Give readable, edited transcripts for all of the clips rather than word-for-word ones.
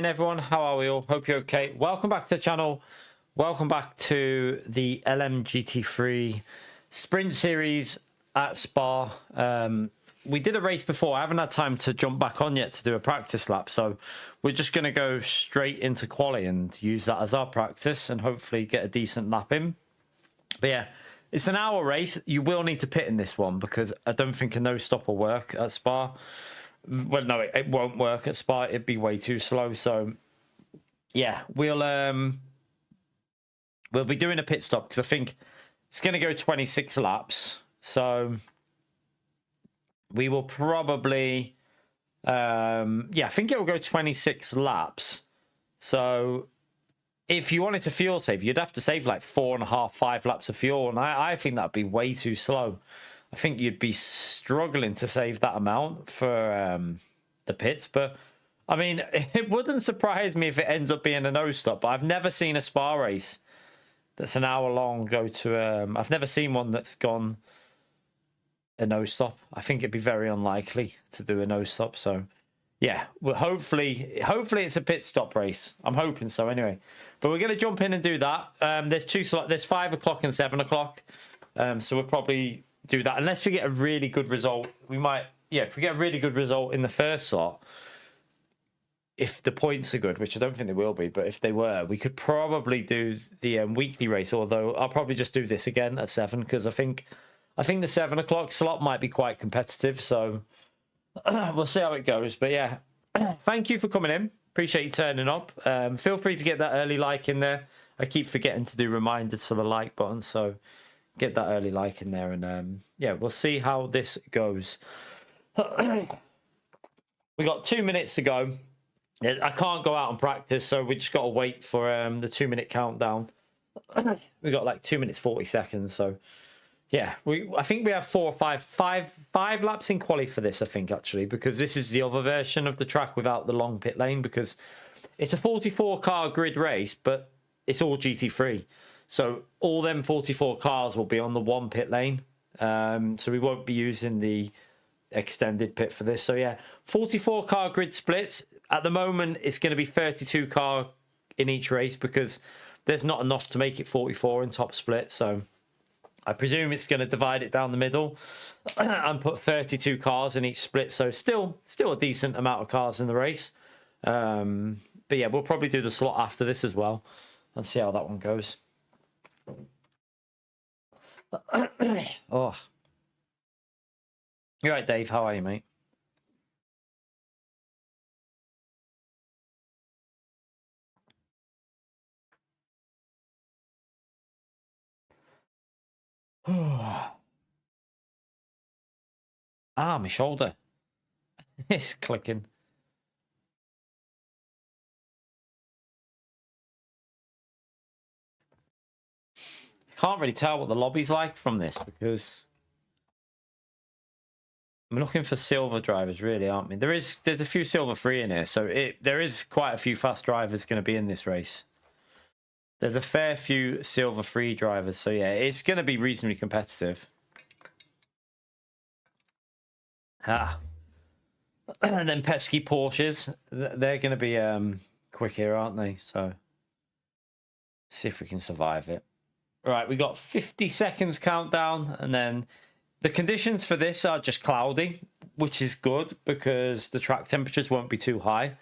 evening, everyone. How are we all? Hope you're okay. Welcome back to the channel. Welcome back to the LMGT3 Sprint series at Spa. We did a race before. I haven't had time to jump back on yet to do a practice lap, so we're just going to go straight into quali and use that as our practice and hopefully get a decent lap in. But yeah, it's an hour race. You will need to pit in this one because I don't think a no stop will work at Spa. Well, no, it won't work at Spa. It'd be way too slow. So yeah, we'll be doing a pit stop because I think it's going to go 26 laps. So we will probably I think it will go 26 laps. So if you wanted to fuel save, you'd have to save like 4.5, 5 laps of fuel, and I think that'd be way too slow. I think you'd be struggling to save that amount for the pits. But, I mean, it wouldn't surprise me if it ends up being a no-stop. But I've never seen a Spa race that's an hour long go to... I've never seen one that's gone a no-stop. I think it'd be very unlikely to do a no-stop. So, yeah, well, hopefully it's a pit stop race. I'm hoping so anyway. But we're going to jump in and do that. There's 2 slots. There's 5 o'clock and 7 o'clock. So we'll probably... do that unless we get a really good result. We might, yeah, if we get a really good result in the first slot, if the points are good, which I don't think they will be, but if they were, we could probably do the weekly race. Although I'll probably just do this again at 7 because I think the 7 o'clock slot might be quite competitive. So we'll see how it goes. But yeah, thank you for coming in. Appreciate you turning up. Feel free to get that early like in there. I keep forgetting to do reminders for the like button, so get that early like in there, and yeah, we'll see how this goes. We got 2 minutes to go. I can't go out and practice, so we just got to wait for the 2-minute countdown. We got like 2 minutes 40 seconds, so yeah, I think we have 4 or 5 laps in quali for this. I think actually, because this is the other version of the track without the long pit lane, because it's a 44 car grid race, but it's all GT3. So all them 44 cars will be on the one pit lane. So we won't be using the extended pit for this. So yeah, 44 car grid splits. At the moment, it's going to be 32 car in each race because there's not enough to make it 44 in top split. So I presume it's going to divide it down the middle and put 32 cars in each split. So still a decent amount of cars in the race. But yeah, we'll probably do the slot after this as well and see how that one goes. Oh, you're right, Dave. How are you, mate? Ah, my shoulder. It's clicking. Can't really tell what the lobby's like from this because I'm looking for silver drivers, really, aren't we? There's a few silver free in here, so there is quite a few fast drivers going to be in this race. There's a fair few silver free drivers, so yeah, it's going to be reasonably competitive. And then pesky Porsches, they're going to be quick here, aren't they? So see if we can survive it. Right, we got 50 seconds countdown, and then the conditions for this are just cloudy, which is good because the track temperatures won't be too high.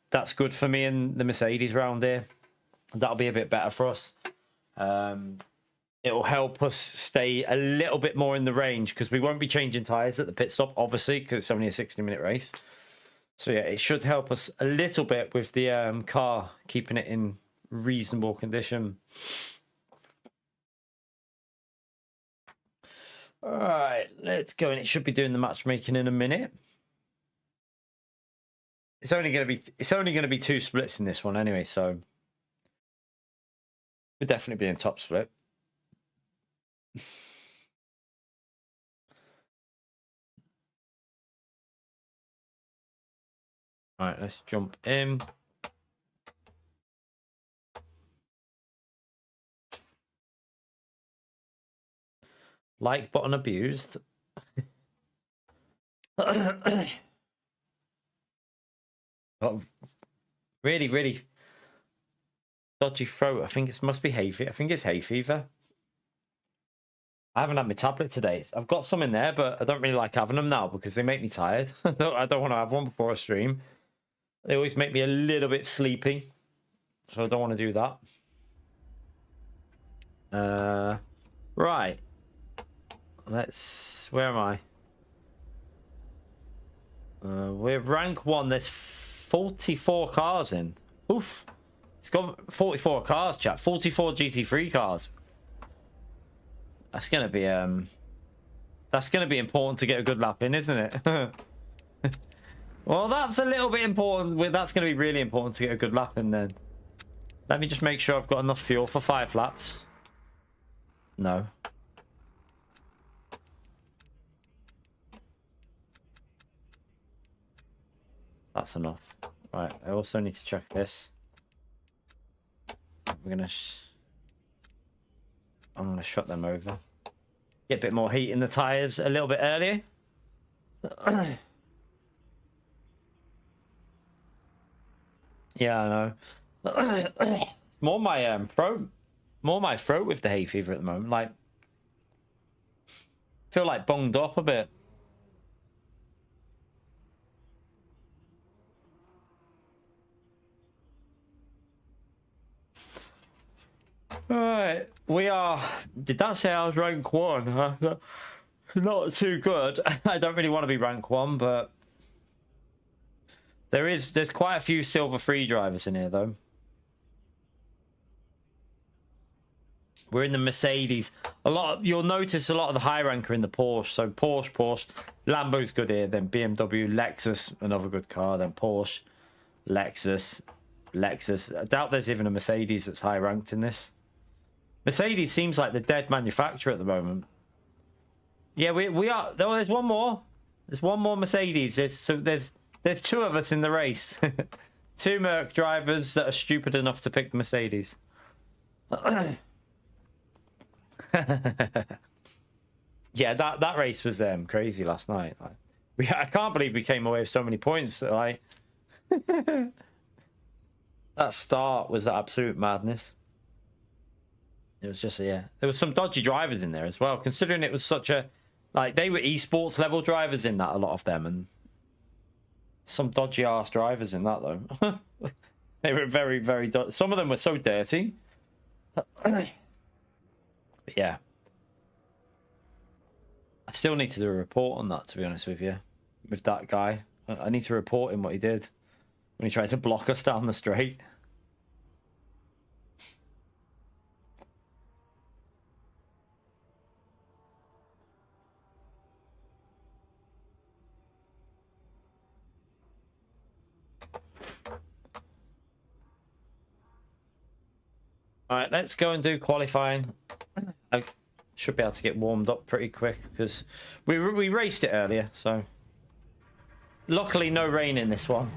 That's good for me and the Mercedes round here. That'll be a bit better for us. It will help us stay a little bit more in the range because we won't be changing tyres at the pit stop, obviously, because it's only a 60-minute race. So yeah, it should help us a little bit with the car, keeping it in reasonable condition. All right, let's go. And it should be doing the matchmaking in a minute. It's only going to be 2 splits in this one anyway, so we'll definitely be in top split. All right, let's jump in. Like button abused. Really, really dodgy throat. I think it must be hay fever. I think it's hay fever. I haven't had my tablet today. I've got some in there, but I don't really like having them now because they make me tired. I don't want to have one before a stream. They always make me a little bit sleepy. So I don't want to do that. Right. Where am I? We're rank 1. There's 44 cars in. Oof. It's got 44 cars, chat. 44 GT3 cars. That's gonna be important to get a good lap in, isn't it? Well, that's a little bit important. That's gonna be really important to get a good lap in then. Let me just make sure I've got enough fuel for 5 laps. No. That's enough. Right, I also need to check this. I'm gonna shut them over. Get a bit more heat in the tires a little bit earlier. Yeah, I know. More my throat with the hay fever at the moment. Like, feel like bunged up a bit. Alright, we are... Did that say I was rank 1? Not too good. I don't really want to be rank 1, but... There's quite a few silver free drivers in here, though. We're in the Mercedes. You'll notice a lot of the high rank are in the Porsche. So Porsche. Lambo's good here, then BMW, Lexus, another good car, then Porsche, Lexus. I doubt there's even a Mercedes that's high ranked in this. Mercedes seems like the dead manufacturer at the moment. Yeah, we are. Oh, there's one more. There's one more Mercedes. There's 2 of us in the race. 2 Merc drivers that are stupid enough to pick the Mercedes. Yeah, that race was crazy last night. I can't believe we came away with so many points. Like that start was absolute madness. It was just, yeah. There was some dodgy drivers in there as well, considering it was such a... Like, they were esports level drivers in that, a lot of them, and some dodgy ass drivers in that, though. They were very, very... Some of them were so dirty. But yeah. I still need to do a report on that, to be honest with you. With that guy. I need to report him what he did when he tried to block us down the straight. All right, let's go and do qualifying. I should be able to get warmed up pretty quick because we raced it earlier. So luckily, no rain in this one.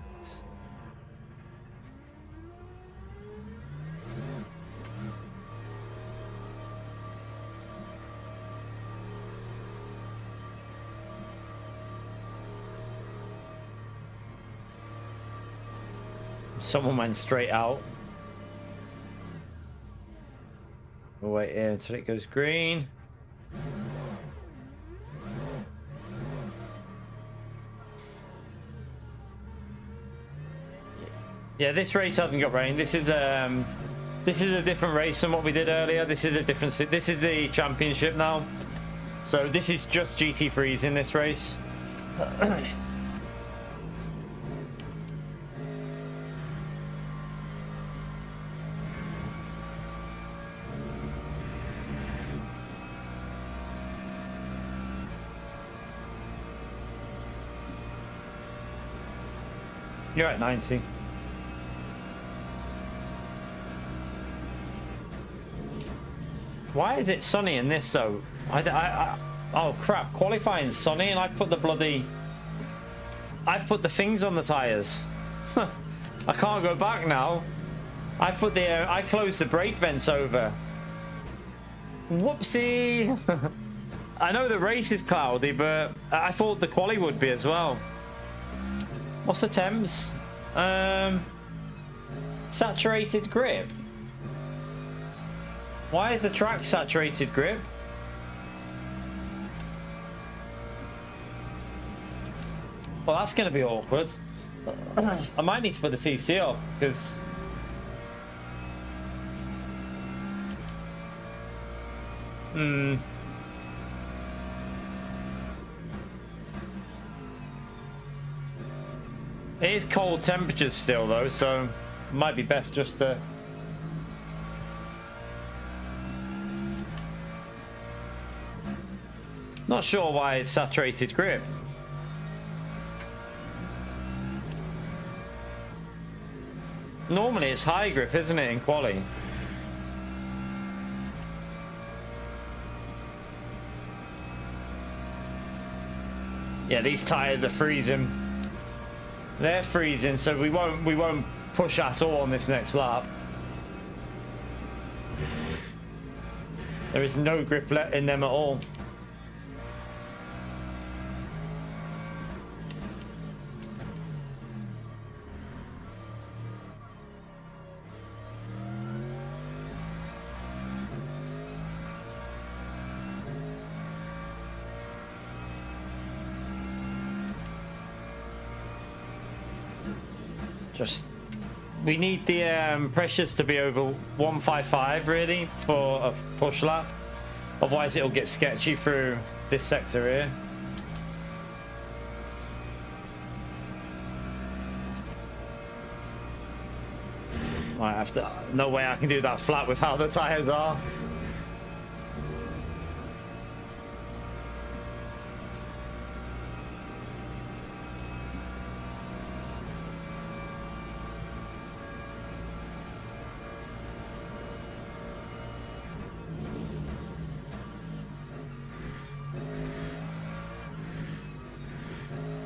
Someone went straight out. We'll wait here until it goes green. Yeah, this race hasn't got rain. This is a different race than what we did earlier. This is a different. This is the championship now. So this is just GT3s in this race. You're at 90. Why is it sunny in this though? Oh crap, qualifying's sunny and I've put the things on the tires. I can't go back now. I closed the brake vents over. Whoopsie. I know the race is cloudy, but I thought the quali would be as well. What's the temps? Saturated grip? Why is the track saturated grip? Well, that's going to be awkward. I might need to put the TC up because... It is cold temperatures still though, so it might be best just to... Not sure why it's saturated grip. Normally it's high grip, isn't it, in quali? Yeah, these tires are freezing. They're freezing, so we won't push at all on this next lap. There is no grip in them at all. Just, we need the pressures to be over 155 really for a push lap, otherwise it'll get sketchy through this sector here. Might have to, no way I can do that flat with how the tires are.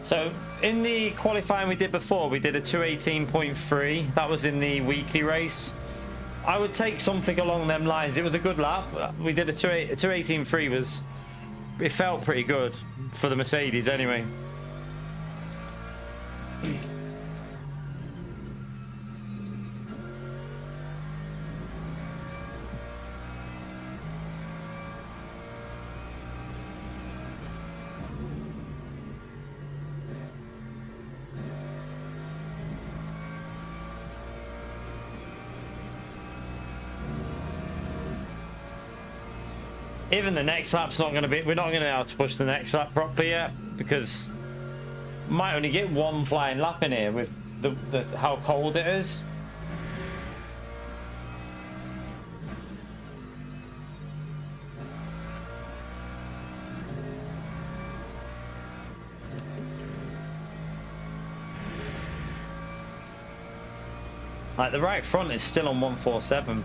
So in the qualifying we did before, we did a 218.3. That was in the weekly race. I would take something along them lines. It was a good lap. We did a 218.3 was, it felt pretty good for the Mercedes anyway. Even the next lap's not going to be, we're not going to be able to push the next lap properly yet because we might only get one flying lap in here with the how cold it is. Like the right front is still on 147.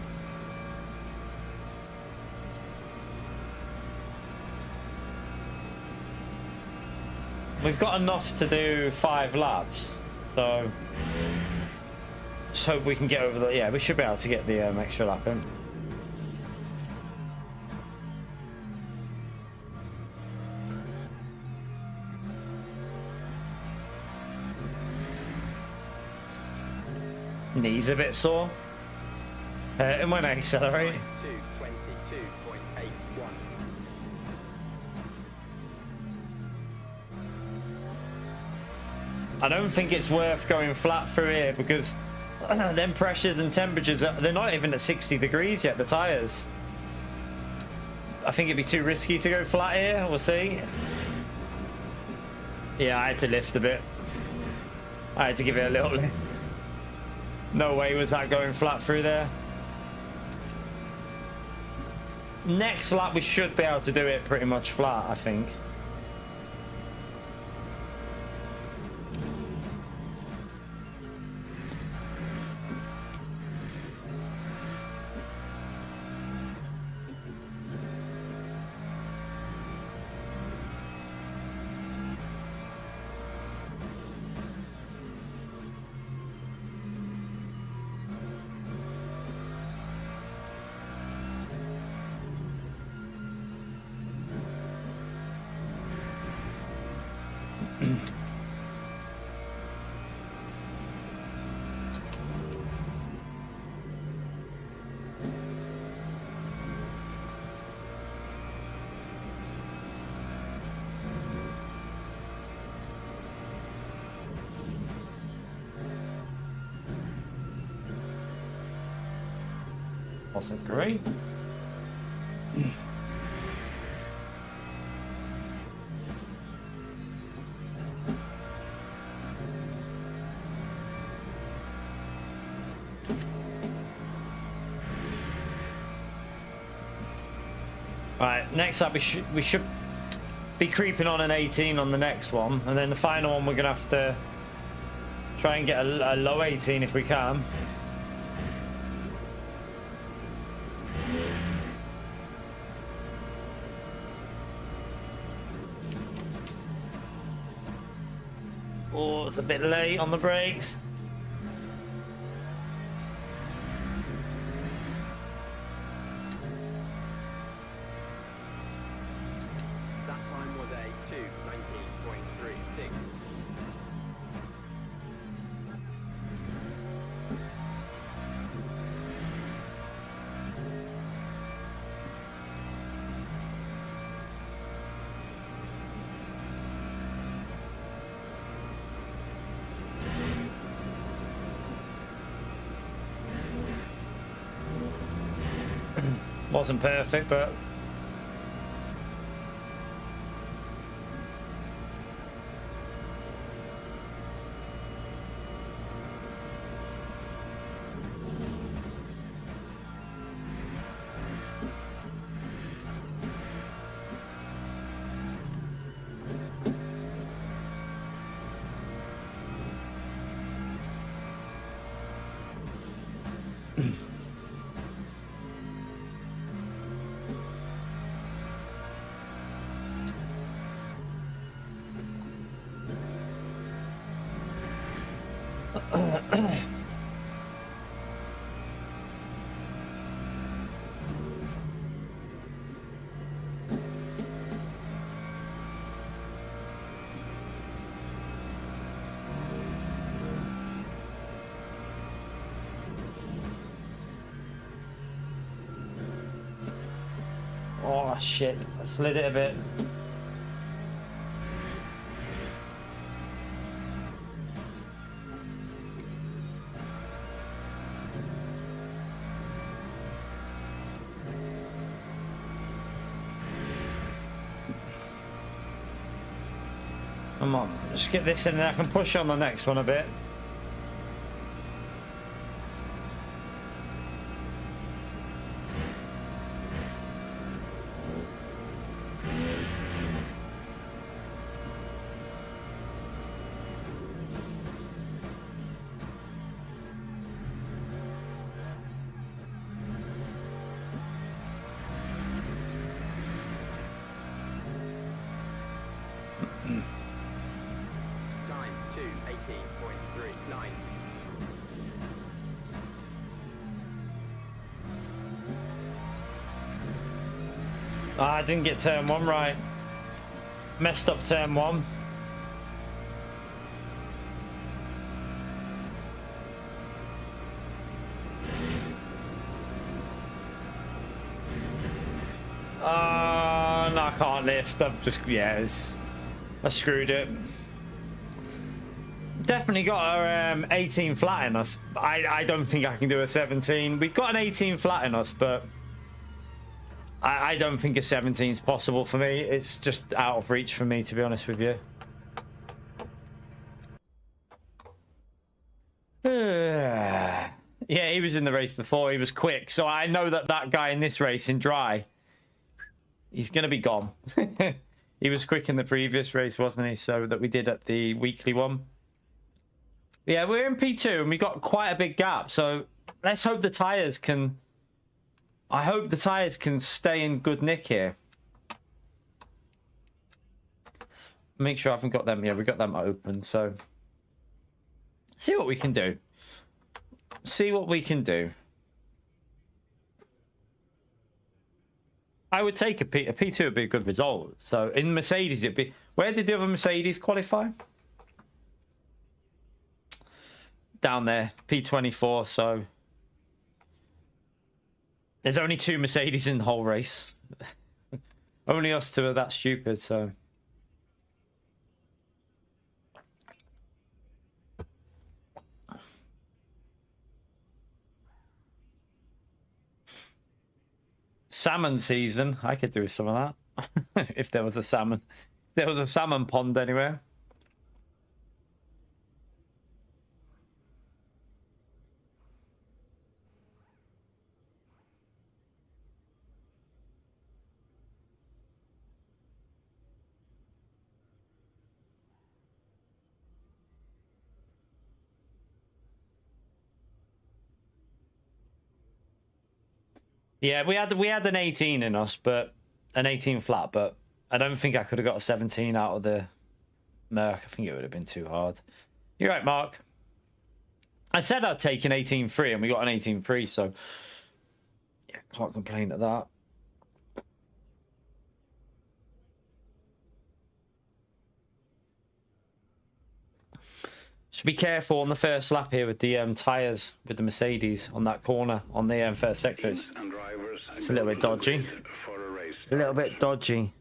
We've got enough to do 5 laps, so just hope we can get over the, yeah, we should be able to get the extra lap in. Knees a bit sore. And when I accelerate. I don't think it's worth going flat through here because them pressures and temperatures, they're not even at 60 degrees yet, the tyres. I think it'd be too risky to go flat here, we'll see. Yeah, I had to lift a bit. I had to give it a little lift. No way was that going flat through there. Next lap we should be able to do it pretty much flat, I think. wasn't great. Right, next up we should be creeping on an 18 on the next one, and then the final one we're gonna have to try and get a low 18 if we can. Oh, it's a bit late on the brakes. Wasn't perfect, but oh shit, I slid it a bit. Come on, just get this in and I can push on the next one a bit. I didn't get turn one right. Messed up turn one. No, I can't lift. I've just, yeah, I screwed it. Definitely got our 18 flat in us. I don't think I can do a 17. We've got an 18 flat in us, but I don't think a 17 is possible for me. It's just out of reach for me, to be honest with you. Yeah, he was in the race before. He was quick. So I know that that guy in this race in dry, he's going to be gone. He was quick in the previous race, wasn't he? So that we did at the weekly one. Yeah, we're in P2 and we got quite a big gap. So let's hope the tyres can... I hope the tyres can stay in good nick here. Make sure I haven't got them. Yeah, we got them open. So see what we can do. See what we can do. I would take a P2 would be a good result. So in Mercedes, it'd be... Where did the other Mercedes qualify? Down there, P24. So there's only 2 Mercedes in the whole race. Only us 2 are that stupid, so... salmon season. I could do some of that. If there was a salmon. If there was a salmon pond anywhere. Yeah, we had an 18 in us, but an 18 flat, but I don't think I could have got a 17 out of the Merc. I think it would have been too hard. You're right, Mark. I said I'd take an 18.3 and we got an 18.3, so yeah, can't complain at that. Should be careful on the first lap here with the tyres with the Mercedes on that corner on the first sector. It's a little bit dodgy. A little bit dodgy.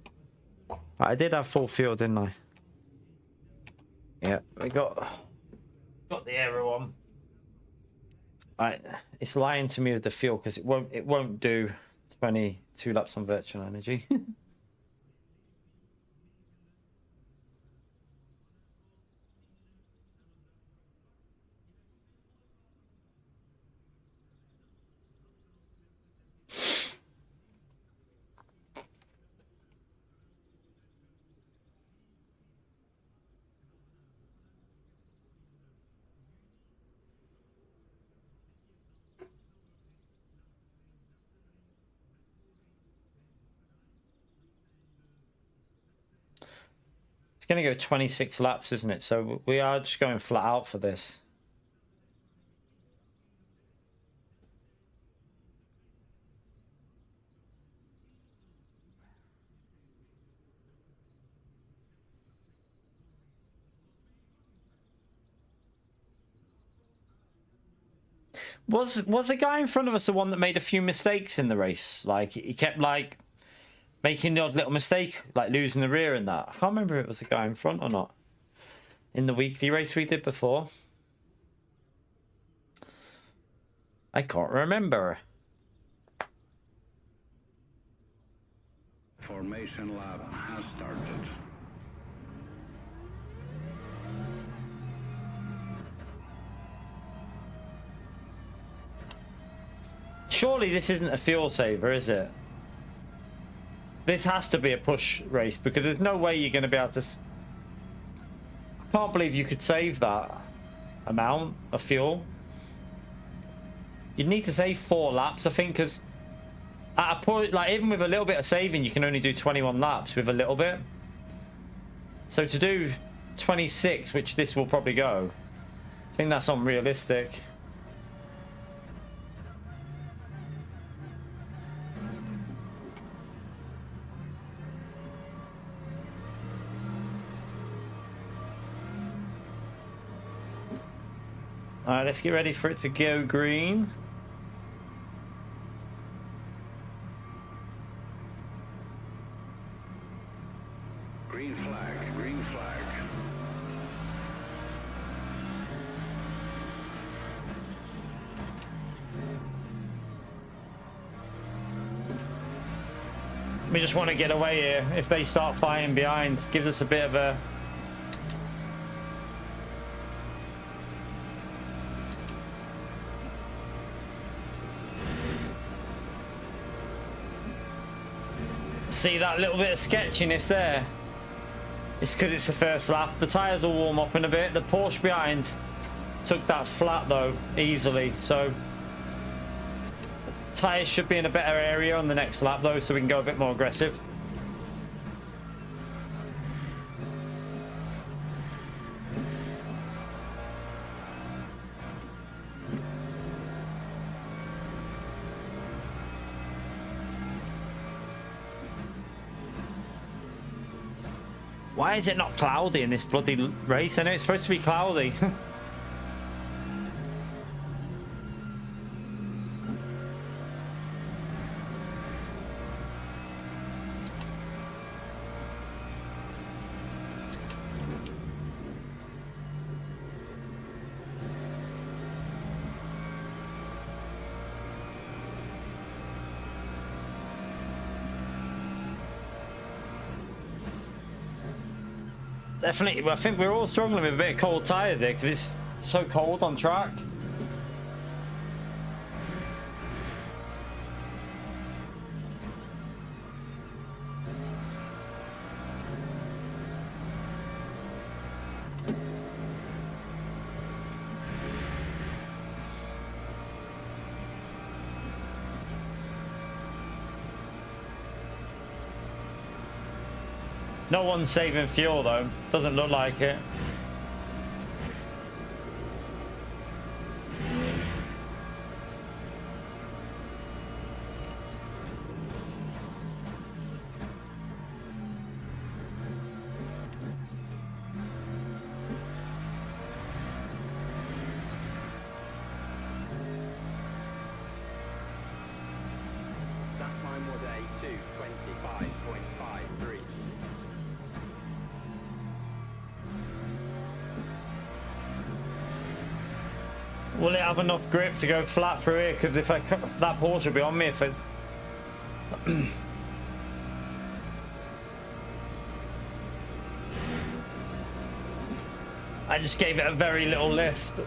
I did have full fuel, didn't I? Yeah, we got the aero on. Right, it's lying to me with the fuel because it won't do 22 laps on virtual energy. Going to go 26 laps, isn't it? So we are just going flat out for this. Was the guy in front of us the one that made a few mistakes in the race? Like he kept like making the odd little mistake, like losing the rear and that. I can't remember if it was the guy in front or not. In the weekly race we did before. I can't remember. Formation lap has started. Surely this isn't a fuel saver, is it? This has to be a push race because there's no way you're going to be able to... I can't believe you could save that amount of fuel. You'd need to save 4 laps, I think, because at a point, like even with a little bit of saving, you can only do 21 laps with a little bit. So to do 26, which this will probably go, I think that's unrealistic. All right, let's get ready for it to go green. Green flag, green flag. We just want to get away here. If they start fighting behind, gives us a bit of a... See that little bit of sketchiness there? It's because it's the first lap. The tyres will warm up in a bit. The Porsche behind took that flat though, easily. So tyres should be in a better area on the next lap though, so we can go a bit more aggressive. Why is it not cloudy in this bloody race? I know it's supposed to be cloudy. Definitely, I think we're all struggling with a bit of cold tyres there because it's so cold on track. No one's saving fuel though. Doesn't look like it. That time was a 2:25.53. Will it have enough grip to go flat through here? Because if I that Porsche will be on me if it. I just gave it a very little lift.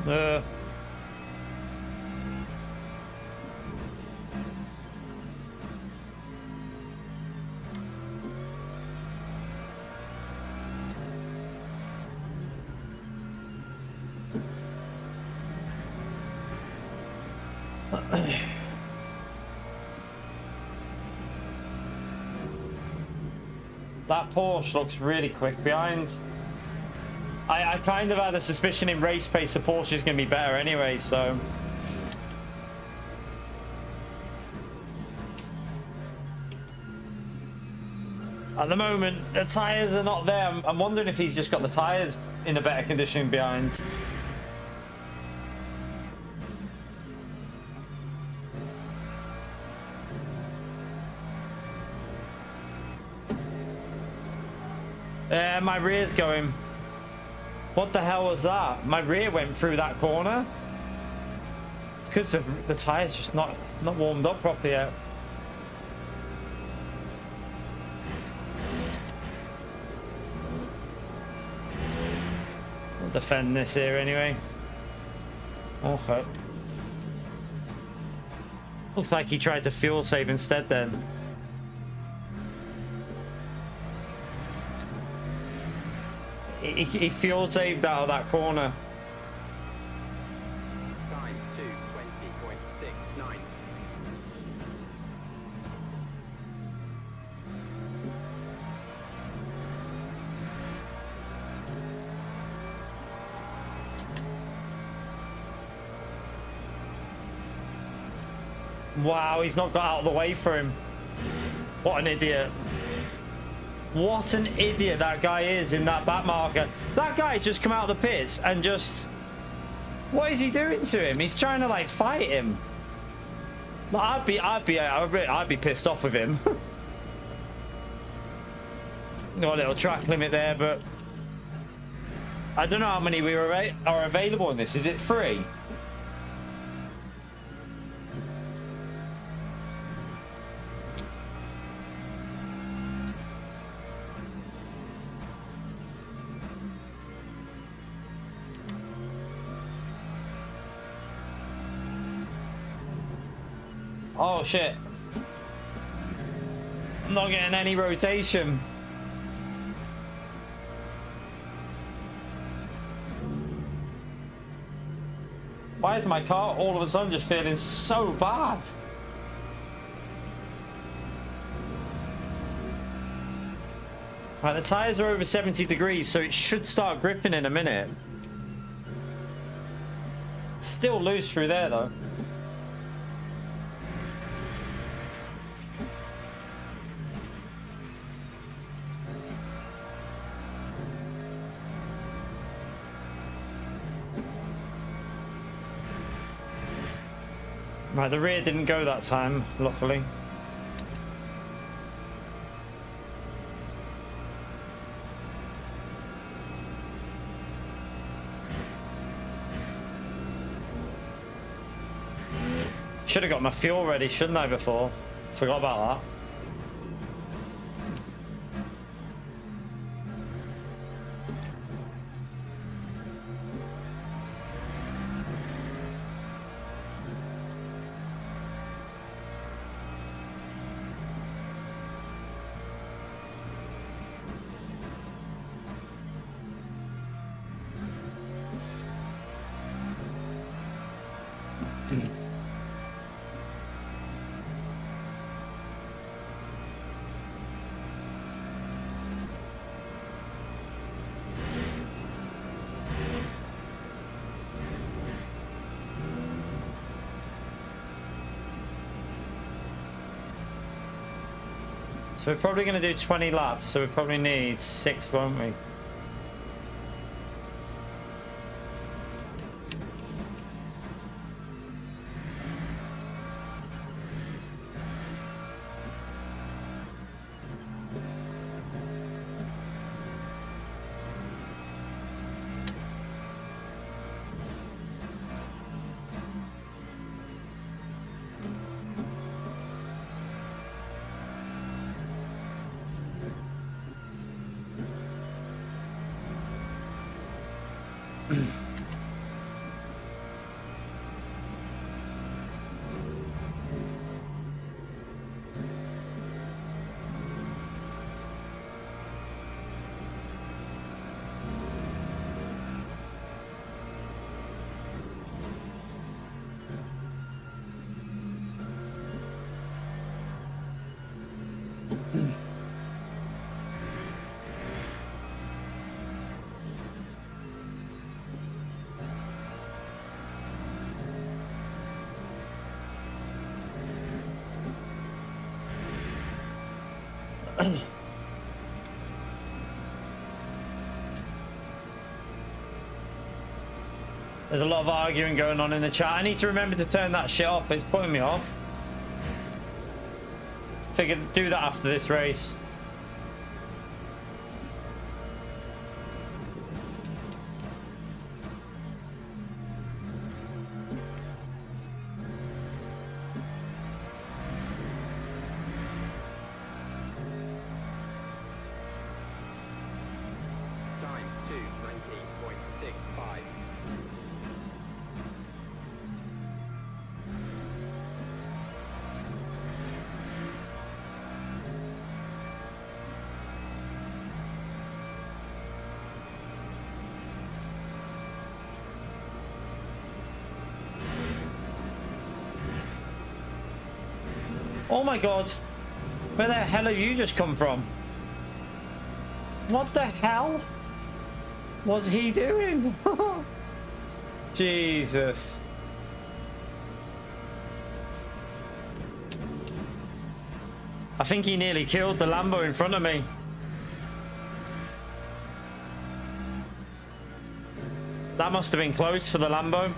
Uh, that Porsche looks really quick behind. I kind of had a suspicion in race pace the Porsche is going to be better anyway, so. At the moment, the tyres are not there. I'm wondering if he's just got the tyres in a better condition behind. My rear's going. What the hell was that? My rear went through that corner. It's because the tyre's just not warmed up properly yet. I'll defend this here anyway. Okay. Looks like he tried to fuel save instead then. He fuel saved out of that corner. Time 2:20.69. Wow, he's not got out of the way for him. What an idiot. What an idiot that guy is in that back marker. That guy's just come out of the pits and just... What is he doing to him? He's trying to like fight him. Like, I'd be pissed off with him. Got a little track limit there, but I don't know how many are available in this. Is it 3? Oh shit. I'm not getting any rotation. Why is my car all of a sudden just feeling so bad? Right, the tyres are over 70 degrees, so it should start gripping in a minute. Still loose through there though. Right, the rear didn't go that time, luckily. Should have got my fuel ready, shouldn't I, before? Forgot about that. So we're probably going to do 20 laps, so we probably need 6, won't we? There's a lot of arguing going on in the chat. I need to remember to turn that shit off. It's putting me off. Figured do that after this race. Time 2:19.65. Oh my god. Where the hell have you just come from? What the hell was he doing? Jesus. I think he nearly killed the Lambo in front of me. That must have been close for the Lambo.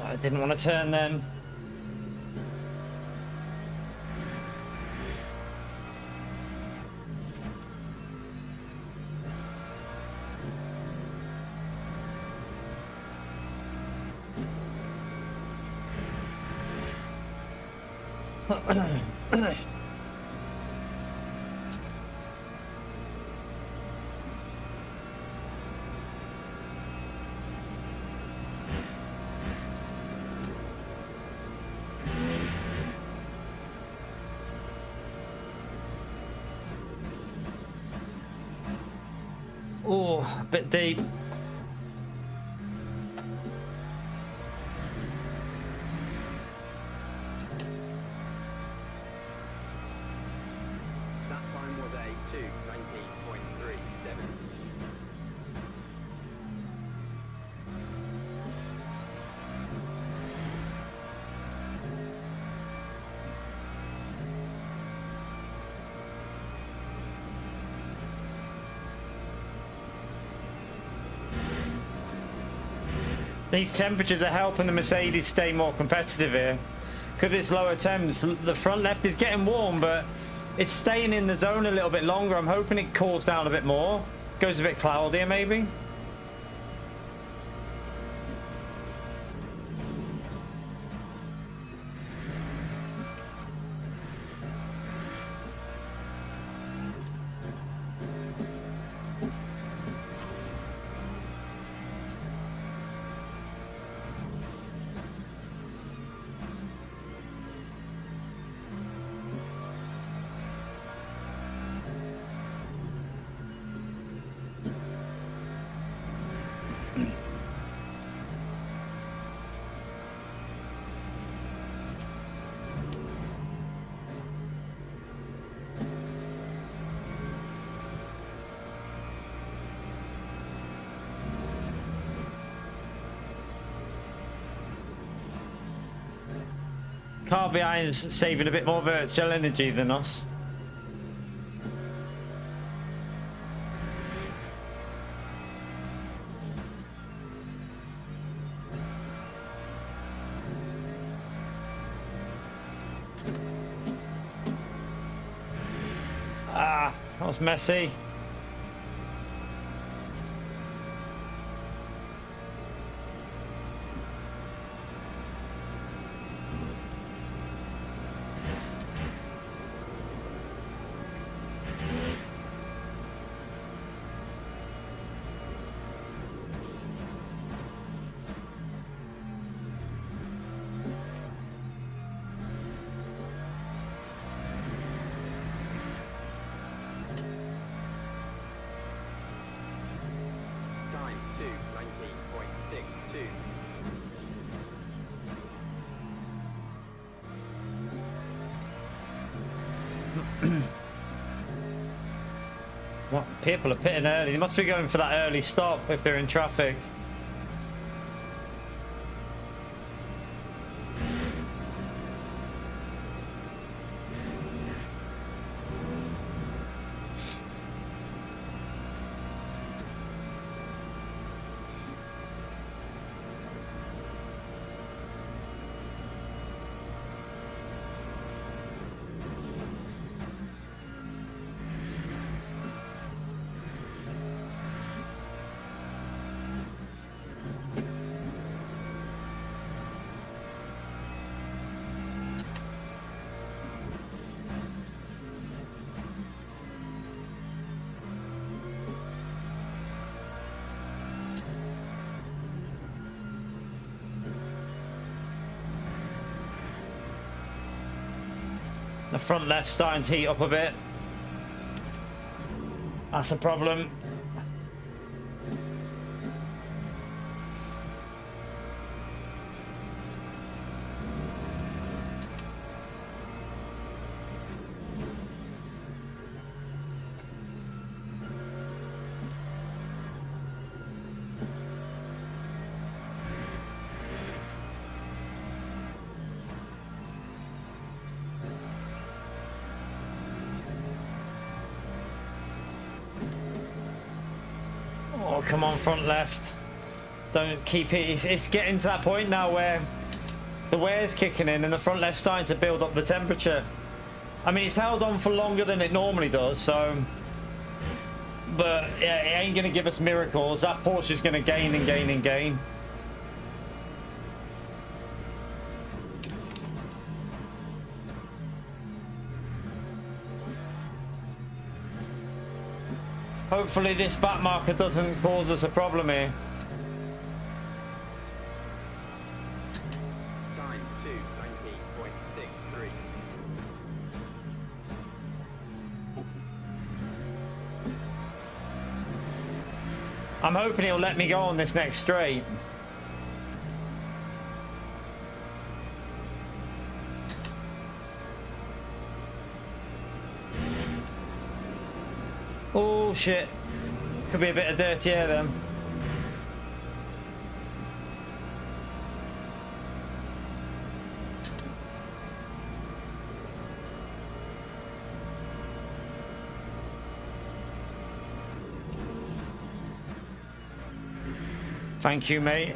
I didn't want to turn them. Oh, a bit deep. That time was a 2:20.37. These temperatures are helping the Mercedes stay more competitive here. Because it's lower temps, the front left is getting warm, but it's staying in the zone a little bit longer. I'm hoping it cools down a bit more. Goes a bit cloudier, maybe. Car behind's saving a bit more virtual energy than us. Ah, that was messy. Time 2:19.62. What? People are pitting early. They must be going for that early stop if they're in traffic. The front left starting to heat up a bit. That's a problem. Oh, come on, front left. Don't keep it. It's getting to that point now where the wear's kicking in and the front left's starting to build up the temperature. I mean, it's held on for longer than it normally does, so... But yeah, it ain't going to give us miracles. That Porsche's going to gain and gain and gain. Hopefully this back marker doesn't cause us a problem here. Time 2:19.63. I'm hoping he'll let me go on this next straight. Oh shit. Could be a bit of dirty air then. Thank you, mate.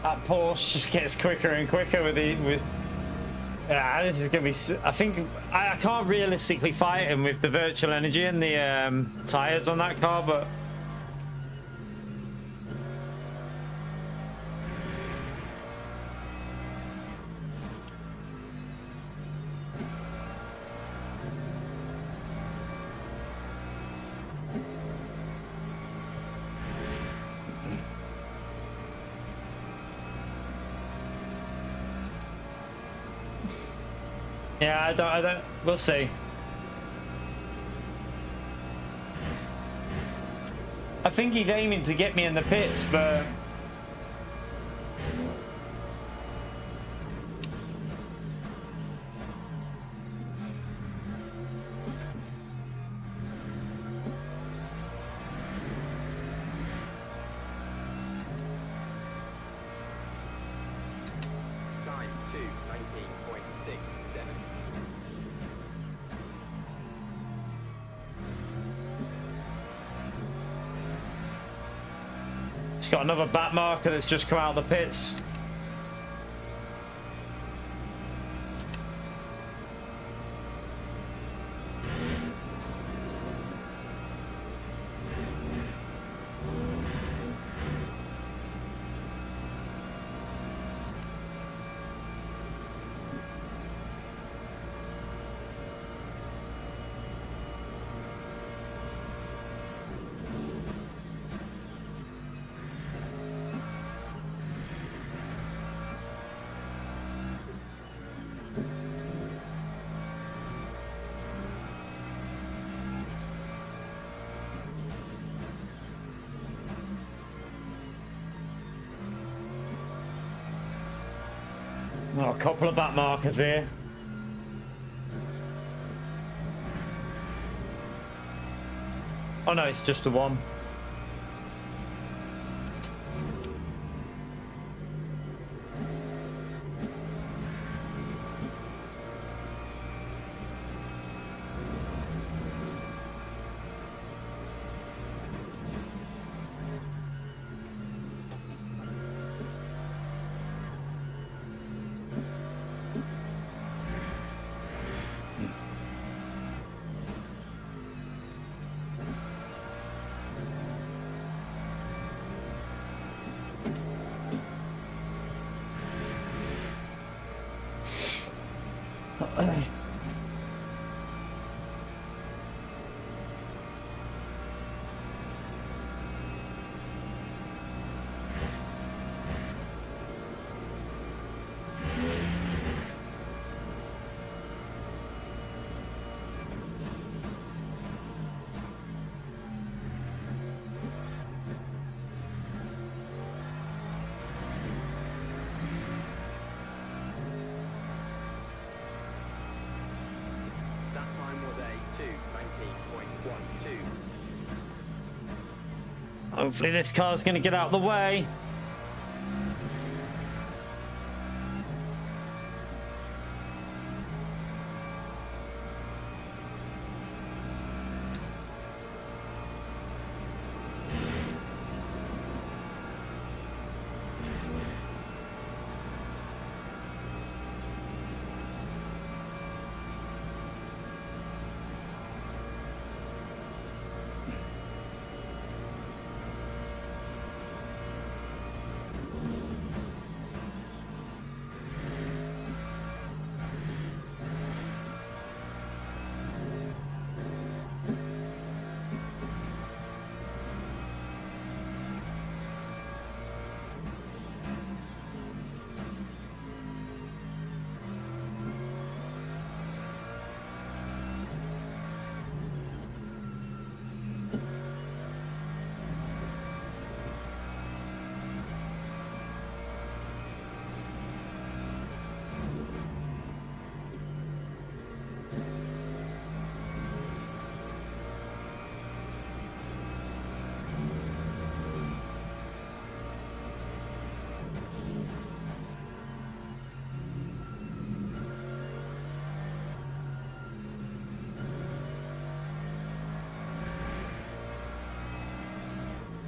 That Porsche just gets quicker and quicker with the this is gonna be. I think I can't realistically fight him with the virtual energy and the tires on that car, but yeah, I don't. We'll see. I think he's aiming to get me in the pits, but Time 2:19.67. he's got another back marker that's just come out of the pits. Oh, a couple of back markers here. Oh no, it's just the one. That time was a 2:19.12. Hopefully this car's going to get out of the way.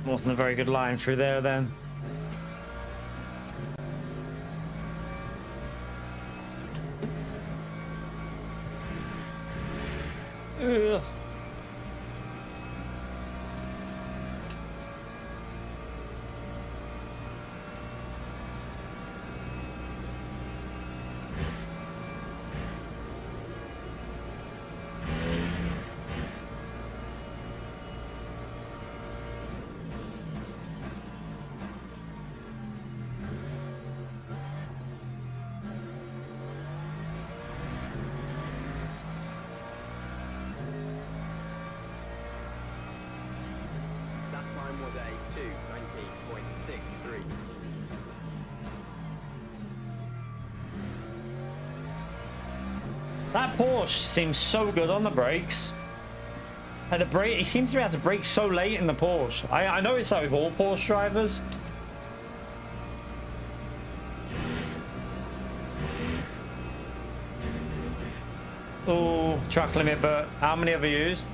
Wasn't a very good line through there then. Ugh. That time was a 2:19.63. That Porsche seems so good on the brakes. Like the brake, he seems to be able to brake so late in the Porsche. I noticed that with all Porsche drivers. Oh, track limit, but how many have we used?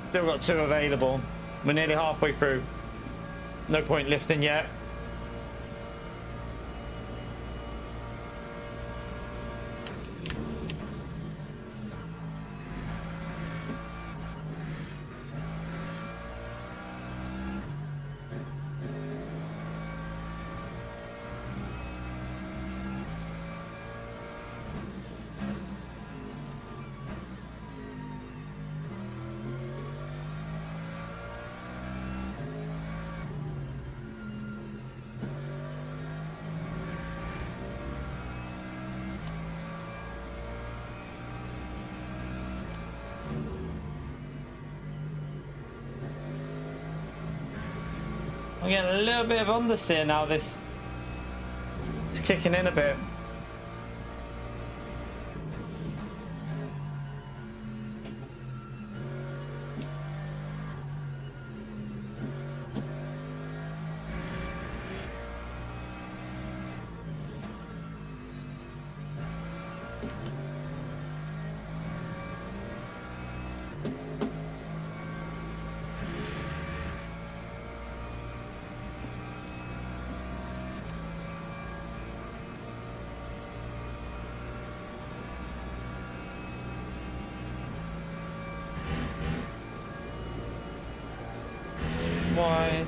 Still got 2 available. We're nearly halfway through. No point lifting yet. I'm getting a little bit of understeer now. This is kicking in a bit. Wide.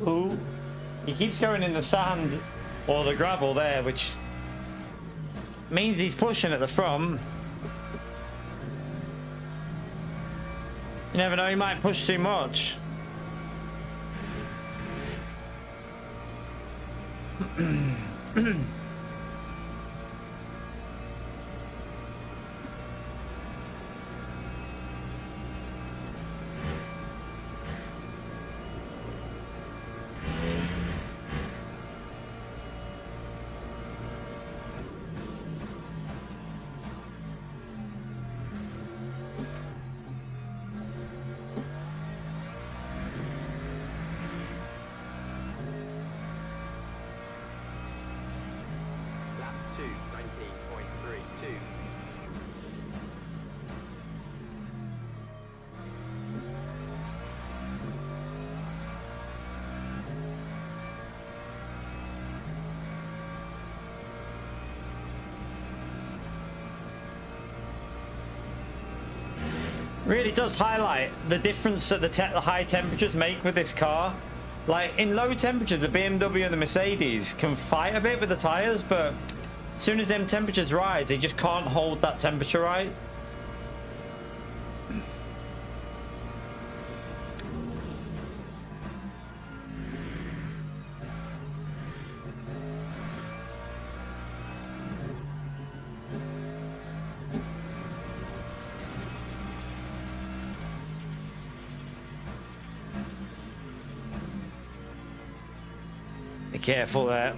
Ooh. He keeps going in the sand or the gravel there, which means he's pushing at the front. You never know, he might push too much. Really does highlight the difference that the high temperatures make with this car. Like, in low temperatures, the BMW and the Mercedes can fight a bit with the tires, but as soon as them temperatures rise, they just can't hold that temperature right. Be careful there.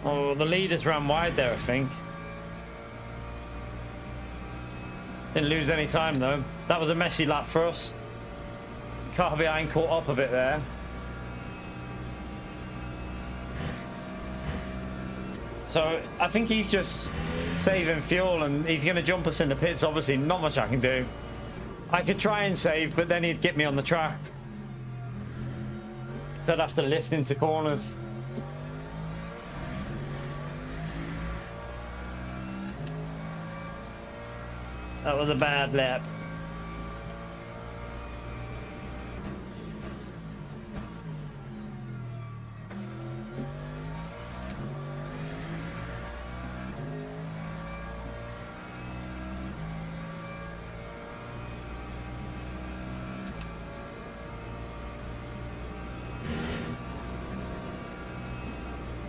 Oh, the leaders ran wide there, I think. Didn't lose any time, though. That was a messy lap for us. Car behind caught up a bit there. So, I think he's just saving fuel, and he's going to jump us in the pits, obviously. Not much I can do. I could try and save, but then he'd get me on the track. So I'd have to lift into corners. That was a bad lap.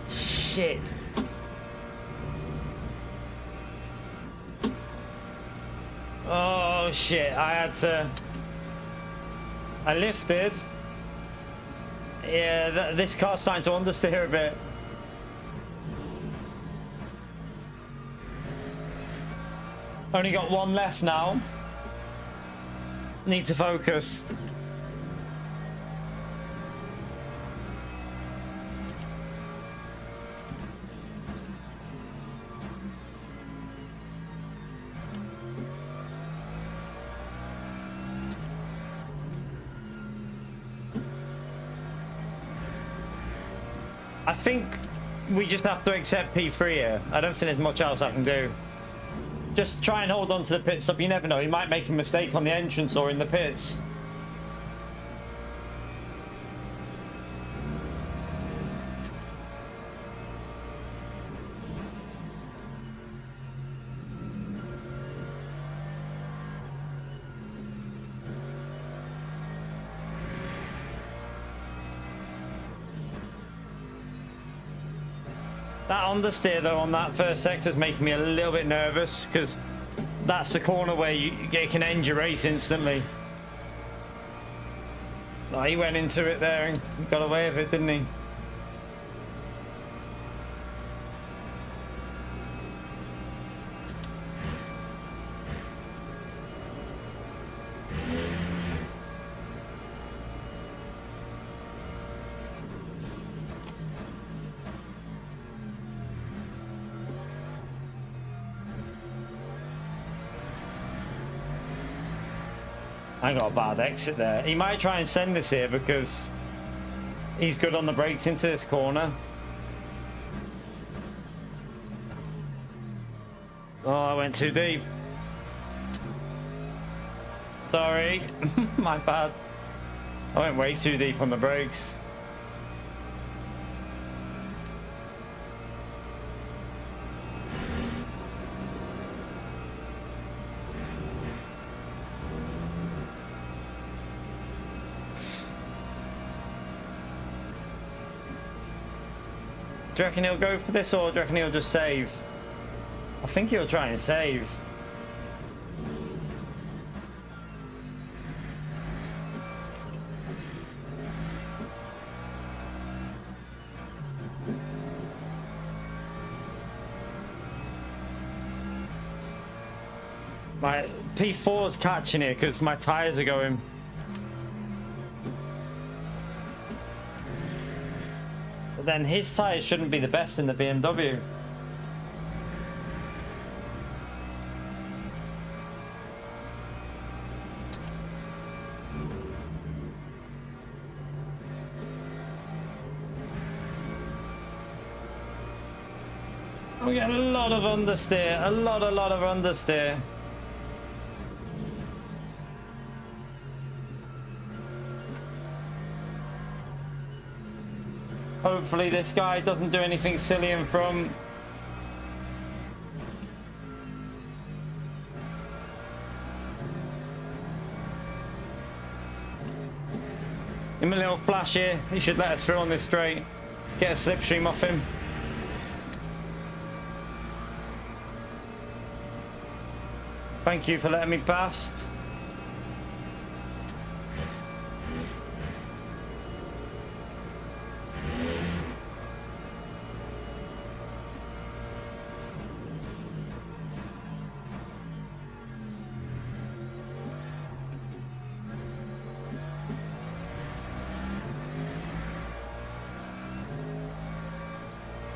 Shit. Oh shit, I lifted. Yeah, this car's starting to understeer a bit. Only got one left now. Need to focus. I think we just have to accept P3 here. I don't think there's much else I can do. Just try and hold on to the pit stop. You never know. He might make a mistake on the entrance or in the pits. That understeer though on that first sector is making me a little bit nervous, because that's the corner where you can end your race instantly. Oh, he went into it there and got away with it, didn't he? I got a bad exit there. He might try and send this here because he's good on the brakes into this corner. Oh, I went too deep. Sorry. My bad. I went way too deep on the brakes. Do you reckon he'll go for this, or do you reckon he'll just save? I think he'll try and save. My P4's catching it because my tires are going. But then his tires shouldn't be the best in the BMW. We get a lot of understeer, a lot of understeer. Hopefully this guy doesn't do anything silly in front. Give him a little flash here. He should let us through on this straight. Get a slipstream off him. Thank you for letting me past.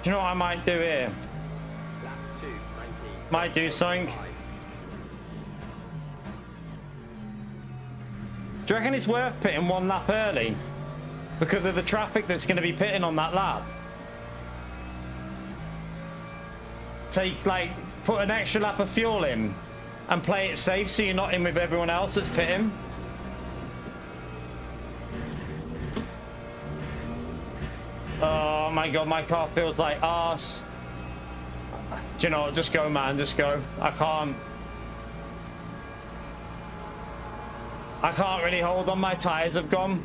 Do you know what I might do here? Lap 2, 19. Might do something. Do you reckon it's worth pitting one lap early? Because of the traffic that's going to be pitting on that lap. Take, like, put an extra lap of fuel in and play it safe so you're not in with everyone else that's pitting. Oh my god, my car feels like arse. Do you know what? Just go, man, just go. I can't really hold on. My tires have gone.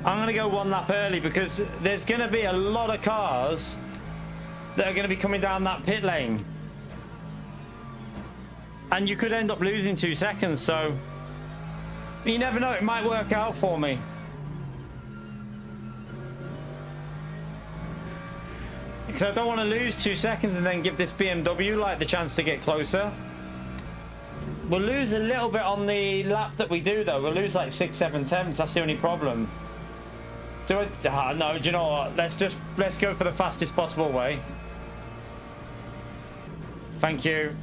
I'm gonna go one lap early because there's gonna be a lot of cars that are gonna be coming down that pit lane. And you could end up losing 2 seconds, so you never know, it might work out for me. Because I don't want to lose 2 seconds and then give this BMW like the chance to get closer. We'll lose a little bit on the lap that we do though. We'll lose like 6, 7 tenths. That's the only problem. Do I? No, do you know what? Let's go for the fastest possible way. Thank you.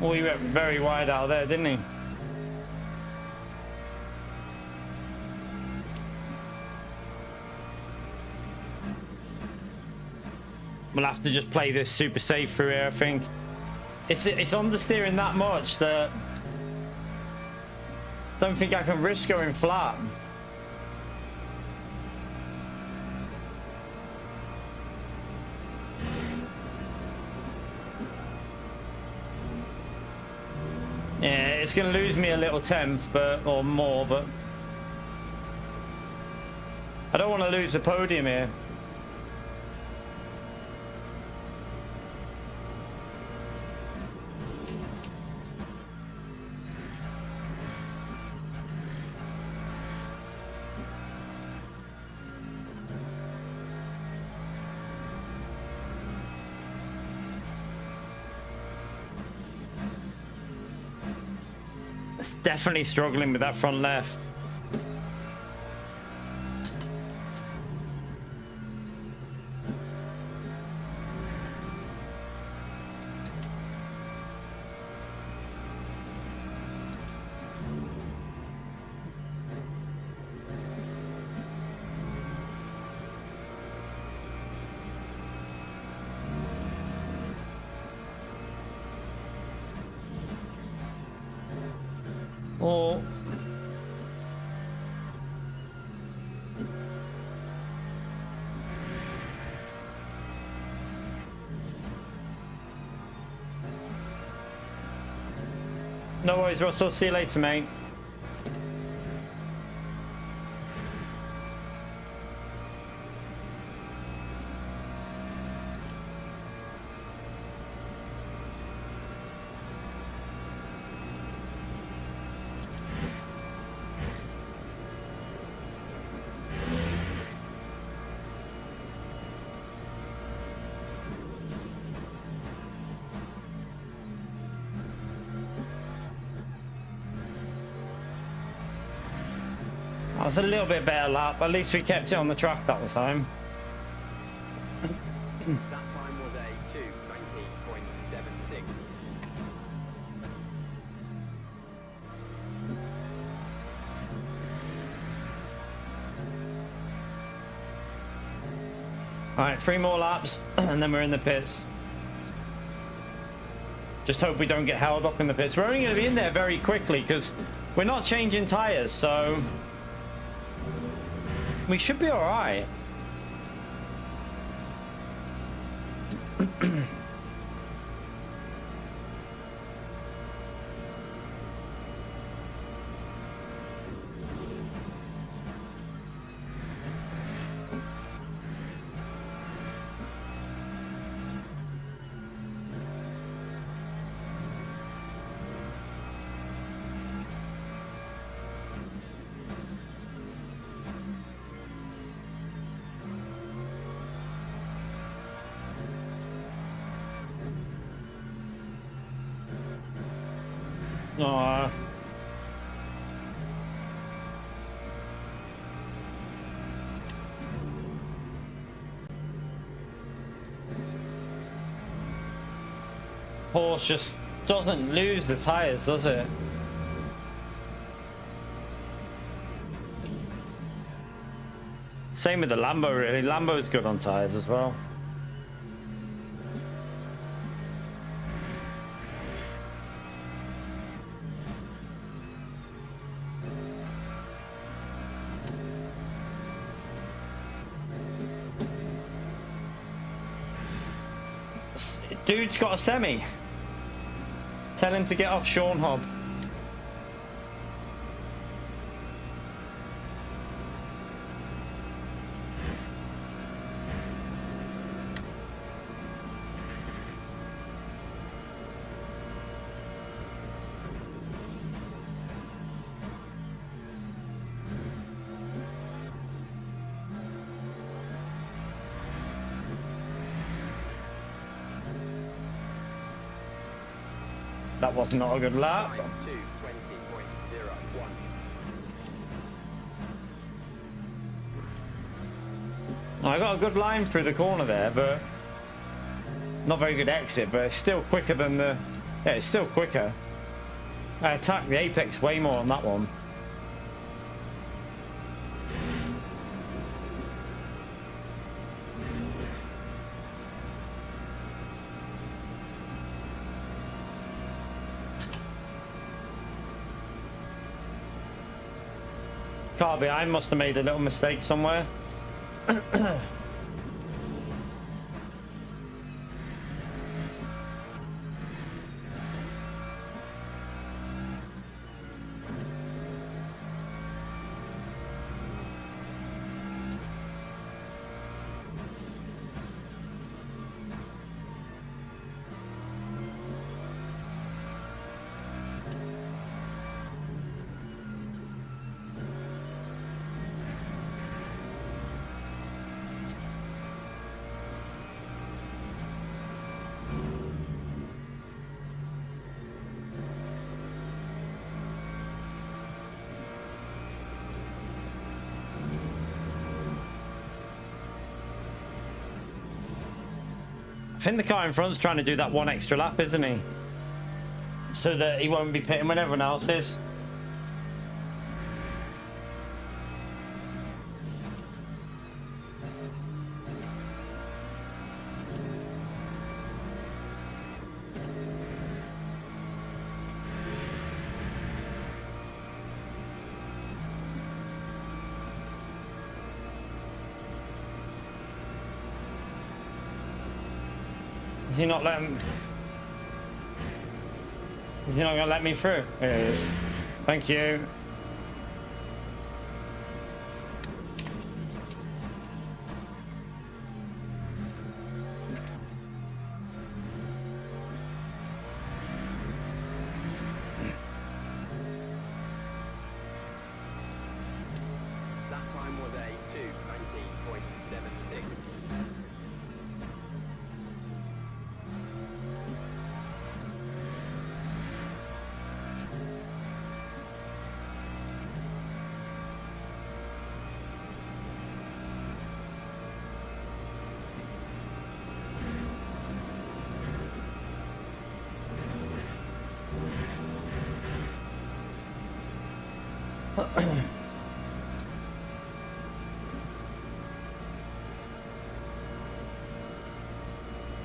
Well, he went very wide out there, didn't he? We'll have to just play this super safe through here, I think. It's understeering that much that I don't think I can risk going flat. Yeah, it's going to lose me a little tenth, or more, but I don't want to lose the podium here. It's definitely struggling with that front left. Or no worries, Russell. See you later, mate. That was a little bit better lap. At least we kept it on the track that time. That time was a 2:20.76. All right, 3 more laps and then we're in the pits. Just hope we don't get held up in the pits. We're only going to be in there very quickly because we're not changing tires, so we should be all right. Aww. Horse just doesn't lose the tires, does it? Same with the Lambo, really. Lambo's good on tires as well. Dude's got a semi. Tell him to get off Sean Hobb. That was not a good lap. Time 2:20.01. I got a good line through the corner there, but not very good exit, but it's still quicker than the... Yeah, it's still quicker. I attacked the apex way more on that one. Carby, I must have made a little mistake somewhere. I think the car in front's trying to do that one extra lap, isn't he? So that he won't be pitting when everyone else is. Is he not letting... Is he not going to let me through? Here he is. Thank you. That time was a 2:19.76.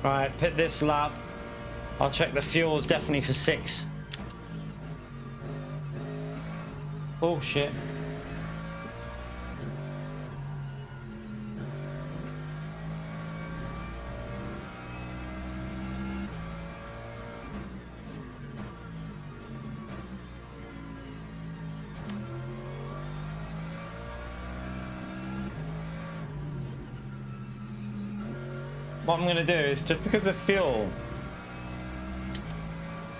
Right, pit this lap. I'll check the fuels definitely for 6. Oh shit. What I'm going to do is, just because of fuel,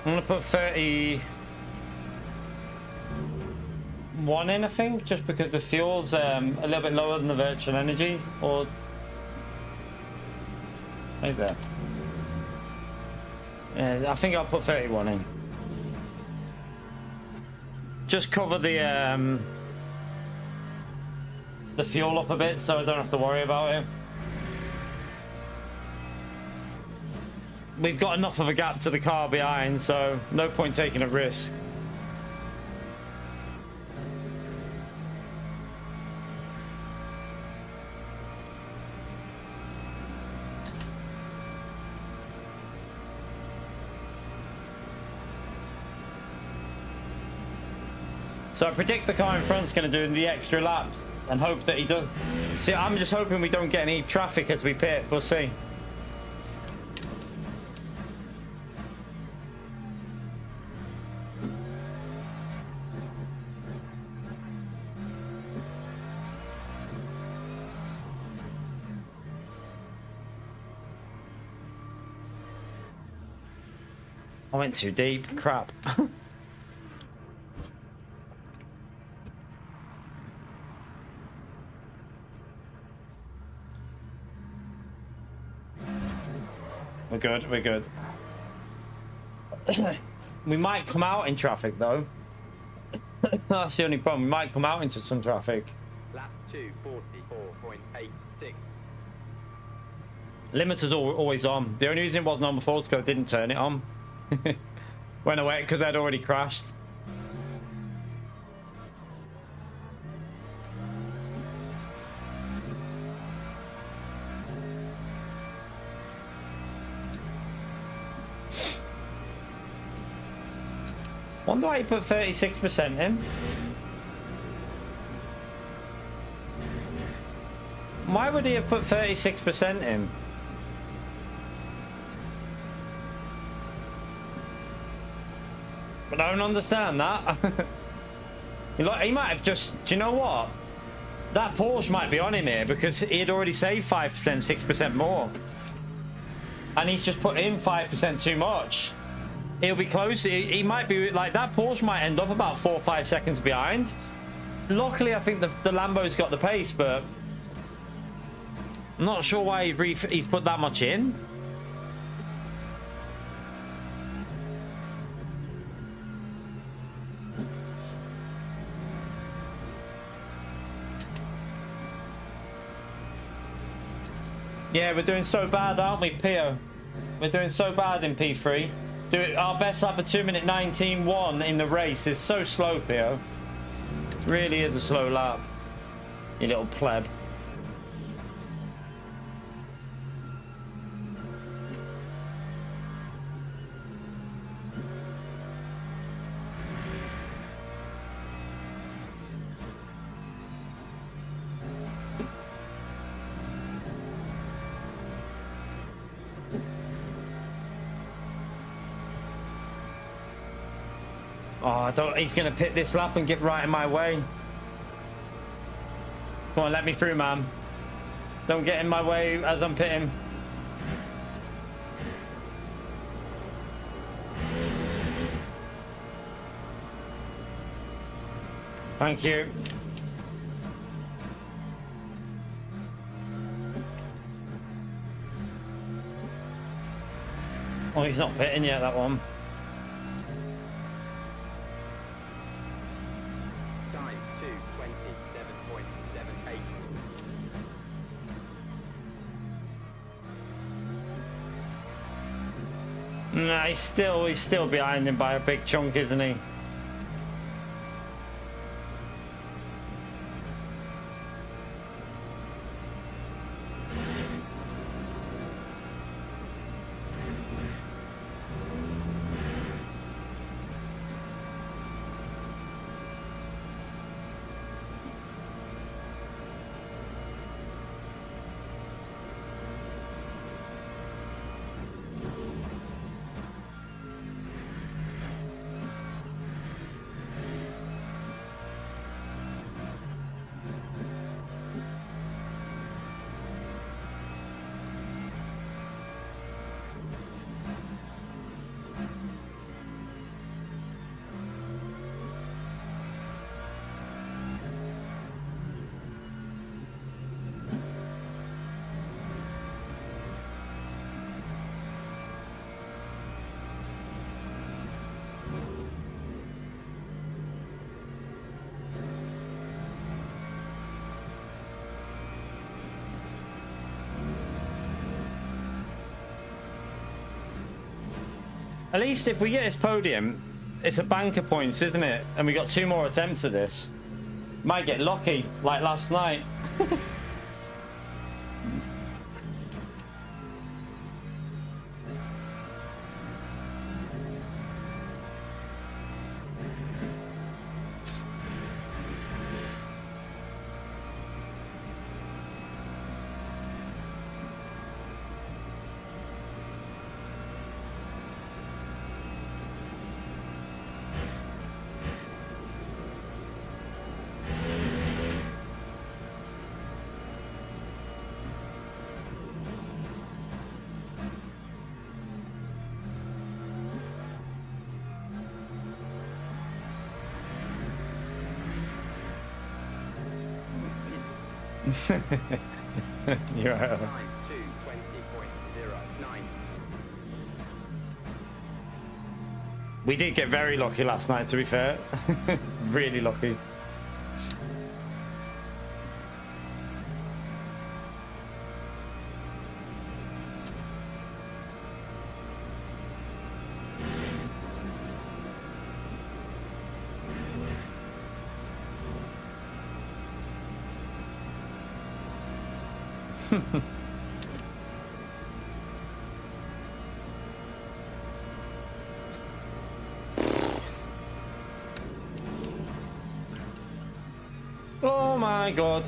I'm going to put 31 in, I think, just because the fuel's a little bit lower than the virtual energy, or right there. Yeah, I think I'll put 31 in. Just cover the fuel up a bit so I don't have to worry about it. We've got enough of a gap to the car behind, so no point taking a risk. So I predict the car in front's going to do the extra laps and hope that he does. See, I'm just hoping we don't get any traffic as we pit. We'll see. I went too deep. Crap. We're good. We're good. We might come out in traffic, though. That's the only problem. We might come out into some traffic. Lap 2:44.86. Limiter's always on. The only reason it wasn't on before is because I didn't turn it on. Went away because I'd already crashed. Wonder why he put 36% in. Why would he have put 36% in? I don't understand that. He might have just... Do you know what? That Porsche might be on him here because he'd already saved 5%, 6% more. And he's just put in 5% too much. He'll be close. He might be... Like, that Porsche might end up about 4 or 5 seconds behind. Luckily, I think the Lambo's got the pace, but... I'm not sure why he's put that much in. Yeah, we're doing so bad, aren't we, Pio? We're doing so bad in P3. Our best lap of 2:19.1 in the race is so slow, Pio. It really is a slow lap. You little pleb. Oh, I don't. He's gonna pit this lap and get right in my way. Come on, let me through, man. Don't get in my way as I'm pitting. Thank you. Oh, he's not pitting yet, that one. Time 2:27.78. Nah, he's still behind him by a big chunk, isn't he? At least if we get this podium, it's a bank of points, isn't it? And we got 2 more attempts at this. Might get lucky, like last night. You're right. Time 2:20.09. We did get very lucky last night, to be fair. Really lucky. Oh my god.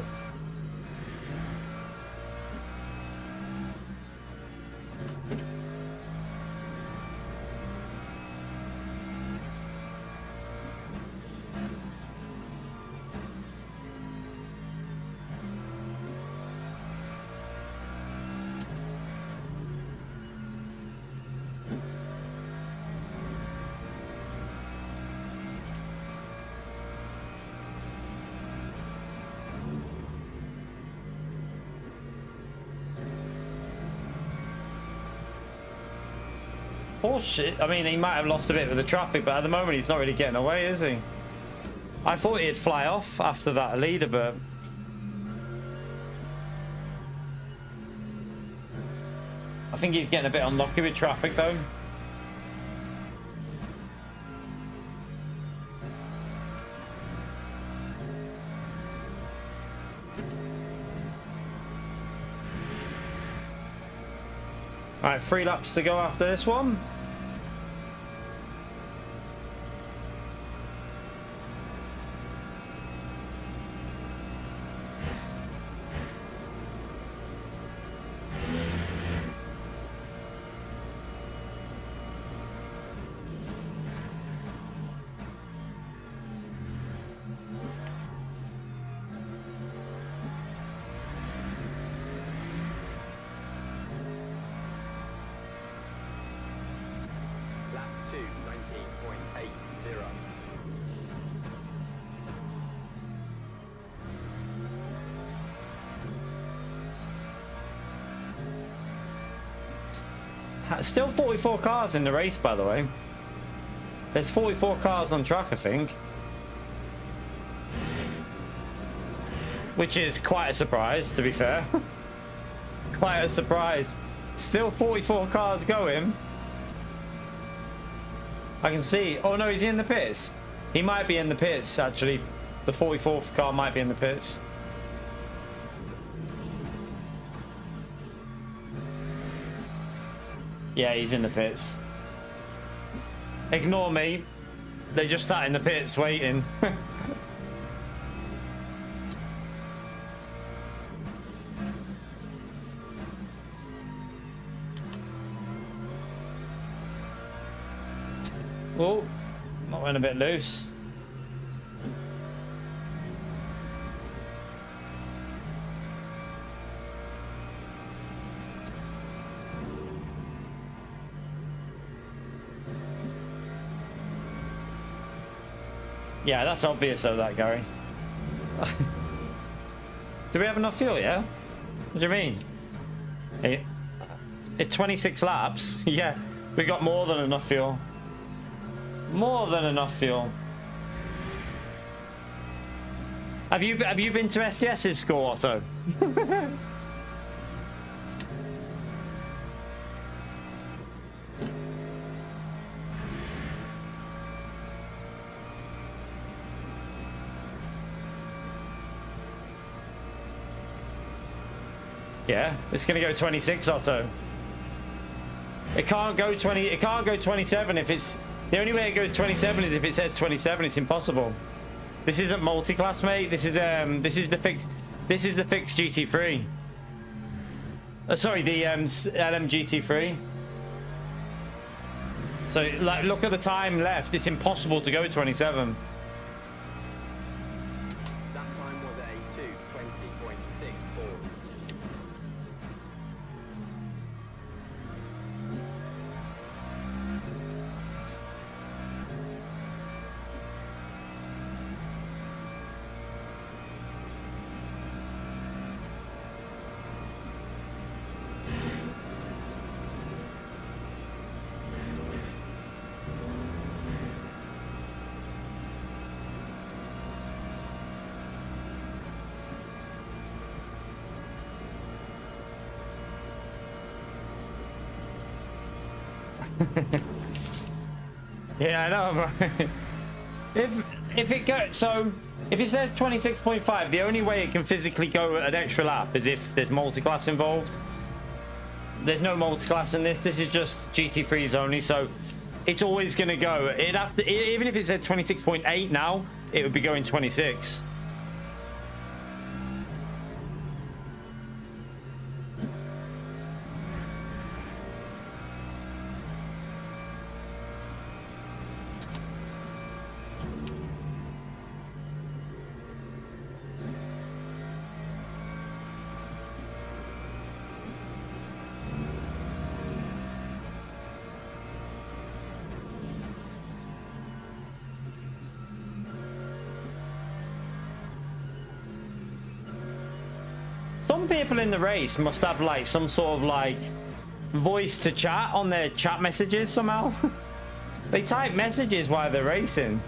Oh shit. I mean, he might have lost a bit of the traffic, but at the moment he's not really getting away, is he? I thought he'd fly off after that leader, but... I think he's getting a bit unlucky with traffic, though. Alright, 3 laps to go after this one. Still 44 cars in the race, by the way. There's 44 cars on track, I think. Which is quite a surprise, to be fair. Quite a surprise. Still 44 cars going. I can see. Oh no, he's in the pits. He might be in the pits, actually. The 44th car might be in the pits. Yeah, he's in the pits. Ignore me. They just sat in the pits waiting. Oh, that went a bit loose. Yeah, that's obvious though, that Gary. Do we have enough fuel, yeah? What do you mean? It's 26 laps. Yeah, we got more than enough fuel. More than enough fuel. Have you been to STS's score, Otto? Yeah, it's gonna go 26, Otto. It can't go 20. It can't go 27 if it's. The only way it goes 27 is if it says 27. It's impossible. This isn't multi-class, mate. This is the fixed. This is the fixed GT3. Sorry, the LMGT3. So, like, look at the time left. It's impossible to go 27. That time was a 2:20.64. Yeah, I know. If it goes, so if it says 26.5, the only way it can physically go an extra lap is if there's multi-class involved. There's no multi-class in this. This is just GT3s only, so it's always going to go. It'd have to, even if it said 26.8 now, it would be going 26. Some people in the race must have like some sort of like voice to chat on their chat messages somehow. They type messages while they're racing.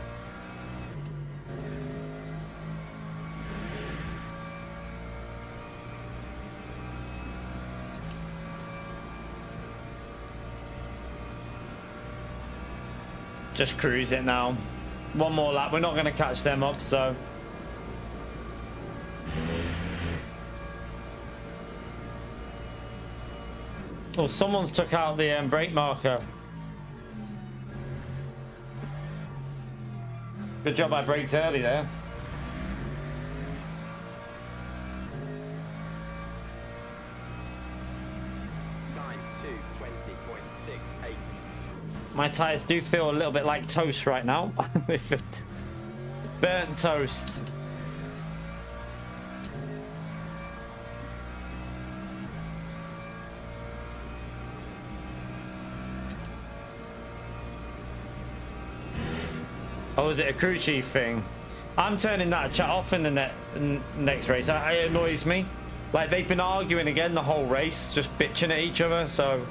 Just cruise it now. One more lap. We're not going to catch them up, so. Oh, someone's took out the brake marker. Good job I braked early there. Time 2:20.68. My tyres do feel a little bit like toast right now. They feel burnt toast. Oh, is it a crew chief thing? I'm turning that chat off in the next race. It annoys me. Like, they've been arguing again the whole race, just bitching at each other, so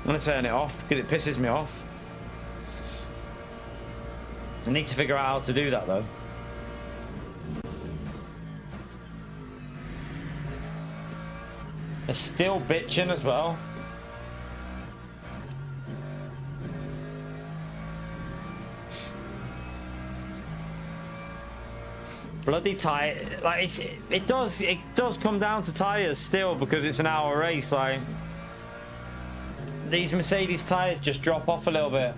I'm going to turn it off because it pisses me off. I need to figure out how to do that though. It's still bitching as well. Bloody tight. Like it does come down to tires still because it's an hour race. Like these Mercedes tires just drop off a little bit.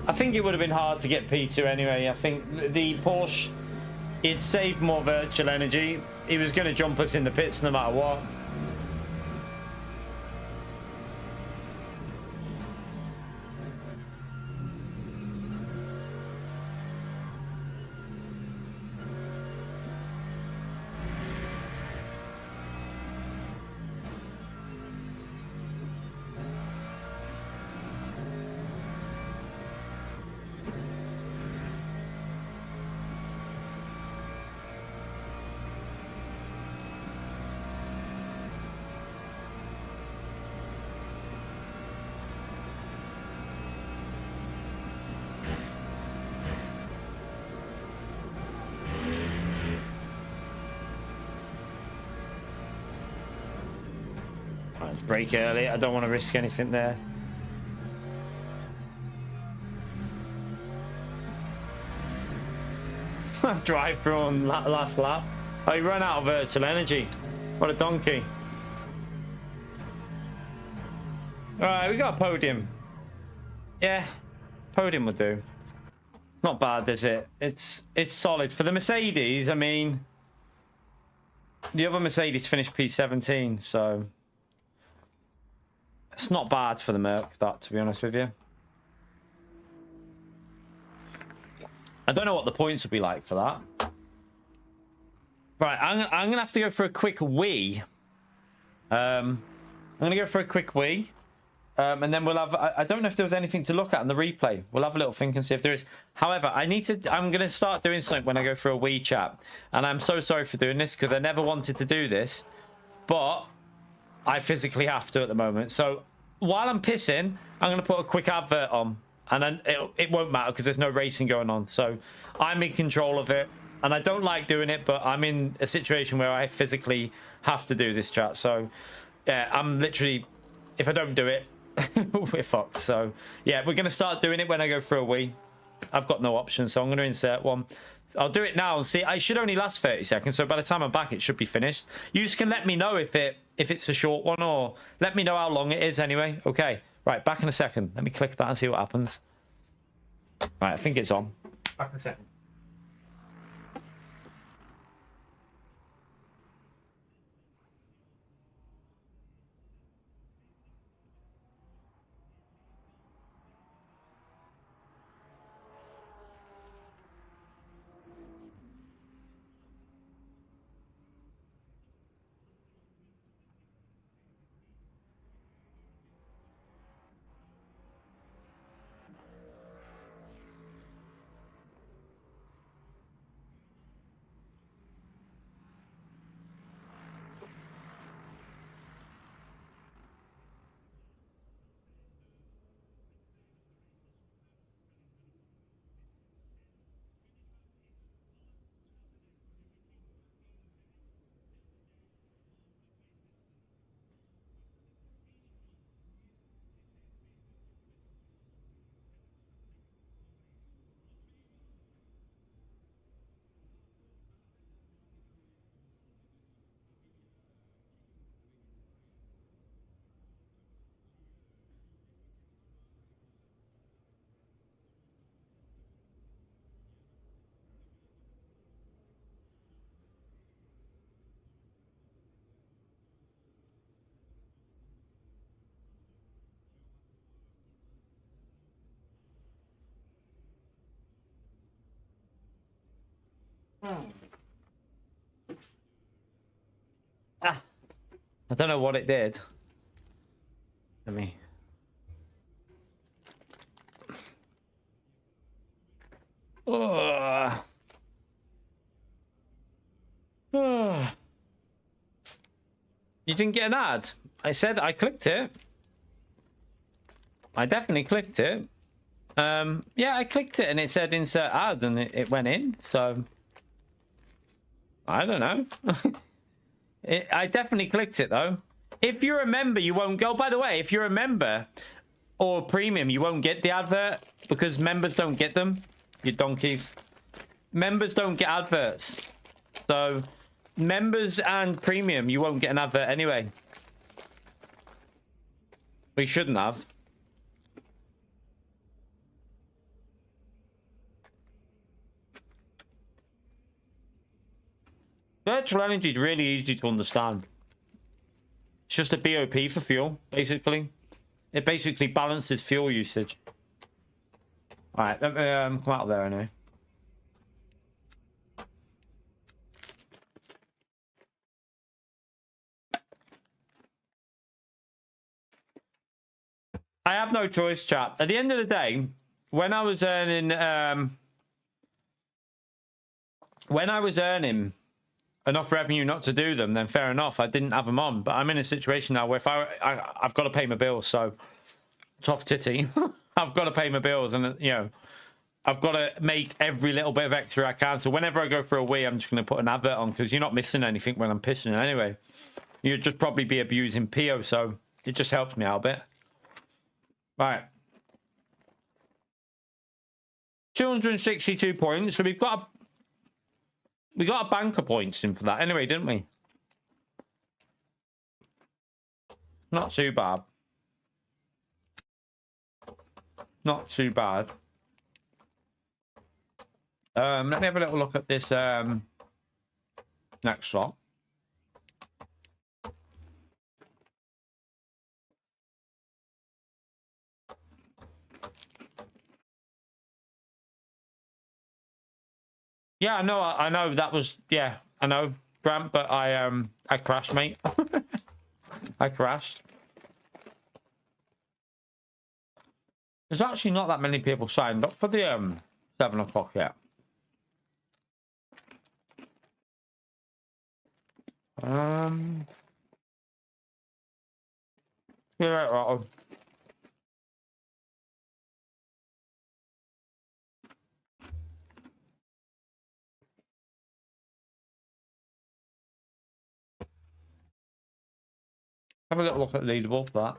I think it would have been hard to get P2 anyway. I think the Porsche, it saved more virtual energy. He was going to jump us in the pits no matter what. Brake early. I don't want to risk anything there. Drive through on last lap. Oh, he ran out of virtual energy. What a donkey. Alright, we got a podium. Yeah, podium will do. Not bad, is it? It's solid. For the Mercedes, I mean, the other Mercedes finished P17, so it's not bad for the Merc, that, to be honest with you. I don't know what the points will be like for that. Right, I'm going to have to go for a quick wee. I'm going to go for a quick wee. And then we'll have... I don't know if there was anything to look at in the replay. We'll have a little think and see if there is. However, I'm going to start doing something when I go for a wee chat. And I'm so sorry for doing this because I never wanted to do this. But I physically have to at the moment. So while I'm pissing, I'm going to put a quick advert on. And then it won't matter because there's no racing going on. So I'm in control of it. And I don't like doing it, but I'm in a situation where I physically have to do this chat. So yeah, I'm literally... If I don't do it, we're fucked. So yeah, we're going to start doing it when I go for a wee. I've got no option, so I'm going to insert one. I'll do it now and see. I should only last 30 seconds, so by the time I'm back, it should be finished. You can let me know if it's a short one, or let me know how long it is anyway. Okay, right, back in a second. Let me click that and see what happens. Right, I think it's on. Back in a second. I don't know what it did. Let me... You didn't get an ad. I said I clicked it. I definitely clicked it. Yeah, I clicked it and it said insert ad and it went in. So I don't know. I definitely clicked it though. If you're a member, you won't go. By the way, if you're a member or premium, you won't get the advert because members don't get them. You donkeys. Members don't get adverts. So members and premium, you won't get an advert anyway. We shouldn't have. Virtual energy is really easy to understand. It's just a BOP for fuel, basically. It basically balances fuel usage. All right, let me come out of there anyway. I have no choice, chat. At the end of the day, when I was earning enough revenue not to do them, then fair enough. I didn't have them on, but I'm in a situation now where if I've got to pay my bills, so tough titty. I've got to pay my bills, and you know, I've got to make every little bit of extra I can. So whenever I go for a wee, I'm just going to put an advert on because you're not missing anything when I'm pissing anyway. You'd just probably be abusing PO, so it just helps me out a bit. Right. 262 points. So we got a banker points in for that anyway, didn't we? Not too bad. Not too bad. Let me have a little look at this next slot. Yeah, I know that was, yeah, I know, Grant, but I crashed, mate. I crashed. There's actually not that many people signed up for the 7 o'clock yet. Yeah, right. Have a little look at the leaderboard for that.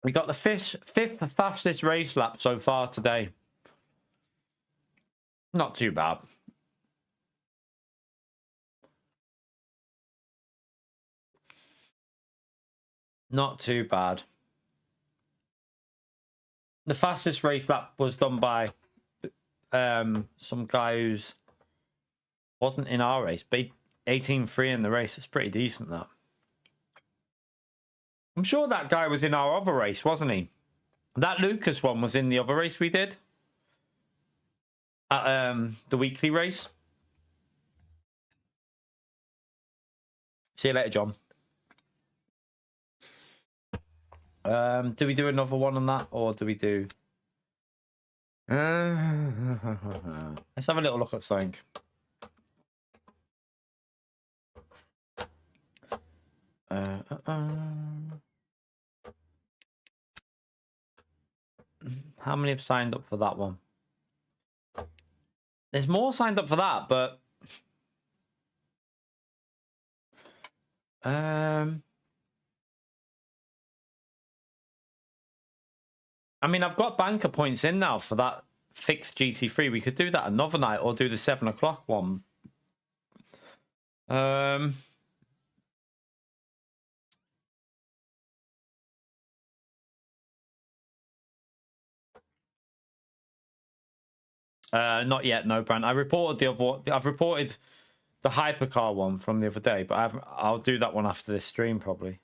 We got the fifth fastest race lap so far today. Not too bad. Not too bad. The fastest race lap was done by some guy who's wasn't in our race, but 18.3 in the race. It's pretty decent, that. I'm sure that guy was in our other race, wasn't he? That Lucas one was in the other race we did. At the weekly race. See you later, John. Do we do another one on that, or do we do... Let's have a little look at something. How many have signed up for that one? There's more signed up for that, but I mean, I've got banker points in now for that fixed GT3. We could do that another night or do the 7 o'clock one. Not yet, no, Brand. I reported the other one. I've reported the hypercar one from the other day, but I'll do that one after this stream probably.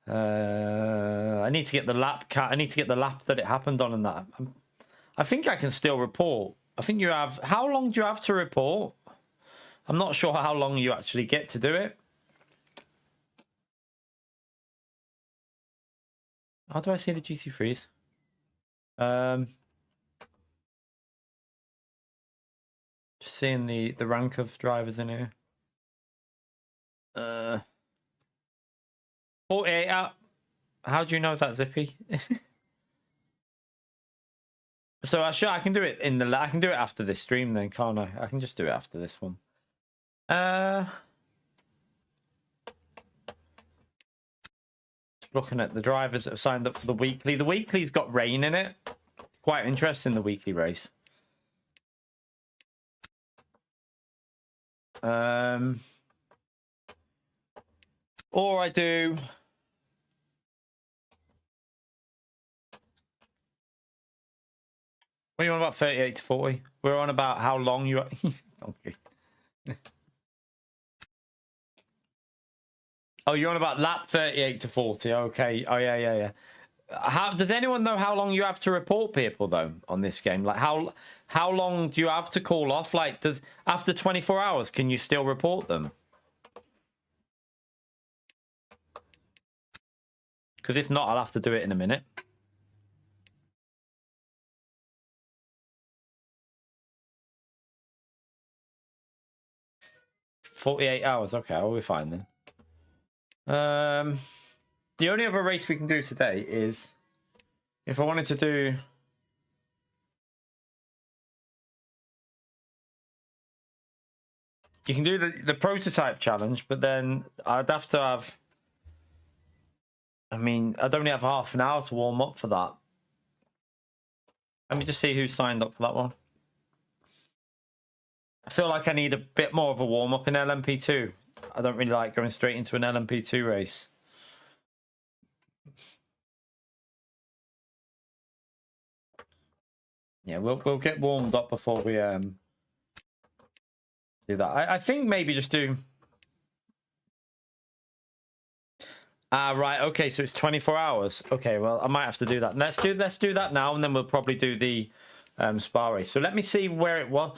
I need to get the lap I need to get the lap that it happened on, and that. I think I can still report. I think you have. How long do you have to report? I'm not sure how long you actually get to do it. How do I see the GT3s? seeing the rank of drivers in here. 48 out. How do you know that, Zippy? So I can do it I can do it after this stream then, can't I? I can just do it after this one. Looking at the drivers that have signed up for the weekly. The weekly's got rain in it. Quite interesting, the weekly race. Or I do. What are you on about 38 to 40? We're on about how long you are. Okay. Oh, you're on about lap 38 to 40. Okay. Oh, yeah. How does anyone know how long you have to report people though on this game? Like how long do you have to call off? Like after 24 hours can you still report them? Because if not, I'll have to do it in a minute. $48 hours. Okay, I'll be fine then. The only other race we can do today is if I wanted to do you can do the prototype challenge, but then I'd have to have I'd only have half an hour to warm up for that. Let me just see who signed up for that one. I feel like I need a bit more of a warm up in LMP2. I don't really like going straight into an LMP2 race. Yeah, we'll get warmed up before we do that. I think maybe just do. Right. Okay, so it's 24 hours. Okay, well I might have to do that. Let's do that now, and then we'll probably do the Spa race. So let me see where it was.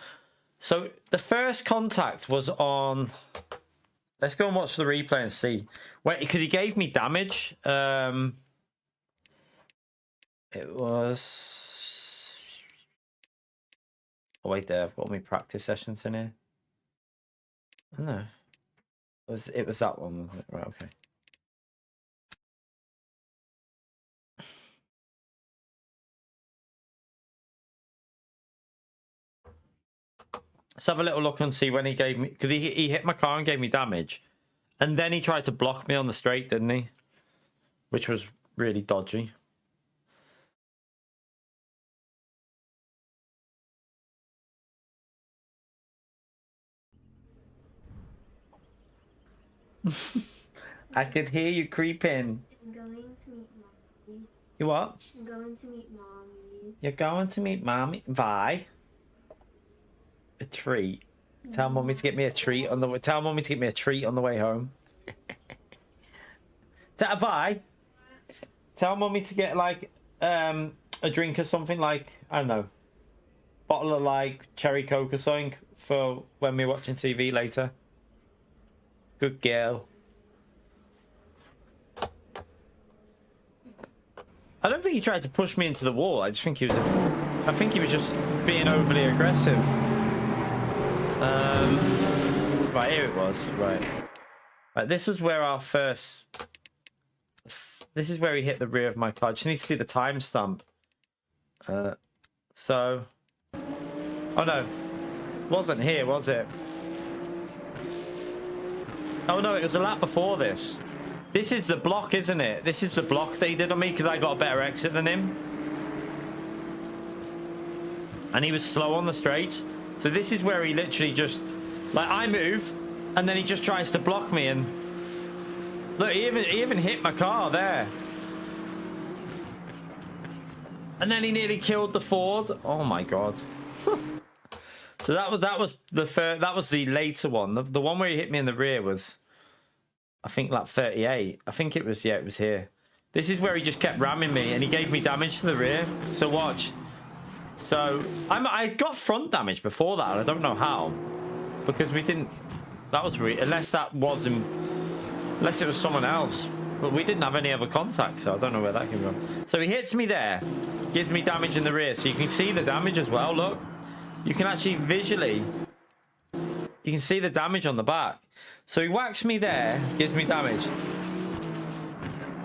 So the first contact was on. Let's go and watch the replay and see. Wait, because he gave me damage. It was. Oh wait, there. I've got all my practice sessions in here. Oh, no, it was that one, was it? Right. Okay. Let's have a little look and see when he gave me, because he hit my car and gave me damage, and then he tried to block me on the straight, didn't he? Which was really dodgy. I could hear you creeping. I'm going to meet mommy. You what? I'm going to meet mommy. You're going to meet mommy. Bye. A treat. Tell mommy to get me a treat on the way. Tell mommy to get me a treat on the way home. Bye. Tell mommy to get like a drink or something, like I don't know, bottle of like cherry coke or something for when we're watching TV later. Good girl. I don't think he tried to push me into the wall. I think he was just being overly aggressive. Right, here it was. Right, this was where our first. This is where he hit the rear of my car. I just need to see the timestamp. So, oh no, wasn't here, was it? Oh no, it was a lap before this. This is the block, isn't it? This is the block that he did on me because I got a better exit than him. And he was slow on the straight. So this is where he literally just, like, I move, and then he just tries to block me, and look, he even hit my car there. And then he nearly killed the Ford. Oh my god. So that was the later one. The one where he hit me in the rear was, I think, like 38. I think it was, yeah, it was here. This is where he just kept ramming me, and he gave me damage to the rear. So watch. So I got front damage before that, and I don't know how, because we didn't. That was unless that was him, unless it was someone else. But we didn't have any other contacts, so I don't know where that came from. So he hits me there, gives me damage in the rear, so you can see the damage as well. Look, you can actually visually you can see the damage on the back. So he whacks me there, gives me damage.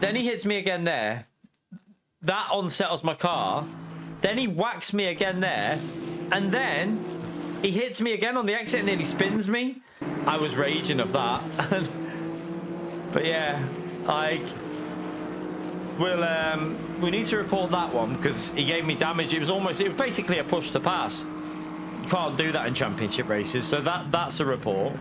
Then he hits me again there. That unsettles my car. Then he whacks me again there. And then he hits me again on the exit and nearly spins me. I was raging of that. But yeah, like, we need to report that one because he gave me damage. It was basically a push to pass. You can't do that in championship races, so that's a report.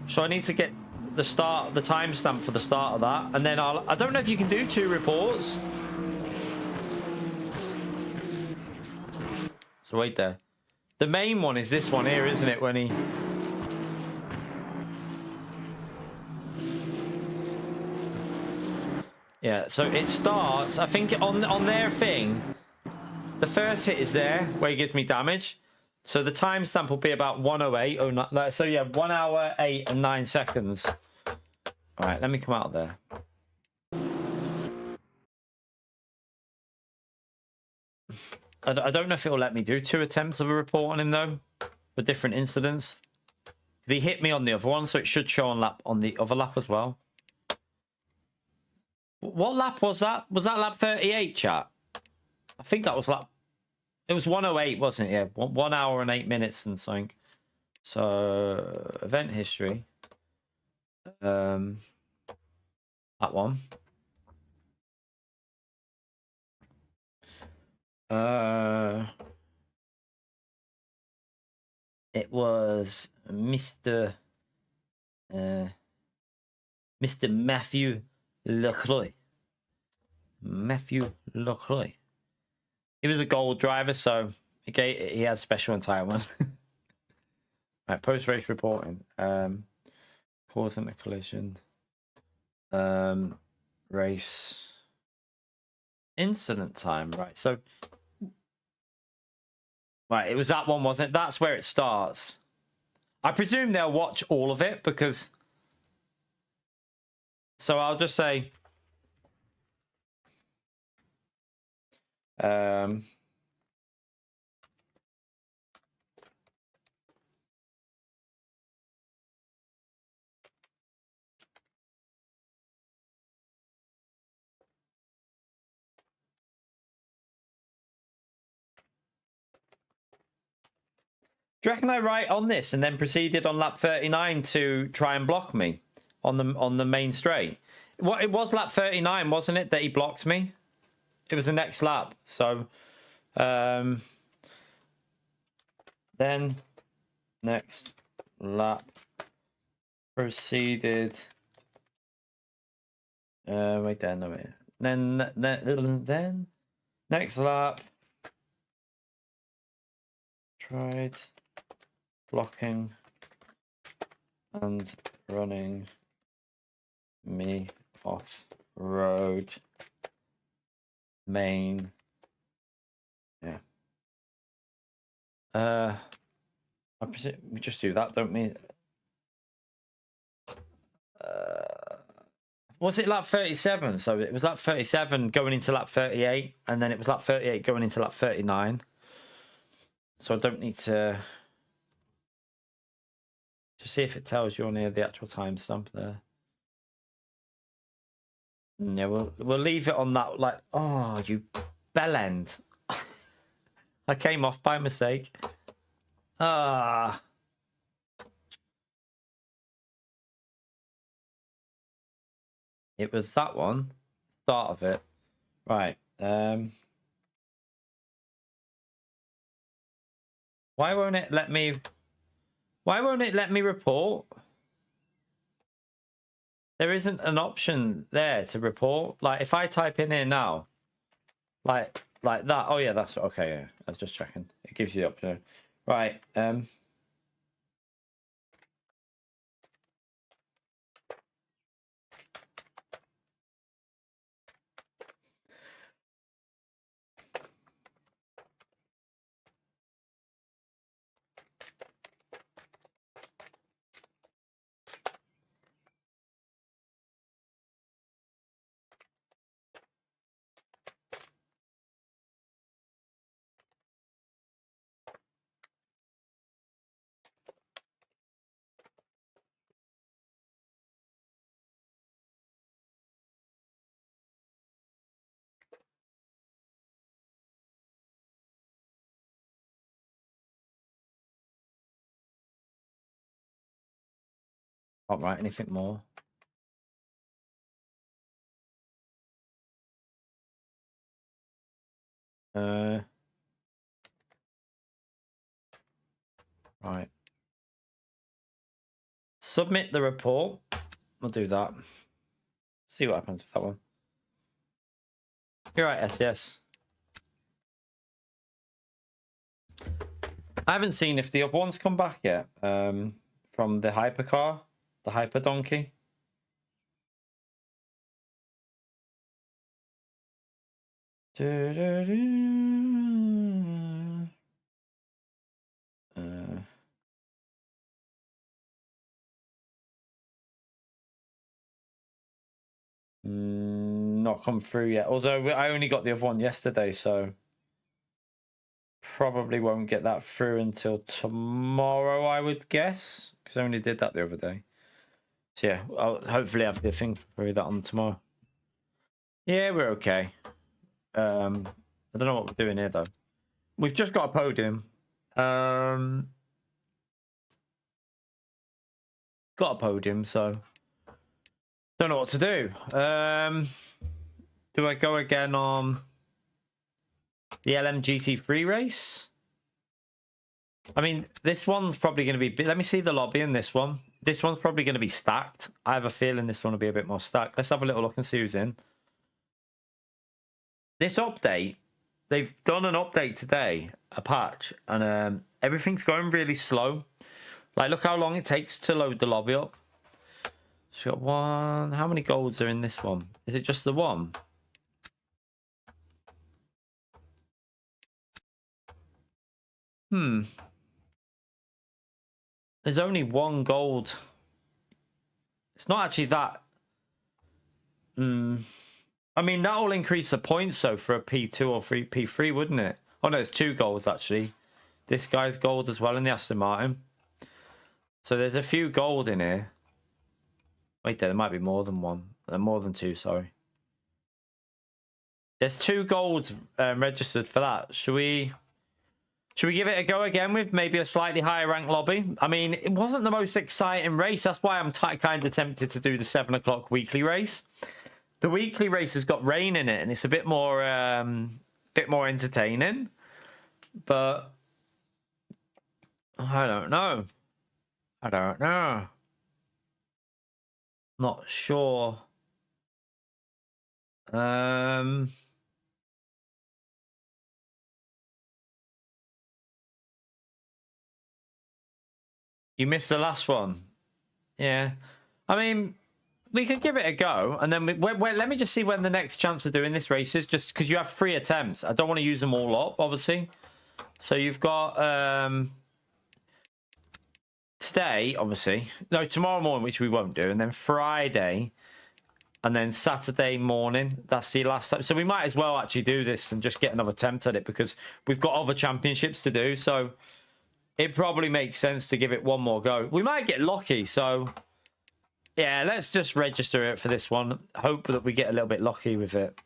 So I need to get the timestamp for the start of that, and then I don't know if you can do 2 reports. So wait there. The main one is this one here, isn't it? When he. Yeah, so it starts, I think on their thing, the first hit is there where he gives me damage. So the timestamp will be about 1:08. Oh, no, so yeah, 1 hour, 8 and 9 seconds. All right, let me come out of there. I don't know if it'll let me do 2 attempts of a report on him though, for different incidents. He hit me on the other one, so it should show on the other lap as well. What lap was that? Was that lap 38, chat? I think that was lap. It was 1:08, wasn't it? Yeah, 1 hour and 8 minutes and something. So event history. That one. It was Mr. Matthew Lecroix. Matthew Lecroix. He was a gold driver, so he has special entitlements. Right, post-race reporting. Causing the collision. Race. Incident time, right. So, right, it was that one, wasn't it? That's where it starts. I presume they'll watch all of it because... So I'll just say... Do you reckon I write on this and then proceeded on lap 39 to try and block me on the main straight? What it was lap 39, wasn't it, that he blocked me? It was the next lap. So then next lap proceeded. Wait there, no wait. Then next lap tried blocking and running me off road main. Yeah. I presume we just do that, don't we? Was it lap 37? So it was lap 37 going into lap 38, and then it was lap 38 going into lap 39. So I don't need to see if it tells you on here the actual timestamp there. Yeah, we'll leave it on that. Like, oh, you bellend! I came off by mistake. Ah. It was that one. Start of it. Right. Why won't it let me report? There isn't an option there to report. Like if I type in here now, like that. Oh yeah, that's okay. Yeah, I was just checking. It gives you the option. Right. Can't write anything more. Right. Submit the report. We'll do that. See what happens with that one. You're right, SES. I haven't seen if the other ones come back yet. From the hypercar, the hyper donkey. Not come through yet. Although I only got the other one yesterday, so probably won't get that through until tomorrow, I would guess, because I only did that the other day. So yeah, I'll hopefully have the thing through that on tomorrow. Yeah, we're okay. I don't know what we're doing here though. We've just got a podium. Got a podium, so don't know what to do. Do I go again on the LMGT3 race? I mean, this one's probably going to be... Let me see the lobby in this one. This one's probably going to be stacked. I have a feeling this one will be a bit more stacked. Let's have a little look and see who's in. This update, they've done an update today, a patch, and everything's going really slow. Like, look how long it takes to load the lobby up. So we got one... How many golds are in this one? Is it just the one? There's only one gold. It's not actually that. I mean, that will increase the points, though, for a P2 or P3, wouldn't it? Oh, no, it's 2 golds, actually. This guy's gold as well in the Aston Martin. So there's a few gold in here. Wait, there might be more than one. More than 2, sorry. There's 2 golds registered for that. Should we give it a go again with maybe a slightly higher rank lobby? I mean, it wasn't the most exciting race. That's why I'm kind of tempted to do the 7 o'clock weekly race. The weekly race has got rain in it, and it's a bit more entertaining. But I don't know. Not sure. You missed the last one. Yeah. I mean, we could give it a go. And then let me just see when the next chance of doing this race is, just because you have 3 attempts. I don't want to use them all up, obviously. So you've got today, obviously. No, tomorrow morning, which we won't do. And then Friday. And then Saturday morning. That's the last time. So we might as well actually do this and just get another attempt at it, because we've got other championships to do. So it probably makes sense to give it one more go. We might get lucky, so yeah, let's just register it for this one. Hope that we get a little bit lucky with it.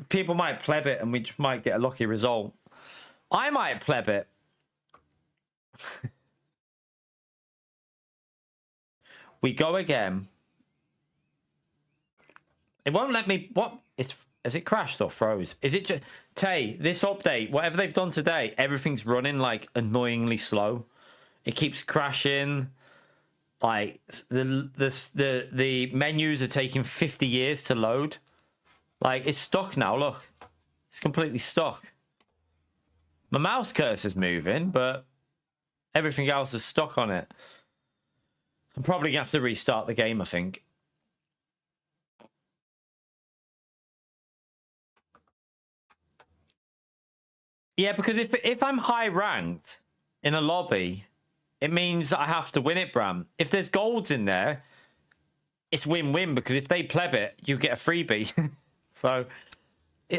People might pleb it, and we just might get a lucky result. I might pleb it. We go again. It won't let me. What? Has it crashed or froze? Is it just... Tay, this update, whatever they've done today, everything's running, like, annoyingly slow. It keeps crashing. Like, the menus are taking 50 years to load. Like, it's stuck now, look. It's completely stuck. My mouse cursor's moving, but everything else is stuck on it. I'm probably going to have to restart the game, I think. Yeah, because if I'm high ranked in a lobby, it means I have to win it, Bram. If there's golds in there, it's win-win, because if they pleb it, you get a freebie. So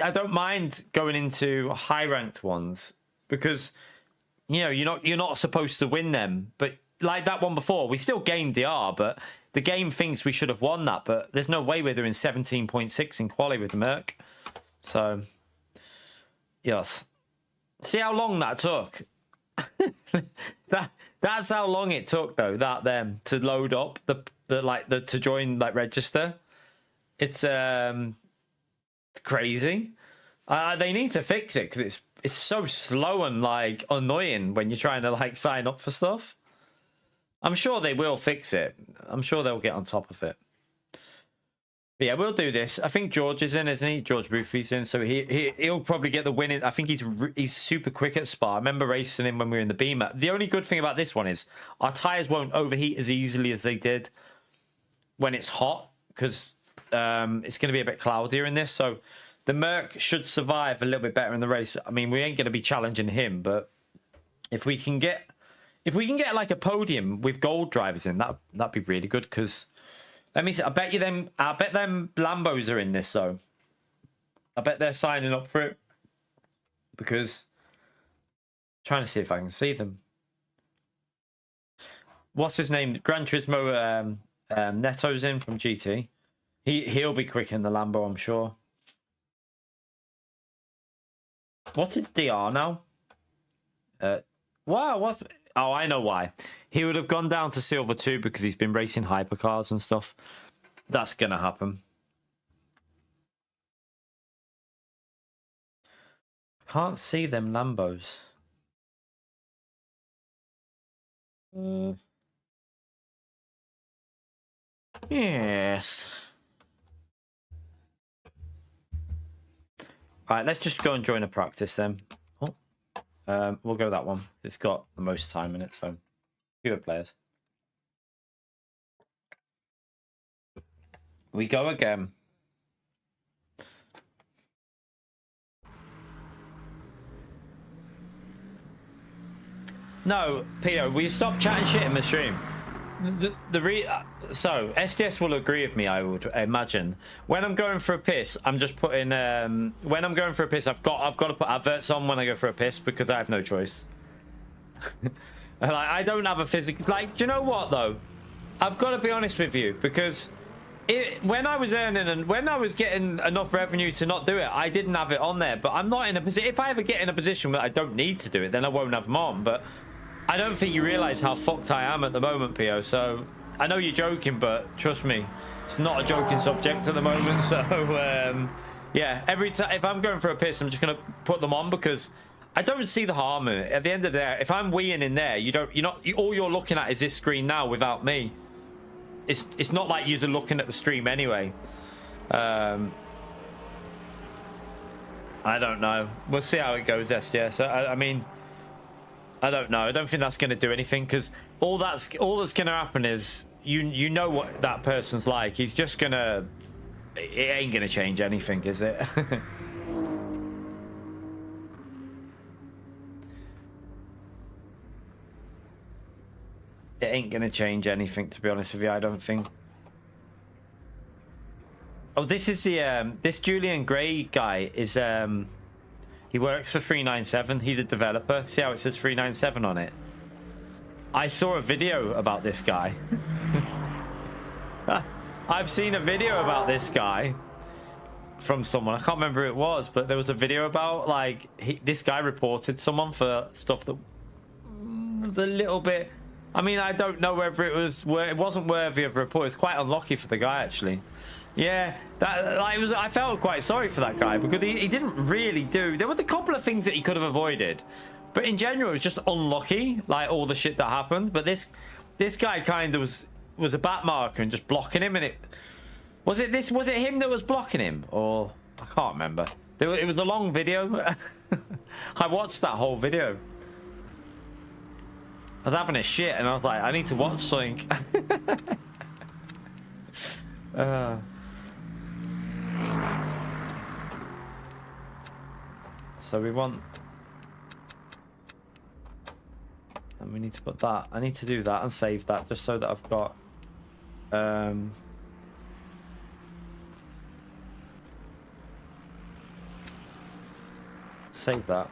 I don't mind going into high ranked ones, because you know you're not supposed to win them. But like that one before, we still gained the R, but the game thinks we should have won that. But there's no way we're doing 17.6 in quali with the Merc. So yes. See how long that took? that That's how long it took though, that them to load up the to join like register. It's crazy. They need to fix it because it's so slow and like annoying when you're trying to like sign up for stuff. I'm sure they will fix it. I'm sure they'll get on top of it. But yeah, we'll do this. I think George is in, isn't he? George Rufy's in, so he'll probably get the win. I think he's super quick at Spa. I remember racing him when we were in the Beamer. The only good thing about this one is our tires won't overheat as easily as they did when it's hot, because it's going to be a bit cloudier in this. So the Merc should survive a little bit better in the race. I mean, we ain't going to be challenging him, but if we can get like a podium with gold drivers in, that'd be really good. Because let me see. I bet them Lambos are in this, though. I bet they're signing up for it. Because I'm trying to see if I can see them. What's his name? Gran Turismo Neto's in from GT. He'll be quick in the Lambo, I'm sure. What's his DR now? Wow, oh, I know why. He would have gone down to Silver 2 because he's been racing hypercars and stuff. That's going to happen. I can't see them Lambos. Yes. Right, let's just go and join a practice then. We'll go that one. It's got the most time in it, so fewer players. We go again. No, Pio, will you stop chatting shit in the stream? So SDS will agree with me, I would imagine. When I'm going for a piss, I'm just putting when I'm going for a piss, I've got to put adverts on when I go for a piss because I have no choice. Like, I don't have a physical, like, do you know what though? I've got to be honest with you, because when I was earning and when I was getting enough revenue to not do it, I didn't have it on there. But I'm not in a position. If I ever get in a position where I don't need to do it, then I won't have them on. But I don't think you realise how fucked I am at the moment, Pio. So I know you're joking, but trust me, it's not a joking subject at the moment. So yeah, every time if I'm going for a piss, I'm just gonna put them on because I don't see the harm in it. At the end of the day, if I'm weeing in there, all you're looking at is this screen now without me. It's not like you're looking at the stream anyway. I don't know. We'll see how it goes, SDS. I mean, I don't know. I don't think that's going to do anything because all that's going to happen is you know what that person's like. He's just gonna. It ain't going to change anything, is it? It ain't gonna change anything, to be honest with you. I don't think. Oh, this is the this Julian Gray guy is he works for 397. He's a developer. See how it says 397 on it? I saw a video about this guy. I've seen a video about this guy from someone. I can't remember who it was, but there was a video about like this guy reported someone for stuff that was a little bit. I mean, I don't know whether it wasn't worthy of a report. It's quite unlucky for the guy, actually. Yeah, that like, I felt quite sorry for that guy because he didn't really do. There was a couple of things that he could have avoided, but in general, it was just unlucky, like all the shit that happened. But this guy kind of was a back marker and just blocking him, and was it him that was blocking him, or I can't remember. It was a long video. I watched that whole video. I was having a shit and I was like, I need to watch something. So we want, and we need to put that. I need to do that and save that just so that I've got save that.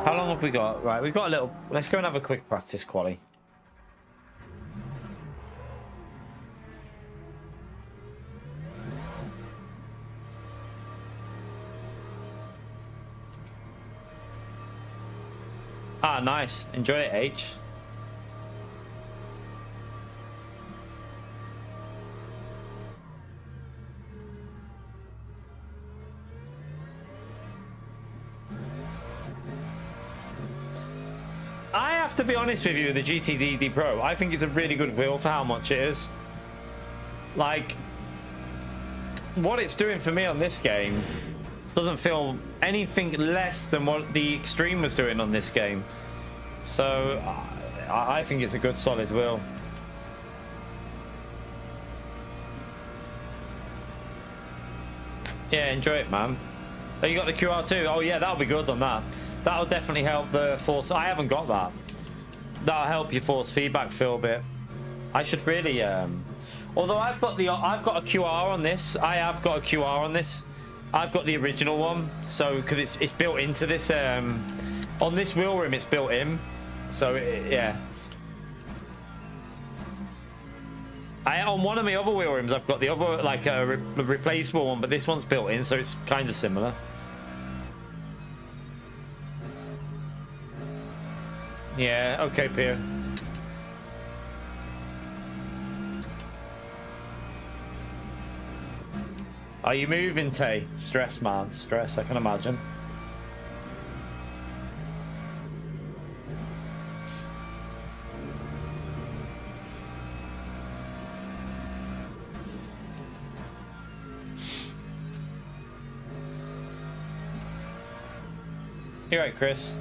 How long have we got? Right, we've got a little. Let's go and have a quick practice quali. Ah, nice. Enjoy it, H. I have to be honest with you, the GTDD Pro, I think it's a really good wheel for how much it is. Like, what it's doing for me on this game doesn't feel anything less than what the Extreme was doing on this game. So, I think it's a good solid wheel. Yeah, enjoy it, man. Oh, you got the QR too? Oh yeah, that'll be good on that. That'll definitely help the force. I haven't got that. That'll help your force feedback feel a bit. I should really although I've got a QR on this. I have got a QR on this. I've got the original one, so because it's built into this on this wheel rim, it's built in. So yeah. On one of my other wheel rims, I've got the other, like a replaceable one, but this one's built in, so it's kind of similar. Yeah, okay, Pierre. Are you moving, Tay? Stress, man. Stress, I can imagine. You're right, Chris.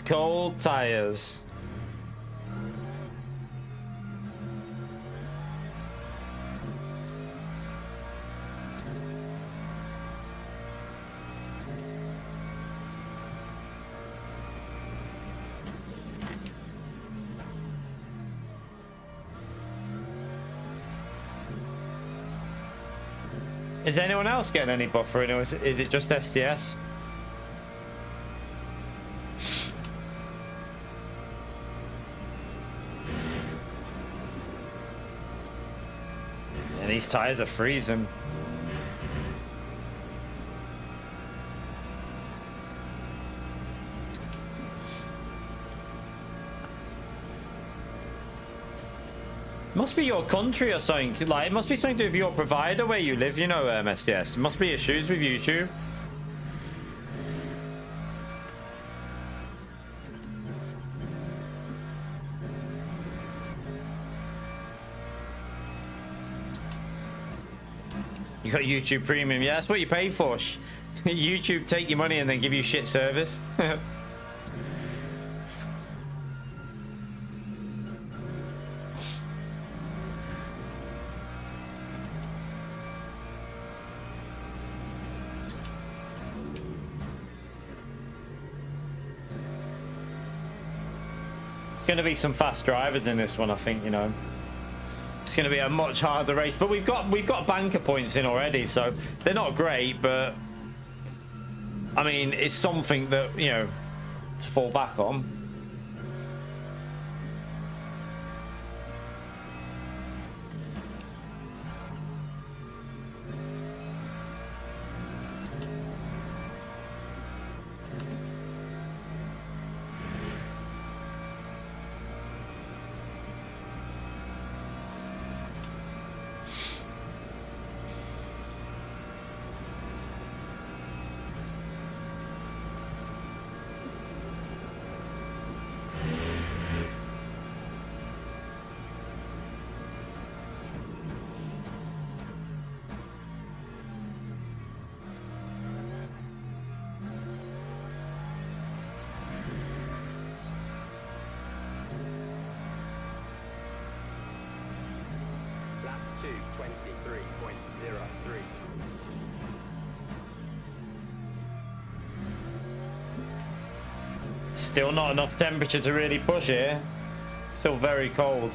Cold tires. Is anyone else getting any buffering, or is it just STS? And these tires are freezing. Must be your country or something. Like, it must be something to do with your provider where you live, you know, SDS. It must be issues with YouTube. You got YouTube Premium. Yeah, that's what you pay for. YouTube take your money and then give you shit service. It's going to be some fast drivers in this one, I think, you know. It's going to be a much harder race, but we've got banker points in already, so they're not great, but I mean, it's something that, you know, to fall back on. Still not enough temperature to really push it. Still very cold.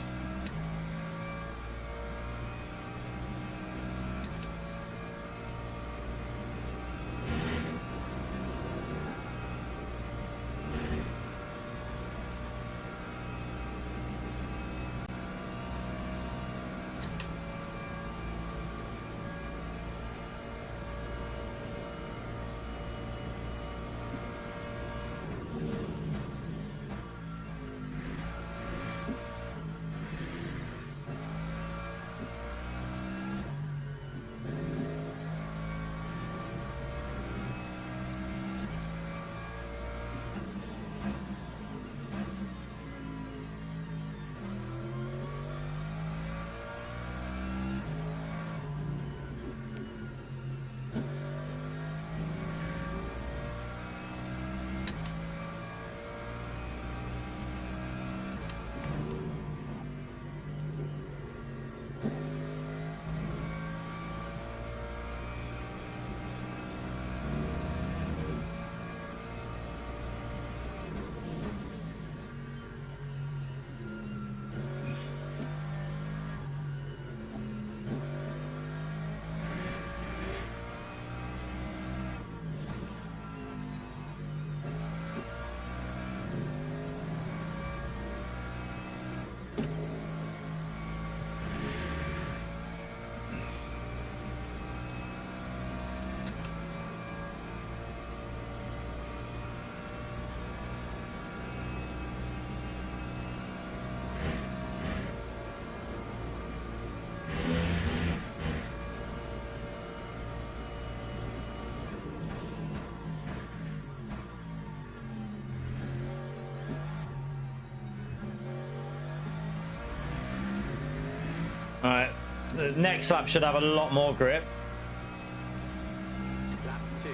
All right, the next lap should have a lot more grip. Lap 2,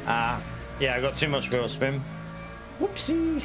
19.33. Yeah, I got too much wheel spin. Whoopsie.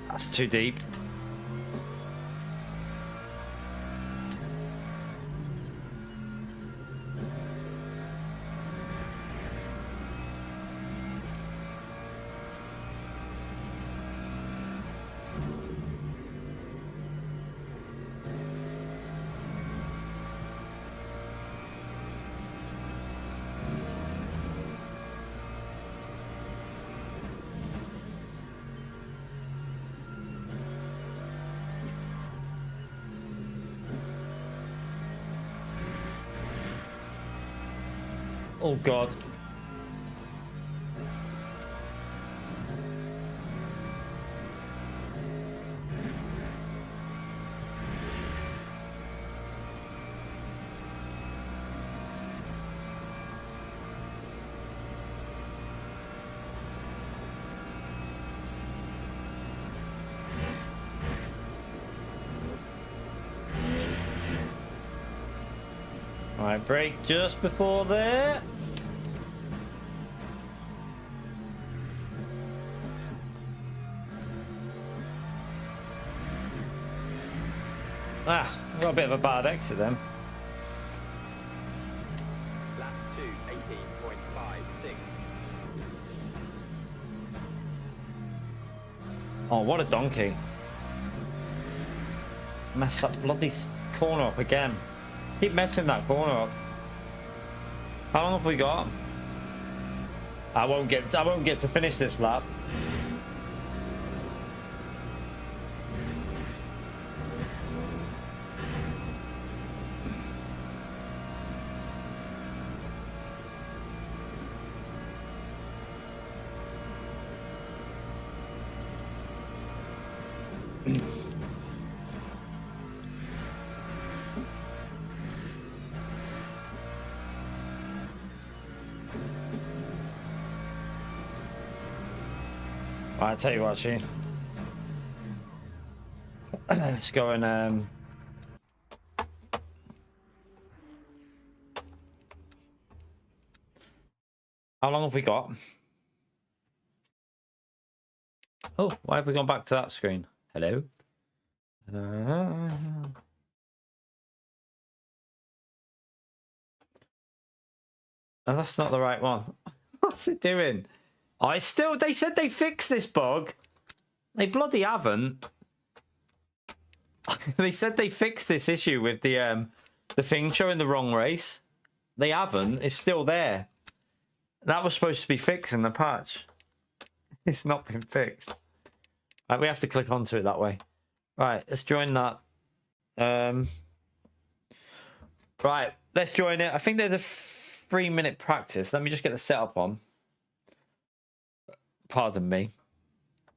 That's too deep. Oh God. All right, brake just before there. Ah, got a bit of a bad exit then. Lap 2, 18.56. Oh, what a donkey. Mess up bloody corner up again. Keep messing that corner up. How long have we got? I won't get to finish this lap. I tell you what, actually. Let's go and how long have we got? Oh, why have we gone back to that screen? Hello? Oh, that's not the right one. What's it doing? Oh, it's still... They said they fixed this bug. They bloody haven't. They said they fixed this issue with the thing showing the wrong race. They haven't. It's still there. That was supposed to be fixed in the patch. It's not been fixed. Right, we have to click onto it that way. Right, let's join that. Right, let's join it. I think there's a 3-minute practice. Let me just get the setup on. Pardon me.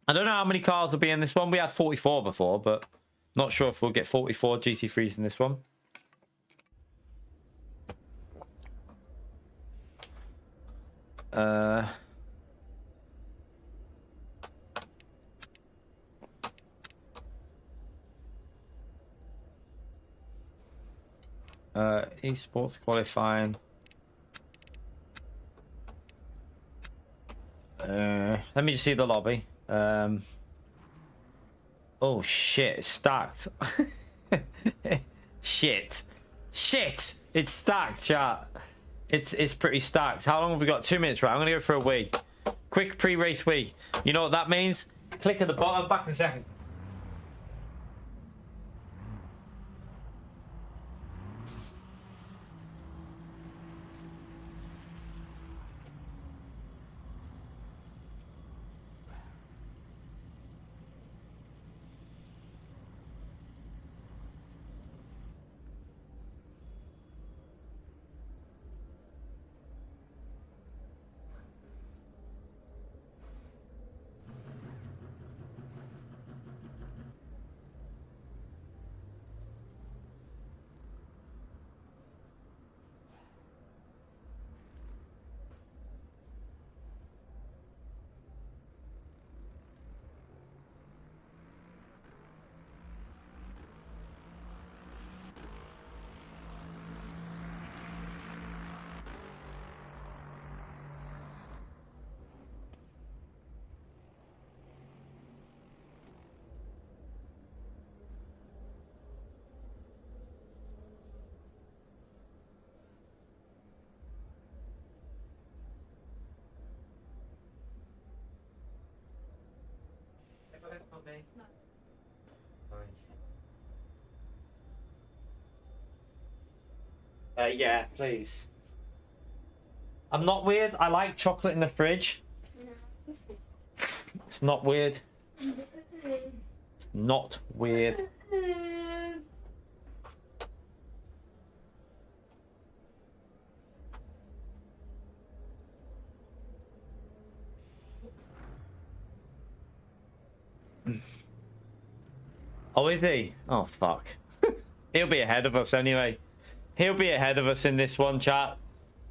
I don't know how many cars will be in this one. We had 44 before, but not sure if we'll get 44 GT3s in this one. Esports qualifying. Let me just see the lobby. Oh shit, it's stacked. Shit. It's stacked, chat. It's pretty stacked. How long have we got? 2 minutes, right? I'm gonna go for a wee. Quick pre-race wee. You know what that means? Click at the bottom. Back in a second. Yeah, please. I'm not weird. I like chocolate in the fridge. It's not weird. It's not weird. Oh, is he? Oh, fuck. He'll be ahead of us anyway. He'll be ahead of us in this one, chat.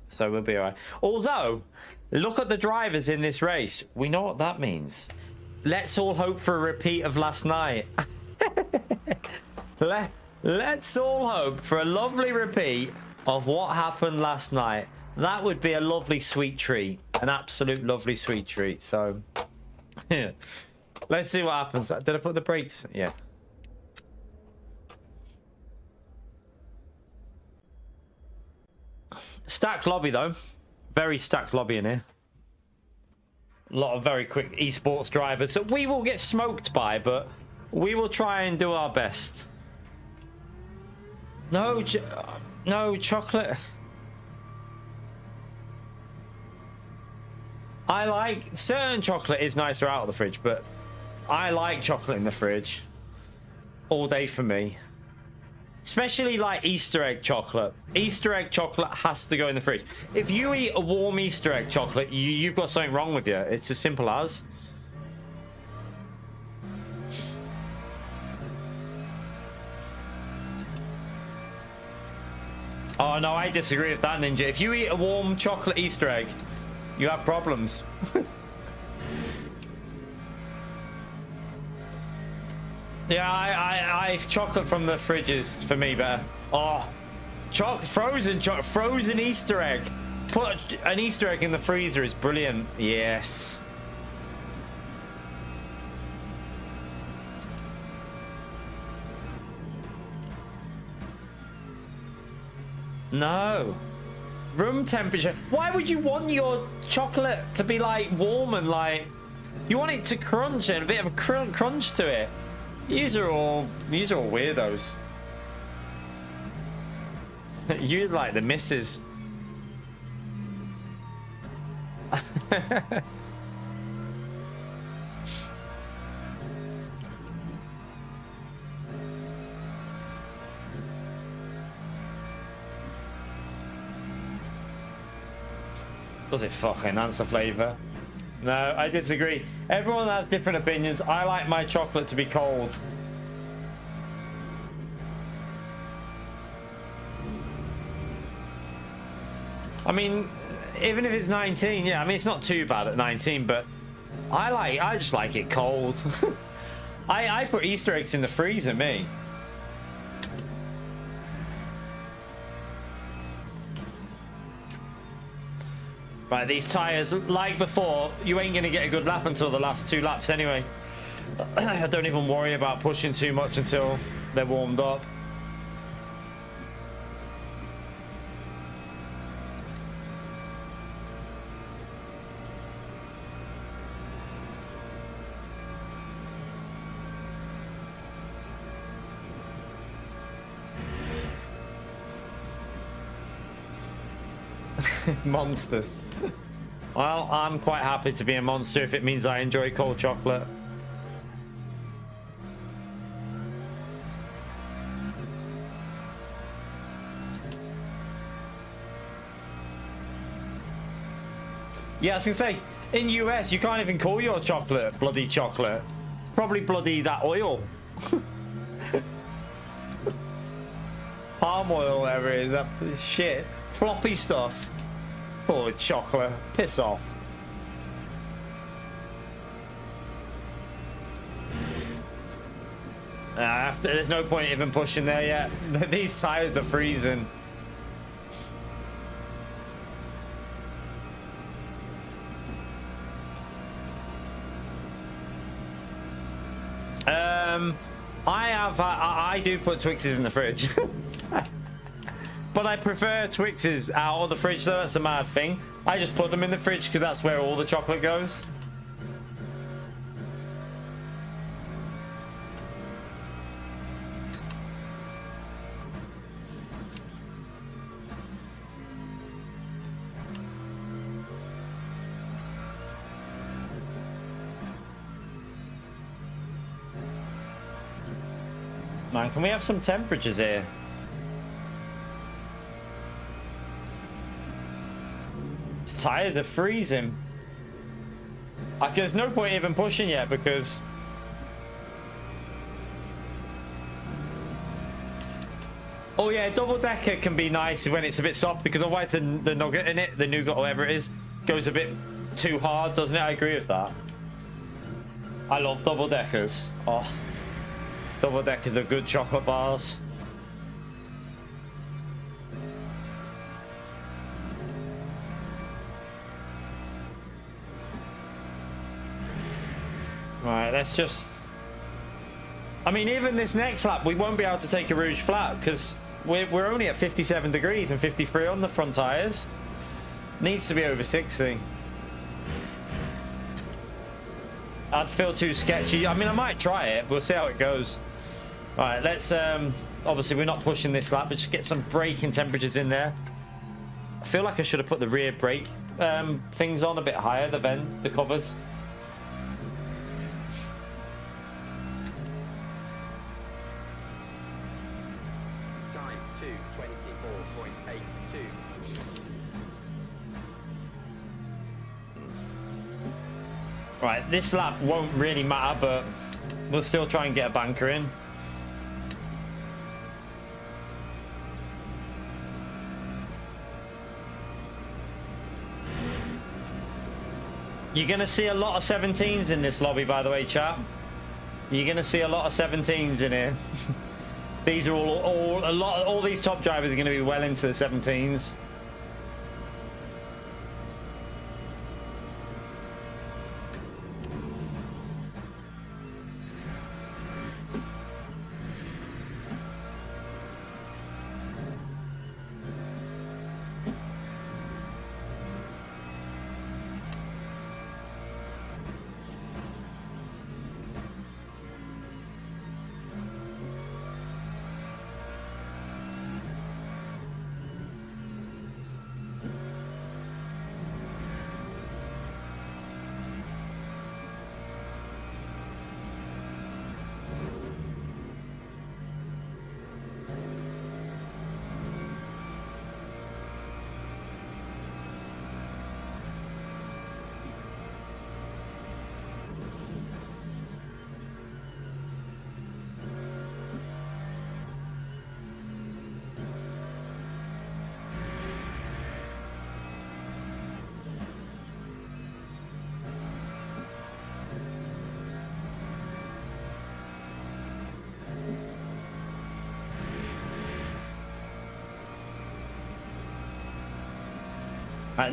So we'll be alright. Although, look at the drivers in this race. We know what that means. Let's all hope for a repeat of last night. Let's all hope for a lovely repeat of what happened last night. That would be a lovely sweet treat. An absolute lovely sweet treat. So, let's see what happens. Did I put the brakes? Yeah. Stacked lobby though. Very stacked lobby in here. A lot of very quick esports drivers that we will get smoked by, but we will try and do our best. No chocolate. I like certain chocolate is nicer out of the fridge, but I like chocolate in the fridge all day for me. Especially like Easter egg chocolate. Easter egg chocolate has to go in the fridge. If you eat a warm Easter egg chocolate, you've got something wrong with you. It's as simple as. Oh no, I disagree with that, Ninja. If you eat a warm chocolate Easter egg, you have problems. Yeah, I chocolate from the fridge is for me better. Oh, frozen Easter egg. Put an Easter egg in the freezer is brilliant. Yes. No. Room temperature. Why would you want your chocolate to be like warm and like you want it to crunch and a bit of a crunch to it? These are all weirdos. You like the misses. Does it fucking enhance the flavor? No, I disagree. Everyone has different opinions. I like my chocolate to be cold. I mean, even if it's 19, yeah, I mean, it's not too bad at 19, but I just like it cold. I put Easter eggs in the freezer, me. Right, these tyres, like before, you ain't going to get a good lap until the last 2 laps anyway. I don't even worry about pushing too much until they're warmed up. Monsters. Well, I'm quite happy to be a monster if it means I enjoy cold chocolate. Yeah, I was gonna say, in US, you can't even call your chocolate bloody chocolate. It's probably bloody that oil. Palm oil, whatever it is, that shit. Floppy stuff. Oh, chocolate. Piss off. There's no point even pushing there yet. These tires are freezing. I do put Twixes in the fridge. But I prefer Twixes out of the fridge, though. That's a mad thing. I just put them in the fridge because that's where all the chocolate goes. Man, can we have some temperatures here? These tires are freezing. There's no point even pushing yet because oh yeah, double decker can be nice when it's a bit soft because otherwise the nugget in it, the nougat or whatever it is, goes a bit too hard, doesn't it? I agree with that. I love double deckers. Oh, double deckers are good chocolate bars. Right, let's just... I mean, even this next lap, we won't be able to take a Rouge flat because we're only at 57 degrees and 53 on the front tyres. Needs to be over 60. I'd feel too sketchy. I mean, I might try it. We'll see how it goes. Right, let's... obviously, we're not pushing this lap, but just get some braking temperatures in there. I feel like I should have put the rear brake things on a bit higher, the covers. Right, this lap won't really matter, but we'll still try and get a banker in. You're going to see a lot of 17s in this lobby, by the way, chat. You're going to see a lot of 17s in here. These are all these top drivers are going to be well into the 17s.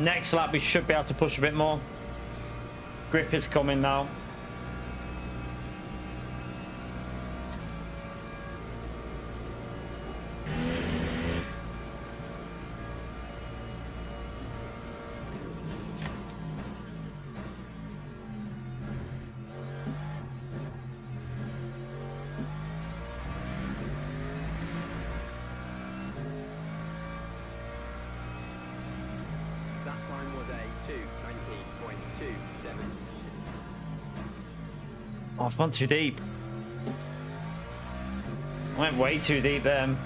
Next lap, we should be able to push a bit more. Grip is coming now. Oh, I've gone too deep. I went way too deep then.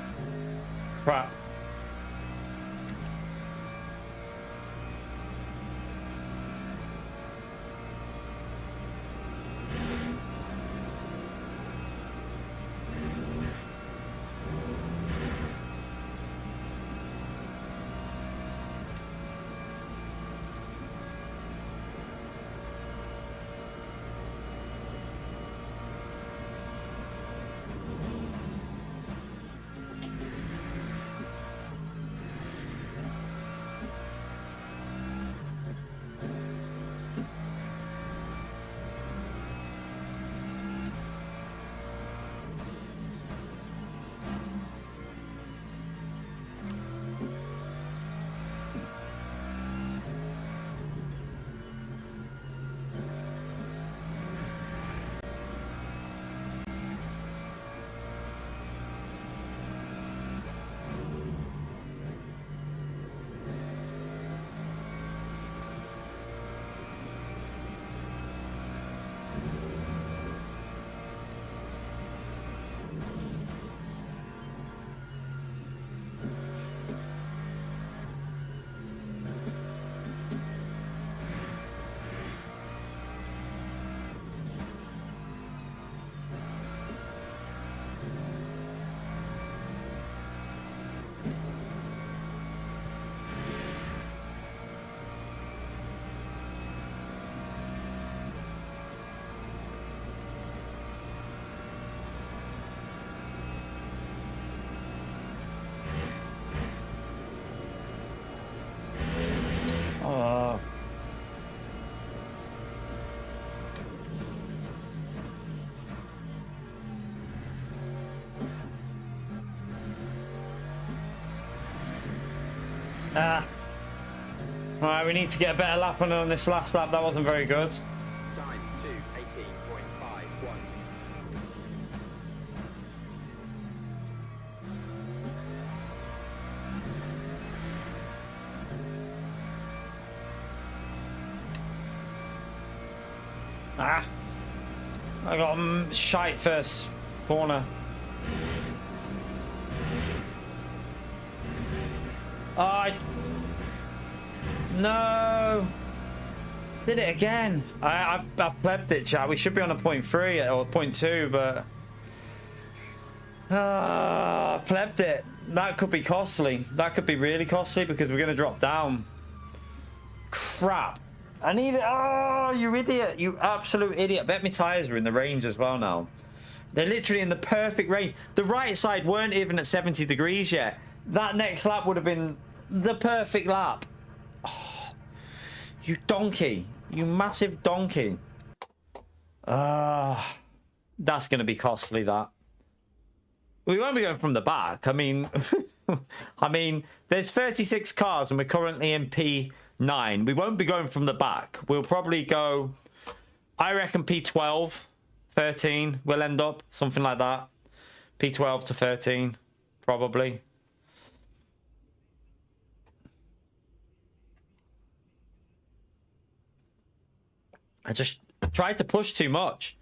Crap. Alright, we need to get a better lap on this last lap. That wasn't very good. Time 2:18.51. I got shite first corner. No! Did it again. I plebbed it, chat. We should be on a 0.3 or 0.2, but I plebbed it. That could be costly. That could be really costly because we're going to drop down. Crap. I need it. Oh, you idiot. You absolute idiot. I bet my tyres are in the range as well now. They're literally in the perfect range. The right side weren't even at 70 degrees yet. That next lap would have been the perfect lap. Oh, you donkey. You massive donkey. That's going to be costly, that. We won't be going from the back. I mean, there's 36 cars and we're currently in P9. We won't be going from the back. We'll probably go, I reckon P12, 13. We'll end up something like that. P12 to 13, probably. I just tried to push too much.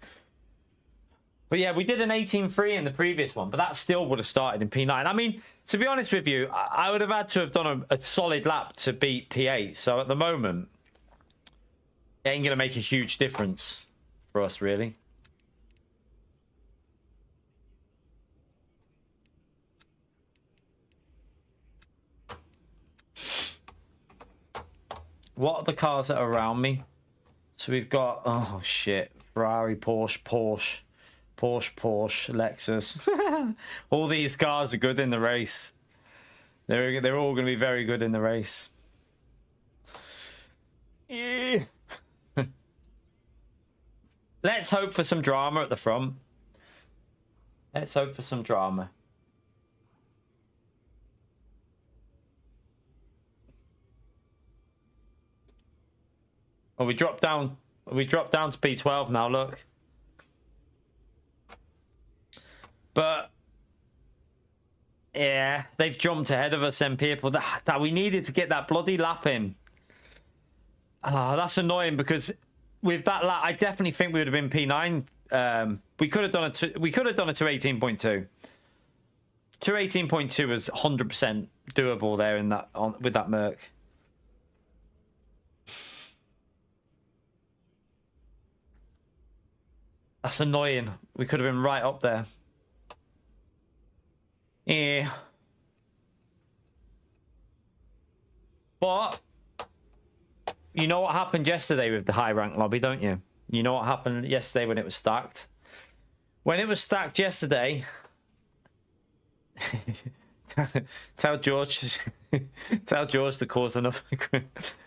But yeah, we did an 18.3 in the previous one, but that still would have started in P9. I mean, to be honest with you, I would have had to have done a solid lap to beat P8. So at the moment, it ain't going to make a huge difference for us, really. What are the cars that are around me? So we've got, oh shit, Ferrari, Porsche, Lexus. All these cars are good in the race. They're all going to be very good in the race. Yeah. Let's hope for some drama at the front. Let's hope for some drama. Oh, we dropped down. We dropped down to P12 now. Look. But yeah, they've jumped ahead of us, them people. That we needed to get that bloody lap in. Oh, that's annoying because with that lap, I definitely think we would have been P9. We could have done a to 18.2. 218.2 was 100% doable there in that with that Merc. That's annoying. We could have been right up there. Yeah. But you know what happened yesterday with the high rank lobby, don't you? You know what happened yesterday when it was stacked? When it was stacked yesterday, tell George to cause enough.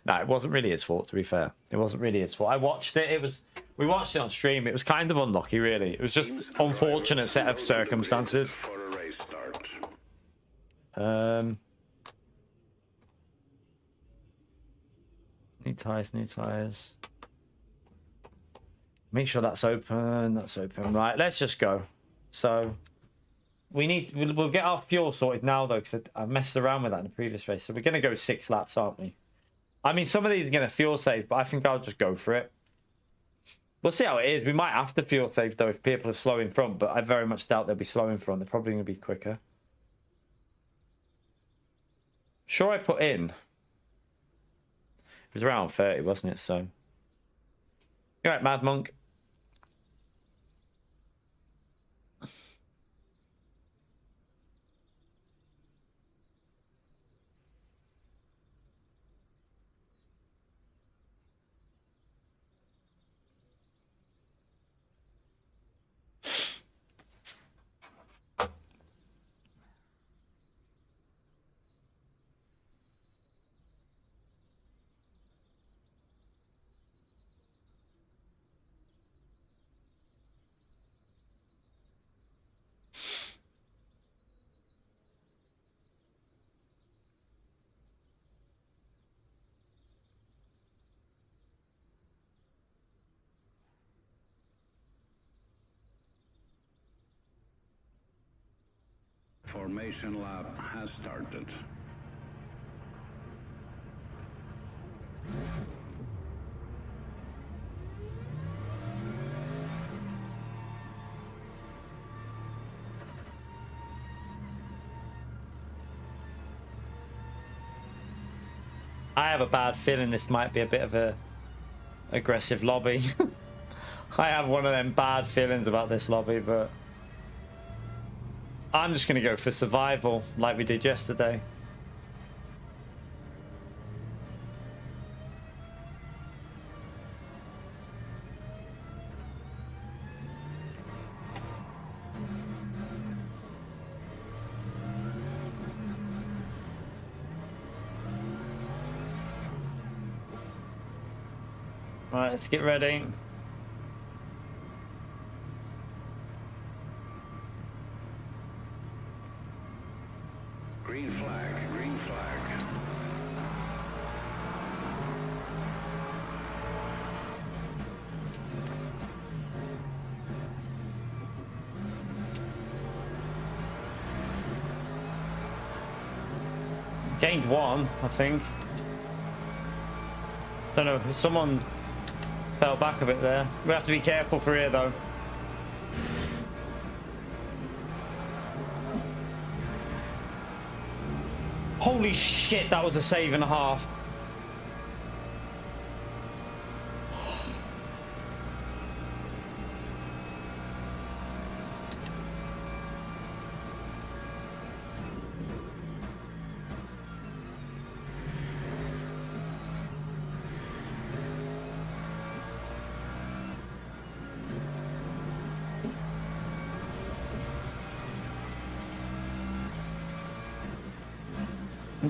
No, it wasn't really his fault, to be fair. It wasn't really his fault. I watched it. We watched it on stream. It was kind of unlucky, really. It was just unfortunate set of circumstances. New tires. Make sure that's open. That's open. Right, let's just go. So we'll get our fuel sorted now, though, because I messed around with that in the previous race. So we're going to go 6 laps, aren't we? I mean, some of these are going to fuel save, but I think I'll just go for it. We'll see how it is. We might have to fuel save, though, if people are slow in front, but I very much doubt they'll be slow in front. They're probably going to be quicker. Sure, I put in. It was around 30, wasn't it? So, you're right, Mad Monk. Formation lap has started. I have a bad feeling this might be a bit of a aggressive lobby. I have one of them bad feelings about this lobby, but I'm just going to go for survival like we did yesterday. Right, let's get ready. Green flag, green flag. Gained one, I think. Don't know, someone fell back a bit there. We have to be careful for here though. Holy shit, that was a save and a half.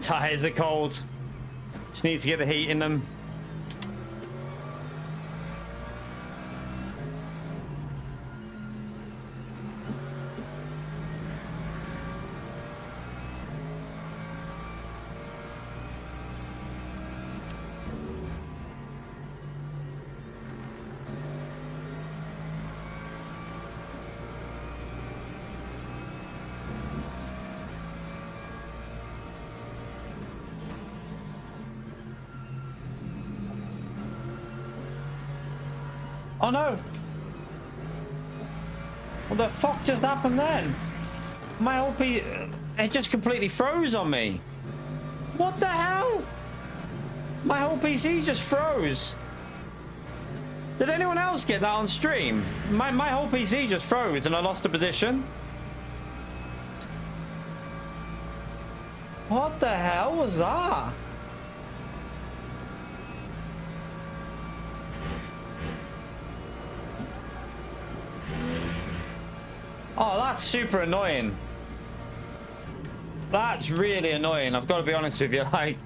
Tires are cold. Just need to get the heat in them. Oh no! What the fuck just happened then? My whole it just completely froze on me. What the hell? My whole PC just froze. Did anyone else get that on stream? My whole PC just froze and I lost a position. What the hell was that? Oh, that's super annoying. That's really annoying. I've got to be honest with you. Like,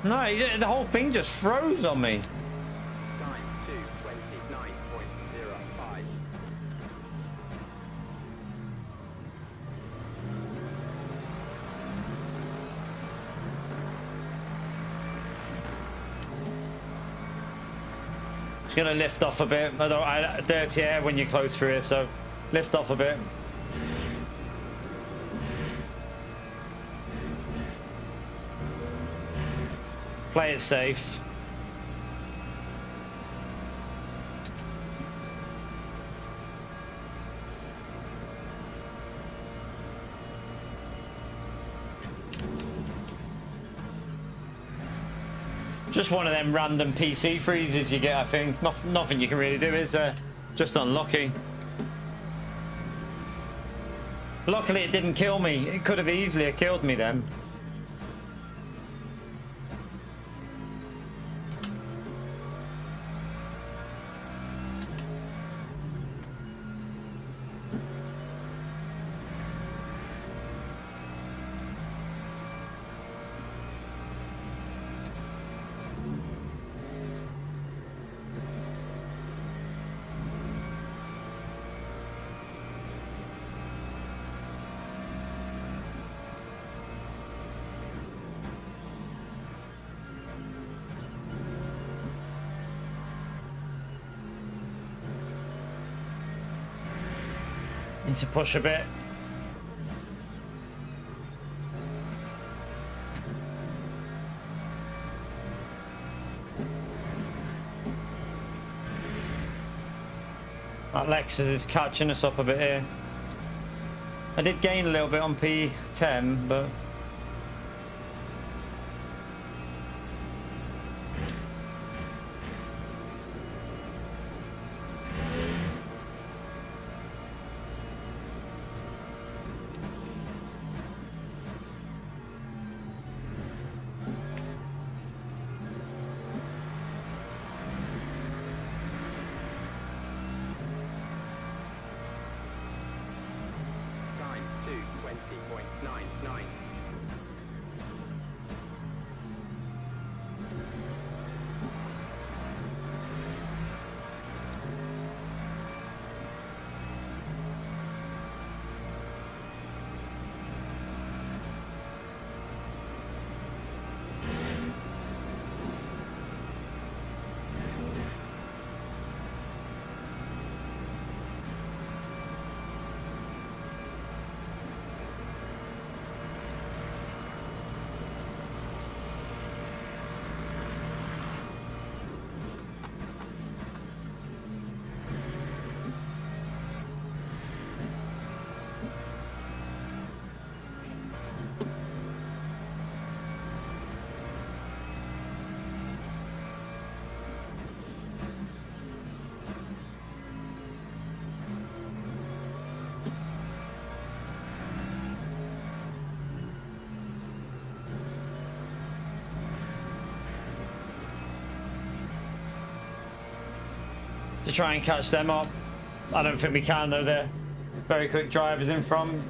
no, the whole thing just froze on me. Time 2:29.05. It's gonna lift off a bit. Dirty air when you close through it, so lift off a bit. Play it safe. Just one of them random PC freezes you get, I think. Nothing you can really do, is there? Just unlucky. Luckily it didn't kill me. It could have easily killed me then. Need to push a bit. That Lexus is catching us up a bit here. I did gain a little bit on P10, but Time 18.99. To try and catch them up. I don't think we can though, they're very quick drivers in front.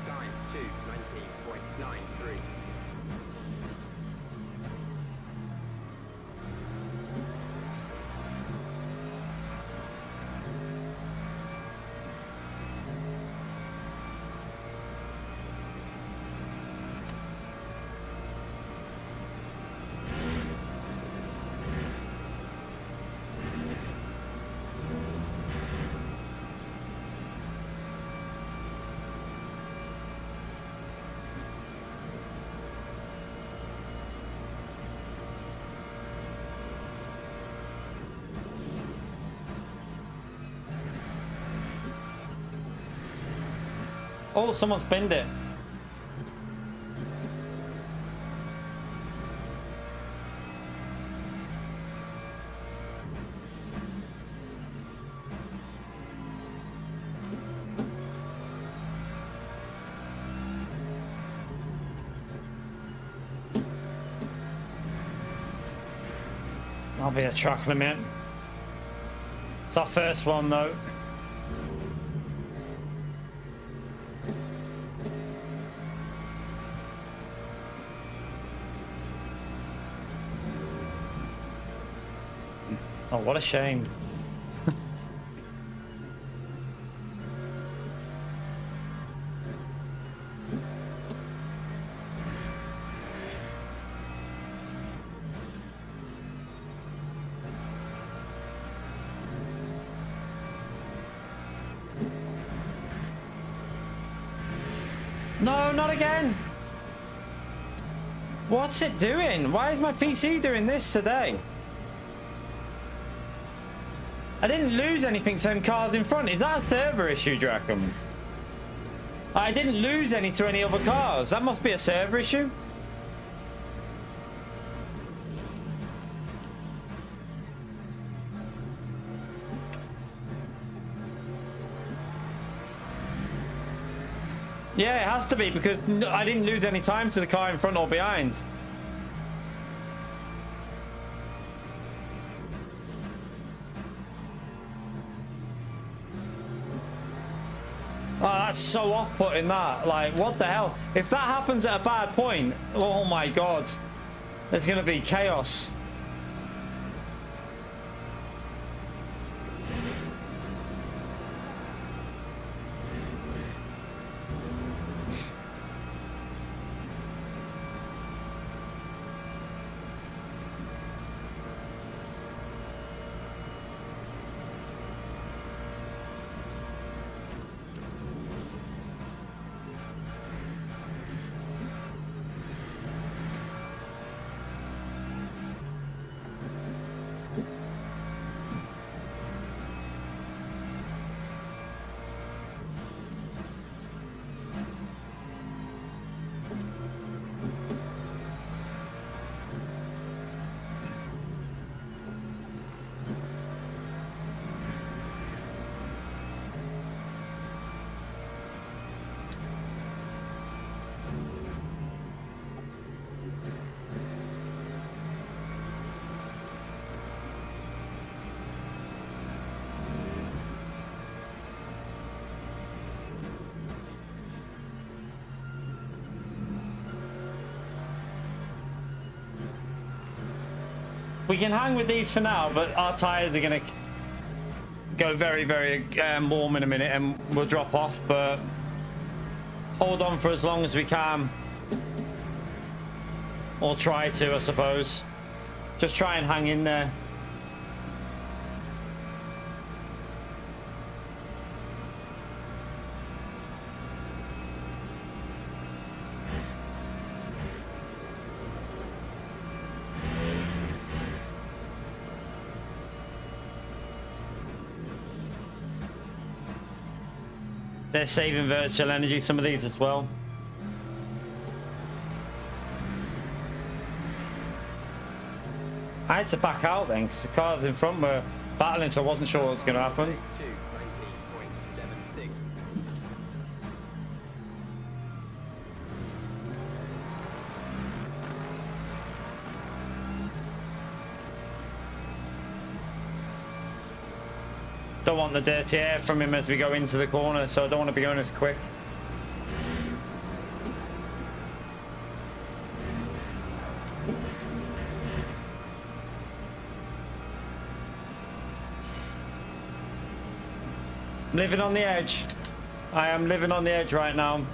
Time 2:19.93. Oh, someone spinned it. That'll be a track limit. It's our first one though. Oh, what a shame. No, not again. What's it doing? Why is my PC doing this today? I didn't lose anything to them cars in front. Is that a server issue, do you reckon? I didn't lose any to any other cars. That must be a server issue. Yeah, it has to be because I didn't lose any time to the car in front or behind. Oh, that's so off-putting that. Like, what the hell? If that happens at a bad point, oh my god. There's going to be chaos. We can hang with these for now, but our tires are going to go very, very warm in a minute and we'll drop off, but hold on for as long as we can. Or try to, I suppose. Just try and hang in there. They're saving virtual energy, some of these as well. I had to back out then because the cars in front were battling, so I wasn't sure what was going to happen. 220.76. Don't want the dirty air from him as we go into the corner, so I don't want to be going as quick. Living on the edge. I am living on the edge right now.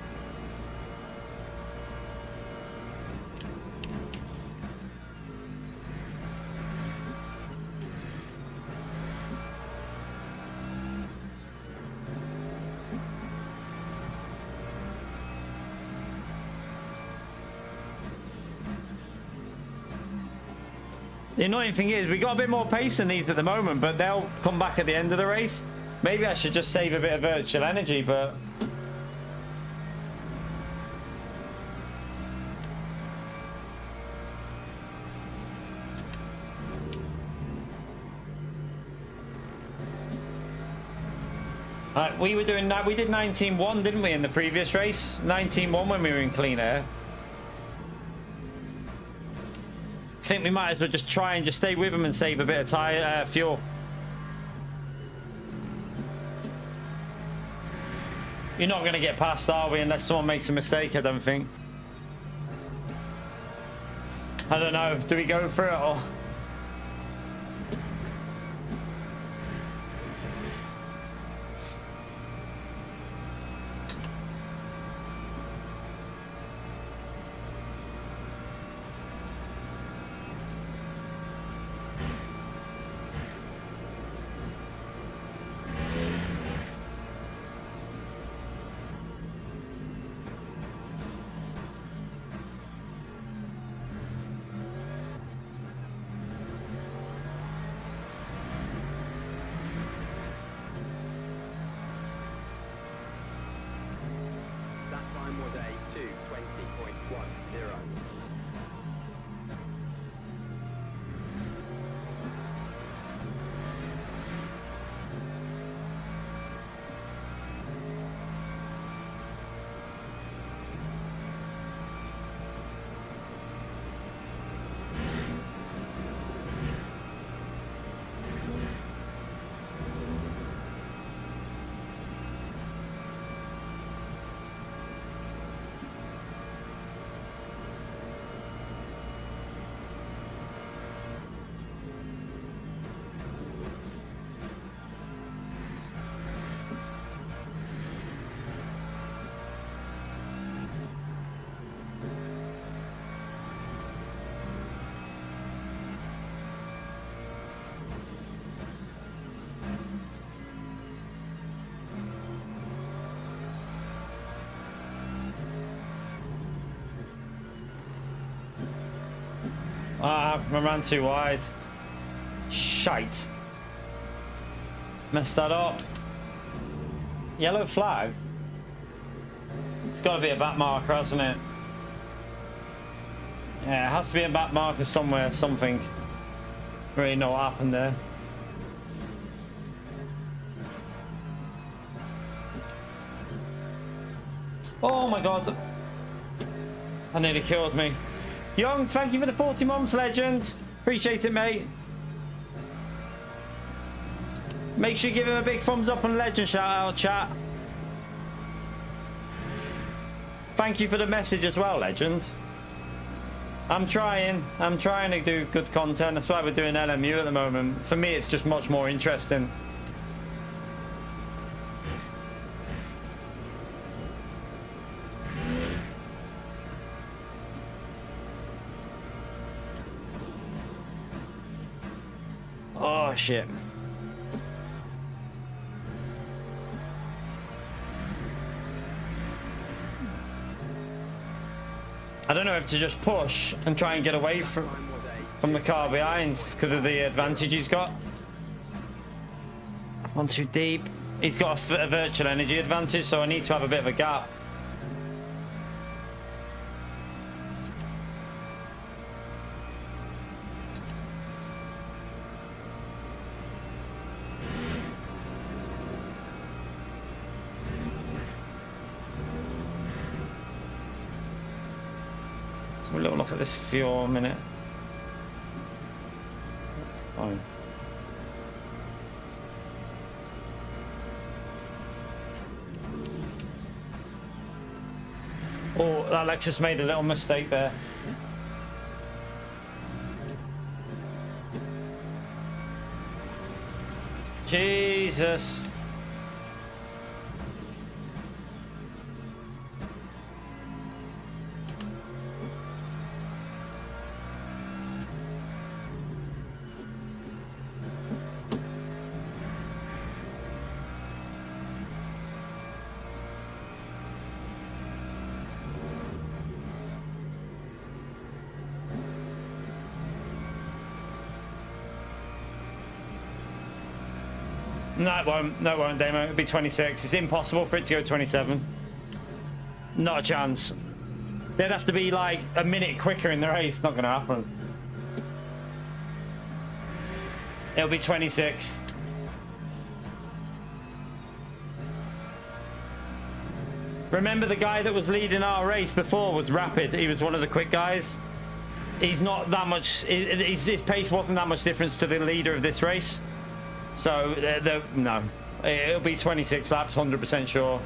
The annoying thing is we got a bit more pace than these at the moment, but they'll come back at the end of the race. Maybe I should just save a bit of virtual energy, but we were doing that. We did 19.1, didn't we, in the previous race? 19.1 when we were in clean air. I think we might as well just try and just stay with them and save a bit of tire fuel. You're not going to get past, are we, unless someone makes a mistake, I don't think. I don't know. Do we go for it or... That time was a 220.10. I ran too wide. Shite. Messed that up. Yellow flag? It's got to be a back marker, hasn't it? Yeah, it has to be a back marker somewhere, something. Really know what happened there. Oh my god. That nearly killed me. Youngs, thank you for the 40 months, legend. Appreciate it, mate. Make sure you give him a big thumbs up and legend shout out, chat. Thank you for the message as well, legend. I'm trying to do good content. That's why we're doing LMU at the moment. For me, it's just much more interesting. Oh shit. I don't know if to just push and try and get away from the car behind because of the advantage he's got. I've gone too deep. He's got a virtual energy advantage, so I need to have a bit of a gap. A little look at this fuel a minute. Fine. Oh, that Lexus made a little mistake there. Jesus. No, it won't. No, it won't, Damo. It'll be 26. It's impossible for it to go 27. Not a chance. They'd have to be like a minute quicker in the race. Not going to happen. It'll be 26. Remember the guy that was leading our race before was rapid. He was one of the quick guys. He's not that much. His pace wasn't that much difference to the leader of this race. So, no. It'll be 26 laps, 100% sure.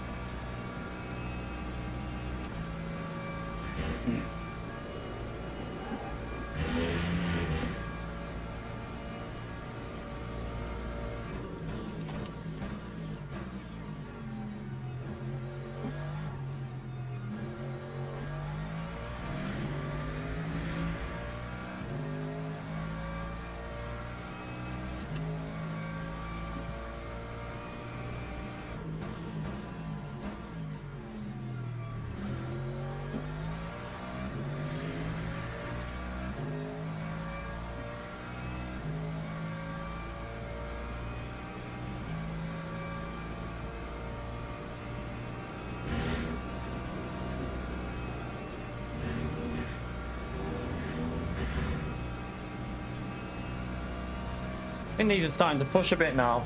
I think these are starting to push a bit now.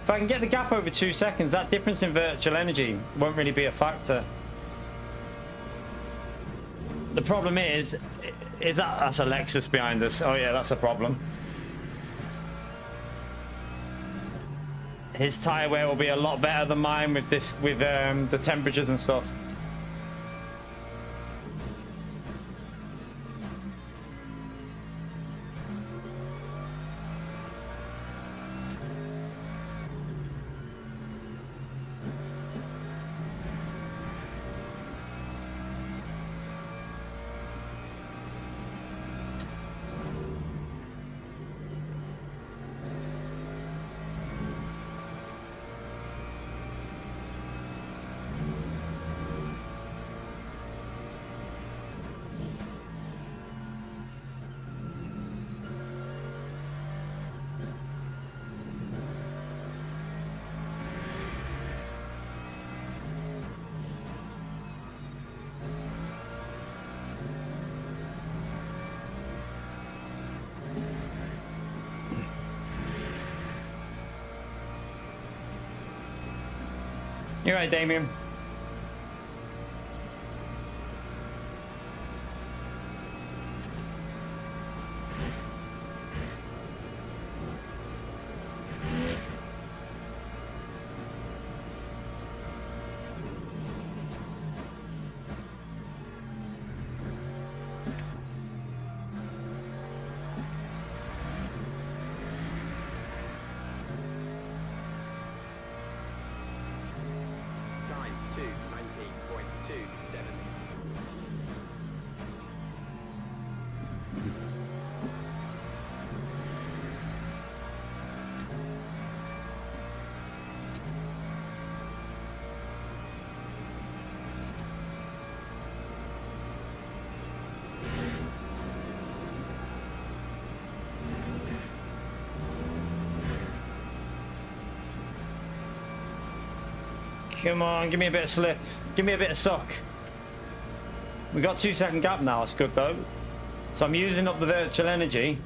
If I can get the gap over 2 seconds, that difference in virtual energy won't really be a factor. The problem is that's a Lexus behind us. Oh yeah, that's a problem. His tire wear will be a lot better than mine with this, with the temperatures and stuff. You're right, Damien. Come on, give me a bit of slip. Give me a bit of suck. We got 2-second gap now. That's good though. So I'm using up the virtual energy.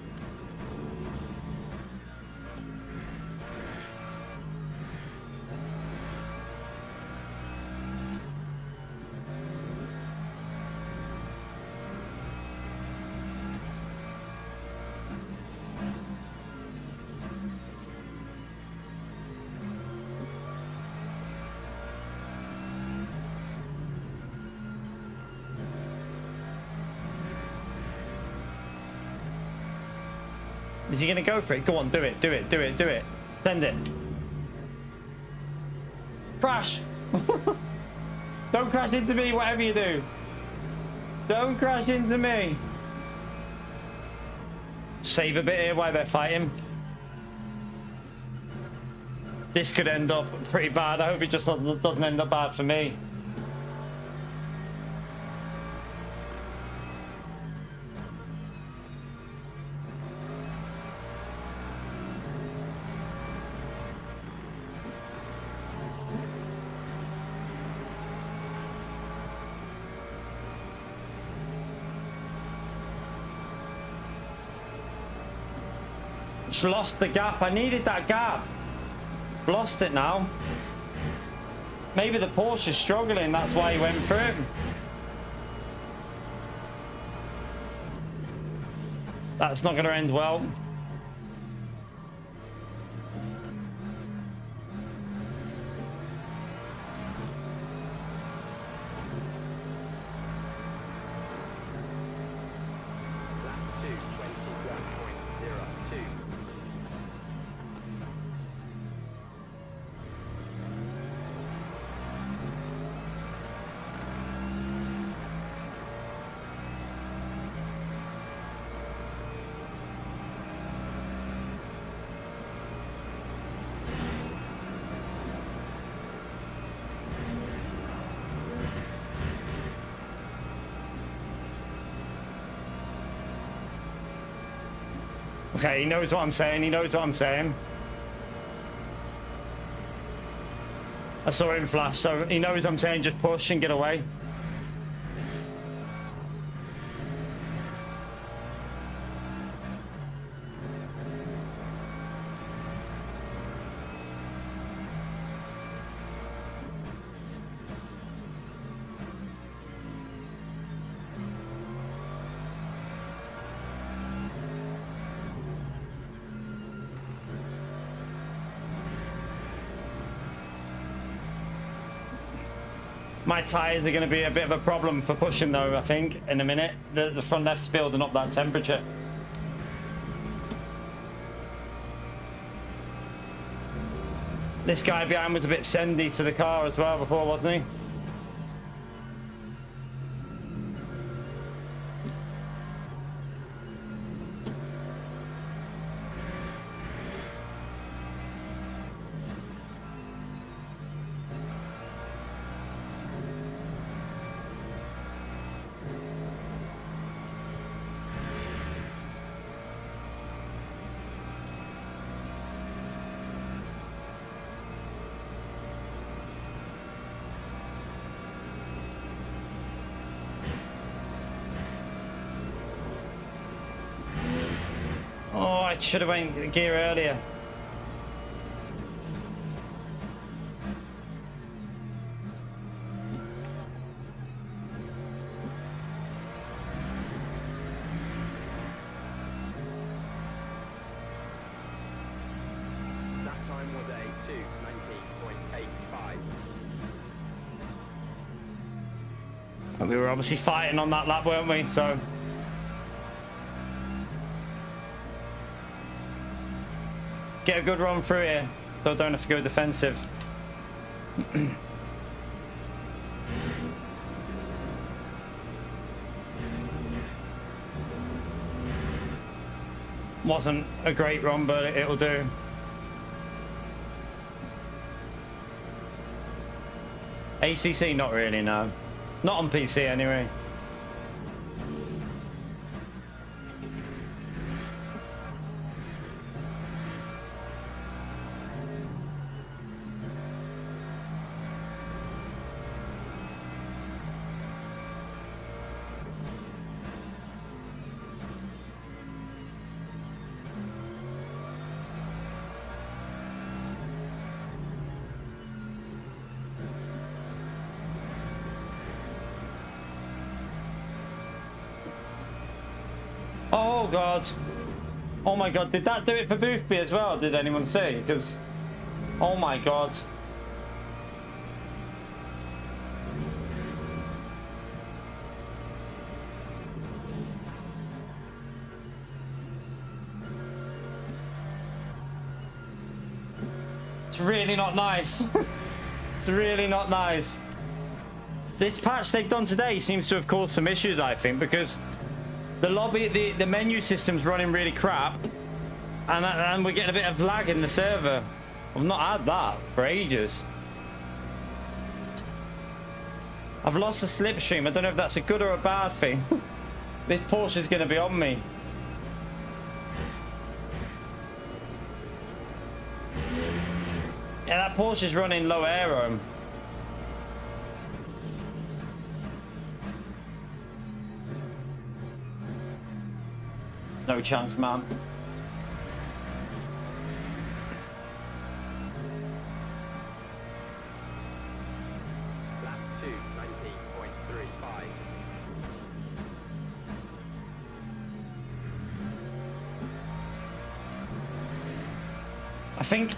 Is he going to go for it? Go on, do it, do it, do it, do it. Send it. Crash! Don't crash into me, whatever you do. Don't crash into me. Save a bit here while they're fighting. This could end up pretty bad. I hope it just doesn't end up bad for me. Just lost the gap. I needed that gap. Lost it now. Maybe the Porsche's struggling. That's why he went for it. That's not going to end well. Okay, he knows what I'm saying. He knows what I'm saying. I saw him flash, so he knows I'm saying just push and get away. My tyres are going to be a bit of a problem for pushing though, I think, in a minute. The front left's building up that temperature. This guy behind was a bit sendy to the car as well before, wasn't he? I should have went gear earlier. That time was a 2:19.85. We were obviously fighting on that lap, weren't we? So get a good run through here, so don't have to go defensive. Wasn't a great run, but it'll do. ACC, not really, no. Not on PC anyway. God. Oh my God, did that do it for Boothby as well? Did anyone see? Because, oh my God. It's really not nice. It's really not nice. This patch they've done today seems to have caused some issues, I think, because the lobby, the menu system's running really crap, and we're getting a bit of lag in the server. I've not had that for ages. I've lost a slipstream. I don't know if that's a good or a bad thing. This Porsche's going to be on me. Yeah, that Porsche's running low aero. No chance, man. Lap 2, 90.35. I think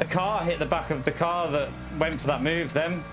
a car hit the back of the car that went for that move then.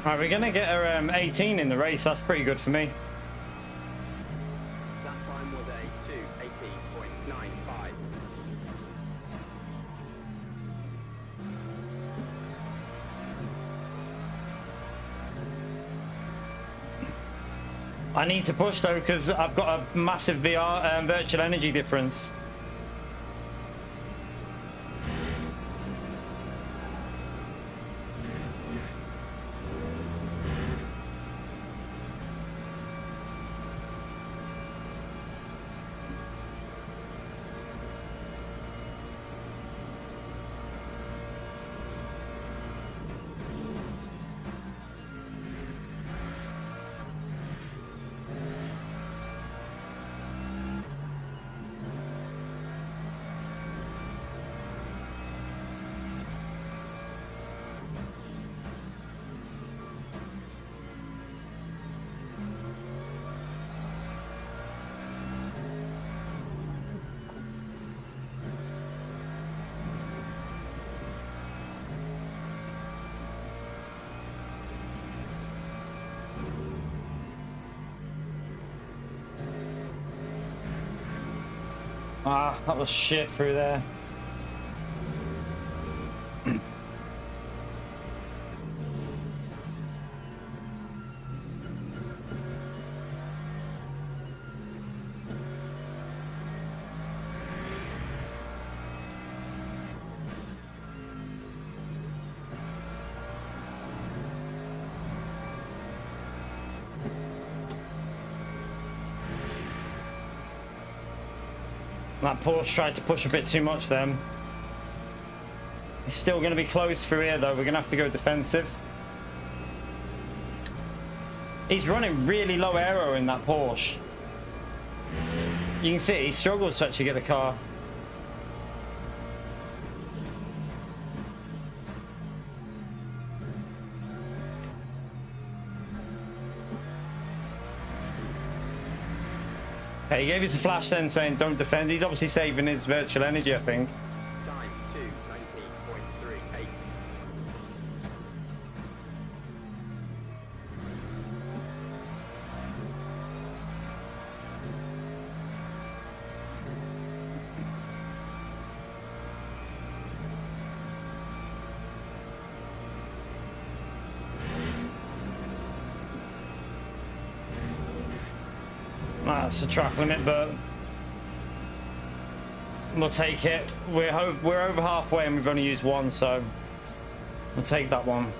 Right, we're gonna get her 18 in the race. That's pretty good for me. That time was a 2:18.95. I need to push though because I've got a massive VR virtual energy difference. Ah, that was shit through there. That Porsche tried to push a bit too much then. It's still going to be close through here though. We're going to have to go defensive. He's running really low aero in that Porsche. You can see he struggles to actually get the car. Hey, he gave us a flash then saying don't defend. He's obviously saving his virtual energy, I think. Time 2:90.38. That's a track limit, but we'll take it. We're over halfway and we've only used one, so we'll take that one.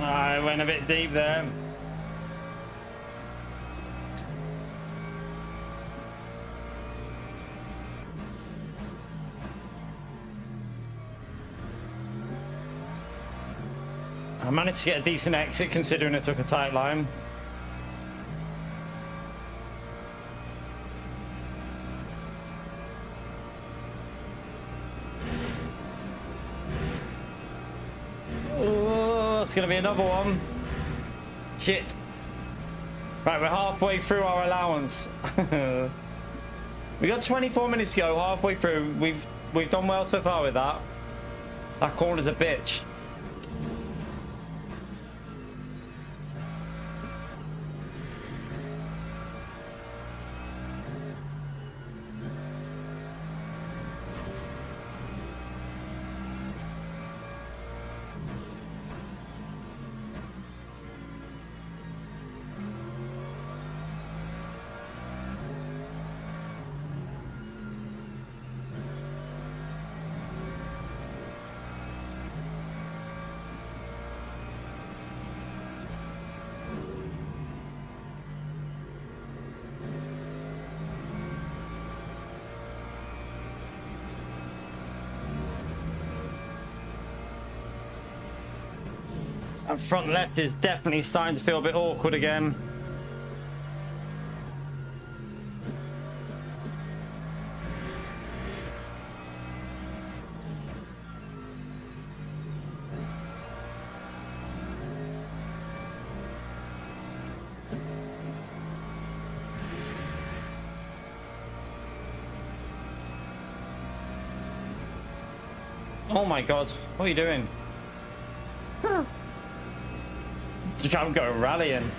I went a bit deep there. I managed to get a decent exit considering it took a tight line. Oh, it's going to be another one. Shit. Right, we're halfway through our allowance. We got 24 minutes to go, halfway through. We've done well so far with that. That corner's a bitch. That front left is definitely starting to feel a bit awkward again. Oh my god, what are you doing? You can't go rallying.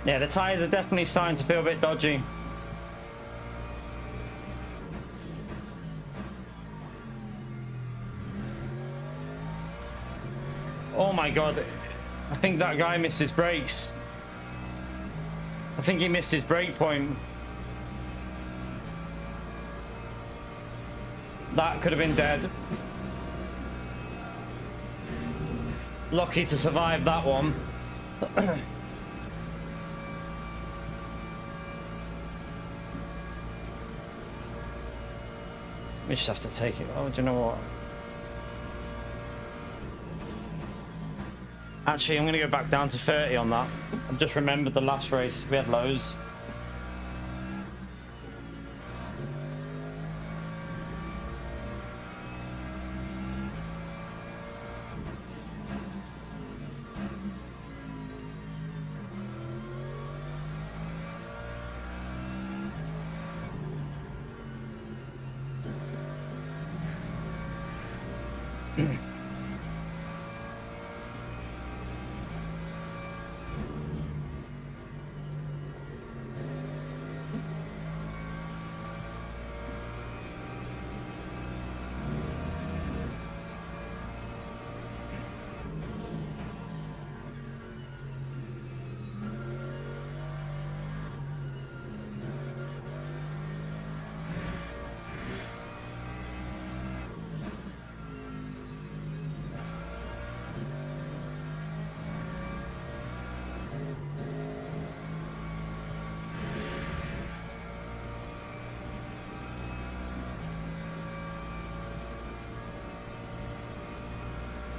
Yeah, the tires are definitely starting to feel a bit dodgy. Oh my god. I think that guy missed his brakes. I think he missed his brake point. That could have been dead. Lucky to survive that one. We just have to take it. Oh, do you know what? Actually, I'm going to go back down to 30 on that. I've just remembered the last race. We had lows.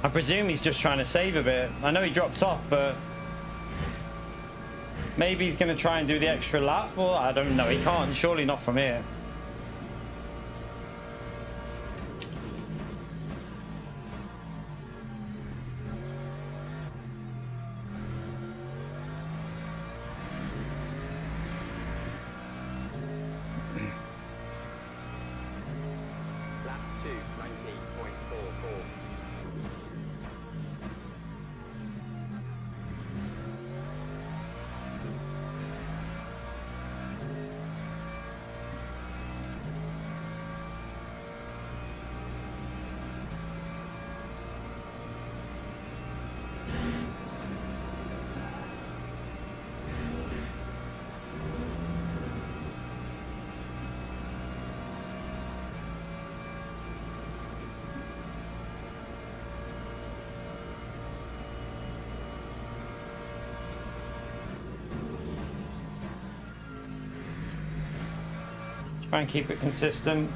I presume he's just trying to save a bit. I know he dropped off, but maybe he's going to try and do the extra lap. Well, I don't know. He can't. Surely not from here. Lap 2, 90.44. Try and keep it consistent.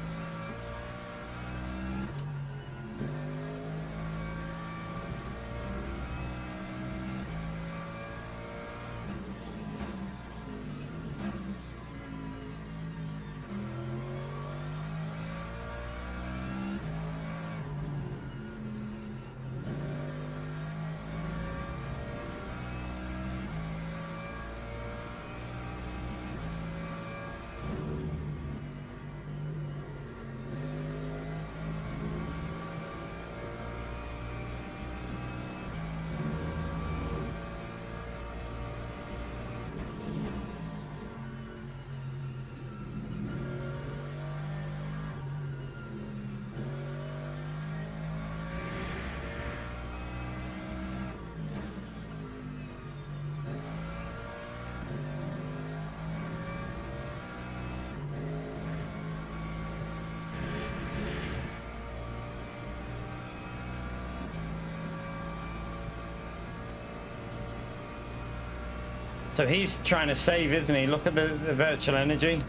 So he's trying to save, isn't he? Look at the virtual energy.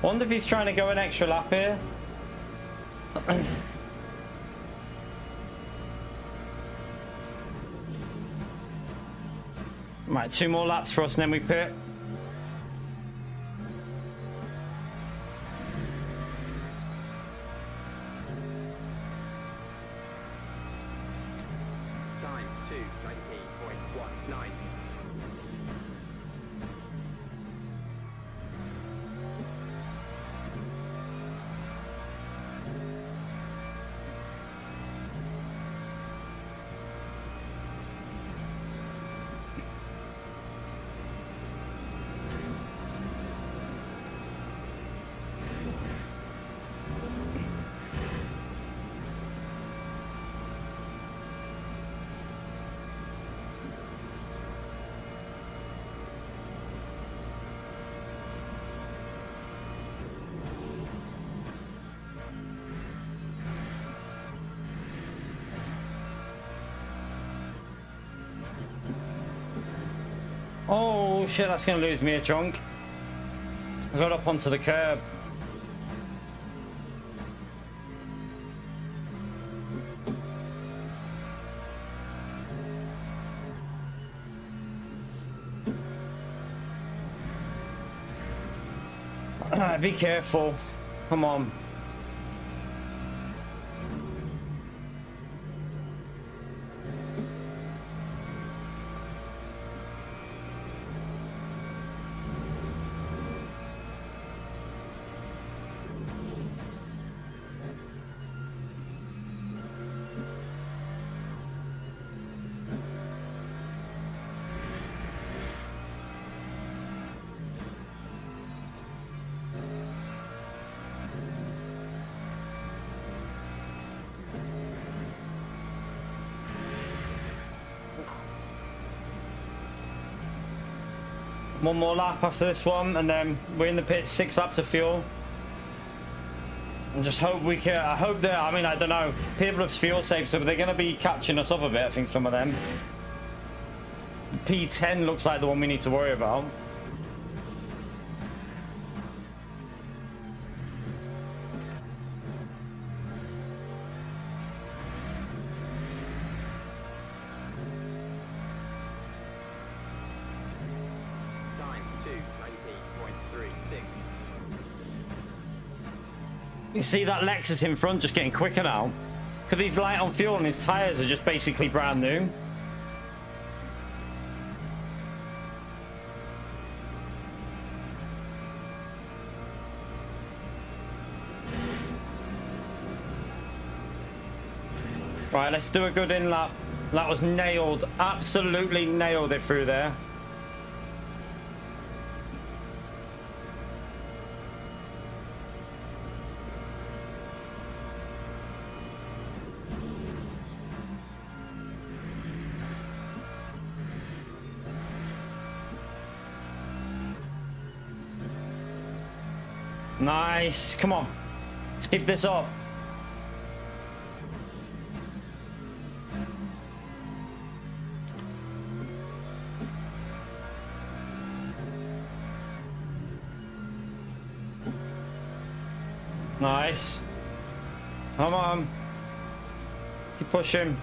Wonder if he's trying to go an extra lap here. Right, 2 more laps for us and then we pit. Time 2, 90.19. Oh shit, that's gonna lose me a chunk. I got up onto the curb. Be careful. Come on. One more lap after this one, and then we're in the pit. 6 laps of fuel. And just hope we can. I hope that. I mean, I don't know. People have fuel safe, so they're going to be catching us up a bit. I think some of them. P10 looks like the one we need to worry about. You see that Lexus in front just getting quicker now? Because he's light on fuel and his tyres are just basically brand new. Right, let's do a good in lap. That was nailed. Absolutely nailed it through there. Nice. Come on. Let's keep this up. Nice. Come on. Keep pushing.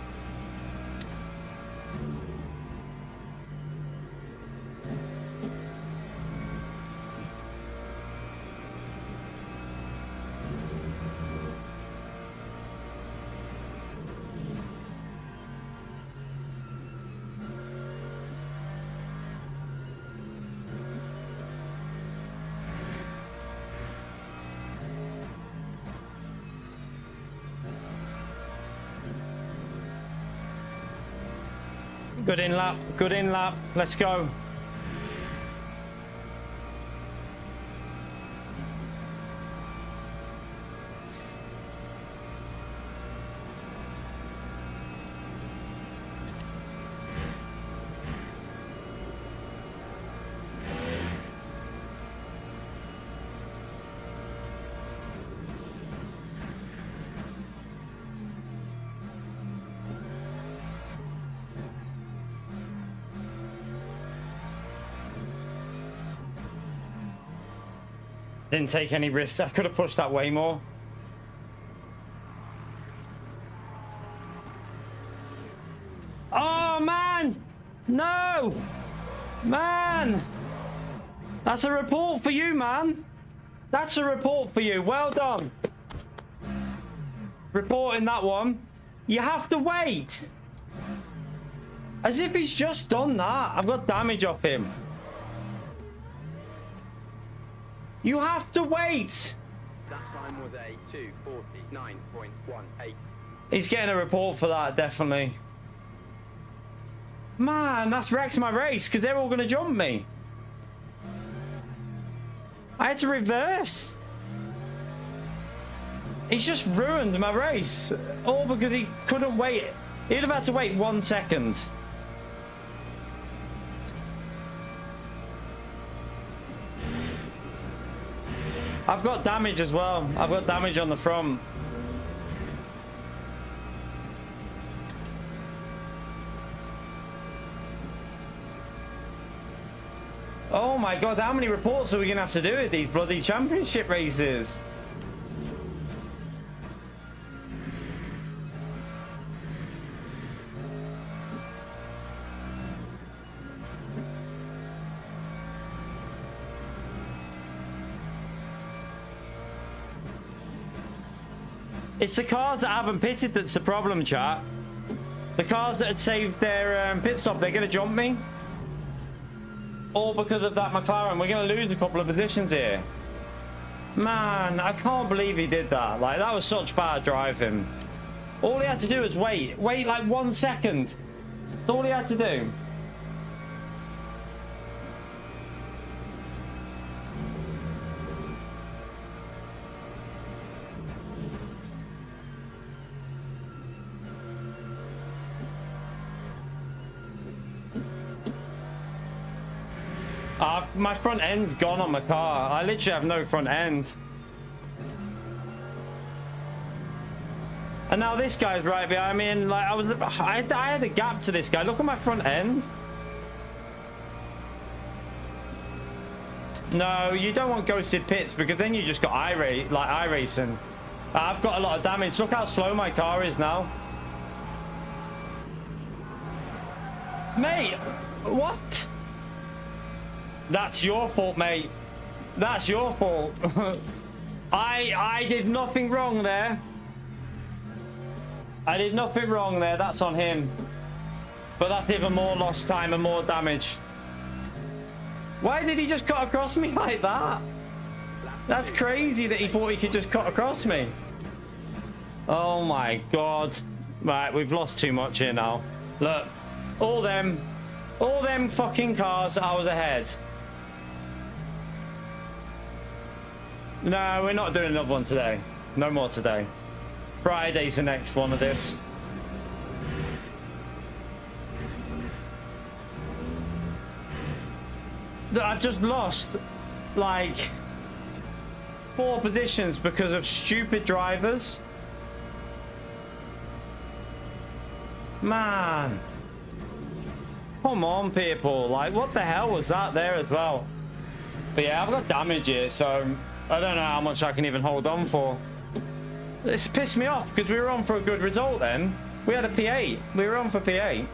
Good in lap, good in lap. Let's go. Didn't take any risks. I could have pushed that way more. Oh, man! No! Man! That's a report for you, man. That's a report for you. Well done. Reporting that one. You have to wait. As if he's just done that. I've got damage off him. You have to wait. That time was a 2:49.18. He's getting a report for that, definitely. Man, that's wrecked my race because they're all going to jump me. I had to reverse. He's just ruined my race. All because he couldn't wait. He'd have had to wait 1 second. I've got damage as well. I've got damage on the front. Oh my god, how many reports are we gonna have to do at these bloody championship races? It's the cars that haven't pitted that's the problem, chat. The cars that had saved their pit stop, they're going to jump me. All because of that McLaren. We're going to lose a couple of positions here. Man, I can't believe he did that. Like, that was such bad driving. All he had to do was wait. Wait like 1 second. That's all he had to do. My front end's gone on my car. I literally have no front end. And now this guy's right behind me, and like I had a gap to this guy. Look at my front end. No, you don't want ghosted pits because then you just got iRacing. I've got a lot of damage. Look how slow my car is now. Mate, what? That's your fault, mate. That's your fault. I did nothing wrong there. I did nothing wrong there. That's on him. But that's even more lost time and more damage. Why did he just cut across me like that? That's crazy that he thought he could just cut across me. Oh my god. Right, we've lost too much here now. Look, all them fucking cars, I was ahead. No, we're not doing another one today. No more today. Friday's the next one of this. I've just lost like 4 positions because of stupid drivers. Man. Come on, people. Like, what the hell was that there as well? But yeah, I've got damage here, so I don't know how much I can even hold on for. It's pissed me off because we were on for a good result then. We had a P8. We were on for P8.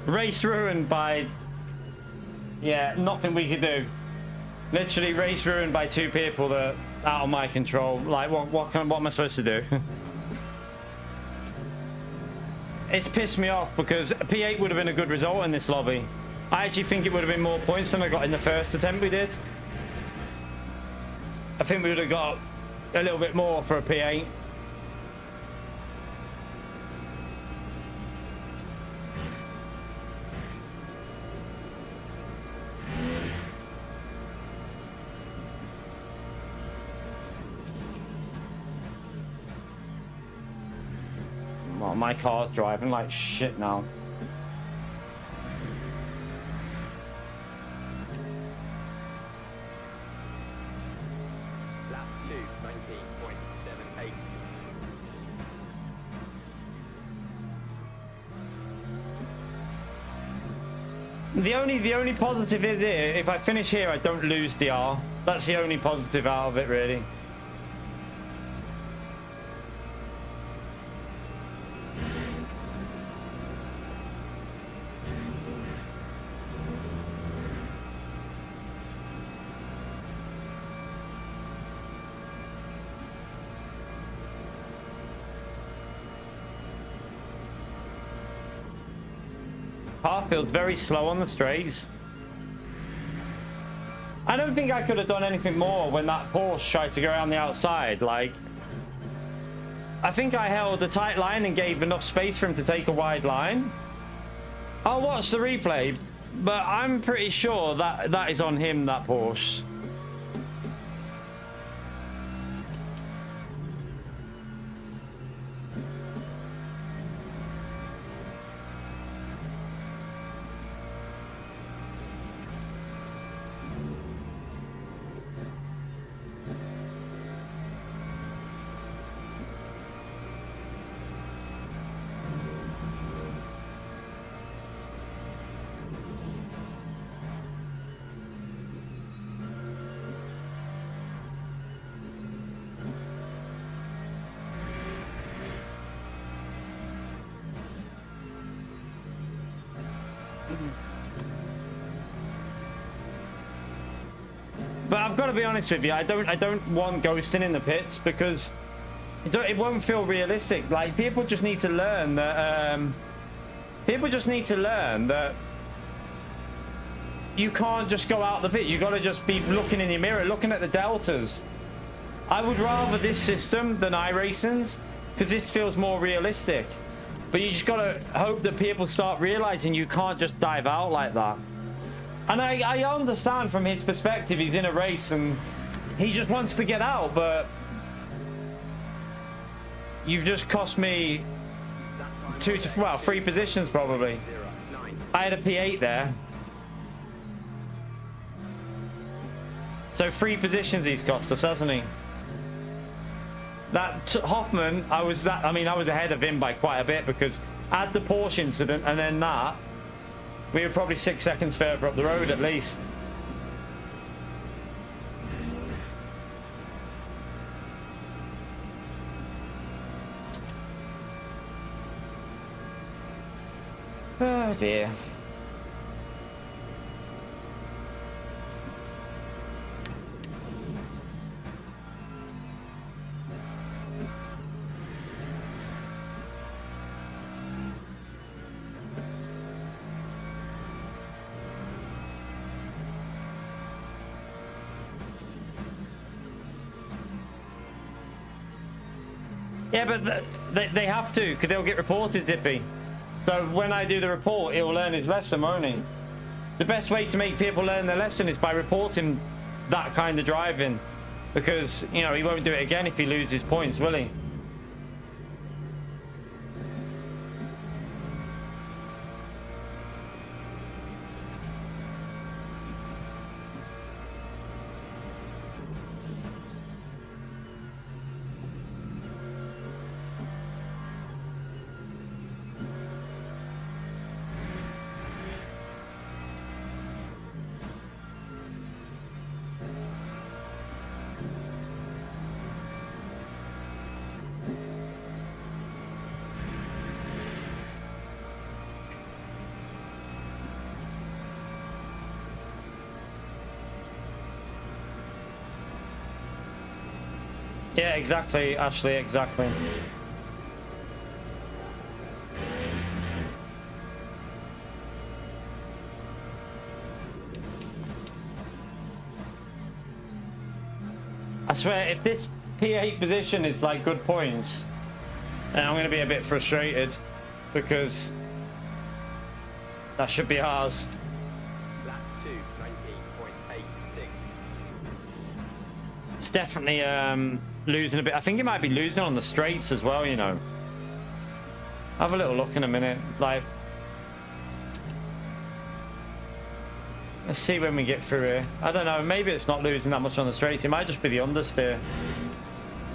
Race ruined by, yeah, nothing we could do. Literally race ruined by 2 people that are out of my control. Like, what am I supposed to do? It's pissed me off because P8 would have been a good result in this lobby. I actually think it would have been more points than I got in the first attempt we did. I think we would have got a little bit more for a P8. Oh, my car's driving like shit now. Lap 2, 19.78. The only positive is here, if I finish here, I don't lose the R. That's the only positive out of it, really. Car feels very slow on the straights. I don't think I could have done anything more when that Porsche tried to go around the outside. Like, I think I held a tight line and gave enough space for him to take a wide line. I'll watch the replay, but I'm pretty sure that that is on him, that Porsche. But I've got to be honest with you, I don't want ghosting in the pits because it won't feel realistic. Like, people just need to learn that you can't just go out the pit. You got to just be looking in your mirror, looking at the deltas. I would rather this system than iRacing's because this feels more realistic. But you just got to hope that people start realizing you can't just dive out like that. And I understand from his perspective, he's in a race and he just wants to get out, but you've just cost me 3 positions probably. I had a P8 there. So 3 positions he's cost us, hasn't he? That Hoffman, I was ahead of him by quite a bit because I had the Porsche incident and then that. We were probably 6 seconds further up the road at least. Oh dear. Yeah, but they have to, because they'll get reported, Dippy. So when I do the report, he'll learn his lesson, won't he? The best way to make people learn their lesson is by reporting that kind of driving. Because, you know, he won't do it again if he loses points, will he? Yeah, exactly, Ashley, exactly. I swear, if this P8 position is like good points, then I'm going to be a bit frustrated because that should be ours. Lap 2, 19.86. It's definitely losing a bit. I think it might be losing on the straights as well, you know. Have a little look in a minute. Like, let's see when we get through here. I don't know. Maybe it's not losing that much on the straights. It might just be the understeer.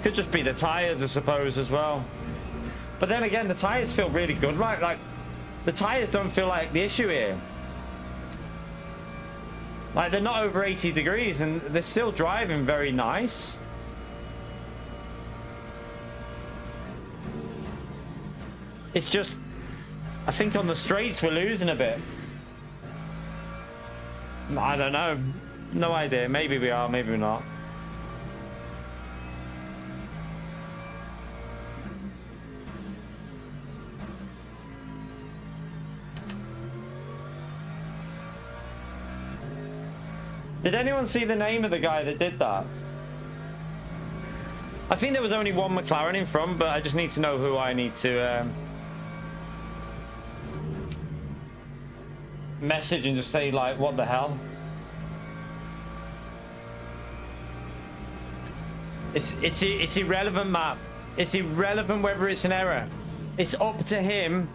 Could just be the tires, I suppose, as well. But then again, the tires feel really good, right? Like, the tires don't feel like the issue here. Like, they're not over 80 degrees and they're still driving very nice. It's just, I think on the straights we're losing a bit. I don't know. No idea. Maybe we are, maybe we're not. Did anyone see the name of the guy that did that? I think there was only one McLaren in front, but I just need to know who I need to... message and just say like, what the hell? It's irrelevant, Matt. It's irrelevant whether it's an error. It's up to him.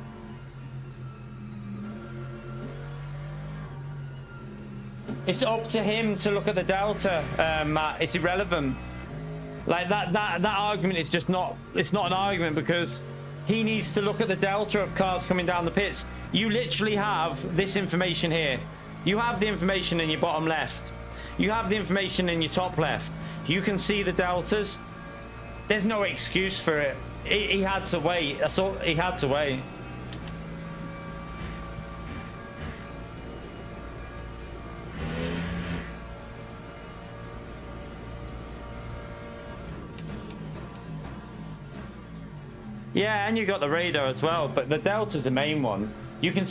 It's up to him to look at the delta, Matt. It's irrelevant. Like that argument is just not. It's not an argument because he needs to look at the delta of cars coming down the pits. You literally have this information here. You have the information in your bottom left. You have the information in your top left. You can see the deltas. There's no excuse for it. He had to wait. That's all. He had to wait. Yeah, and you got the radar as well, but the delta's the main one. You can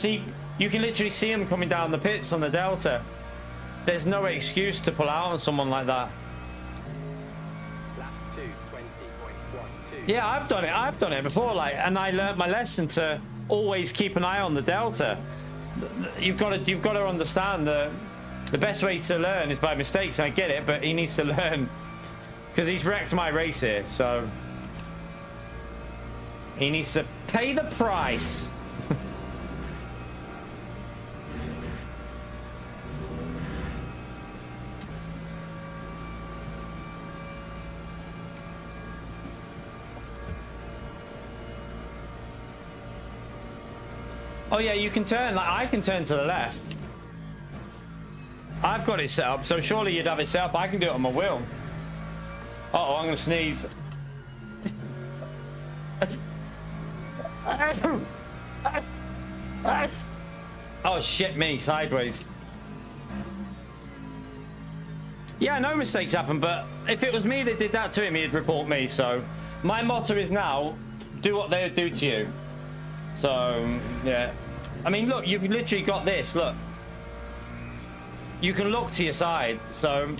literally see him coming down the pits on the delta. There's no excuse to pull out on someone like that. Lap 2, 20.12. Yeah, I've done it before, like, and I learned my lesson to always keep an eye on the delta. You've got to understand the best way to learn is by mistakes. I get it, but he needs to learn because he's wrecked my race here, so he needs to pay the price. Oh yeah, you can turn, like I can turn to the left. I've got it set up, so surely you'd have it set up. I can do it on my wheel. Uh-oh, I'm gonna sneeze. Oh shit me, sideways. Yeah, no mistakes happen, but if it was me that did that to him, he'd report me. So my motto is now, do what they would do to you. So yeah, I mean, look, you've literally got this. Look, you can look to your side. So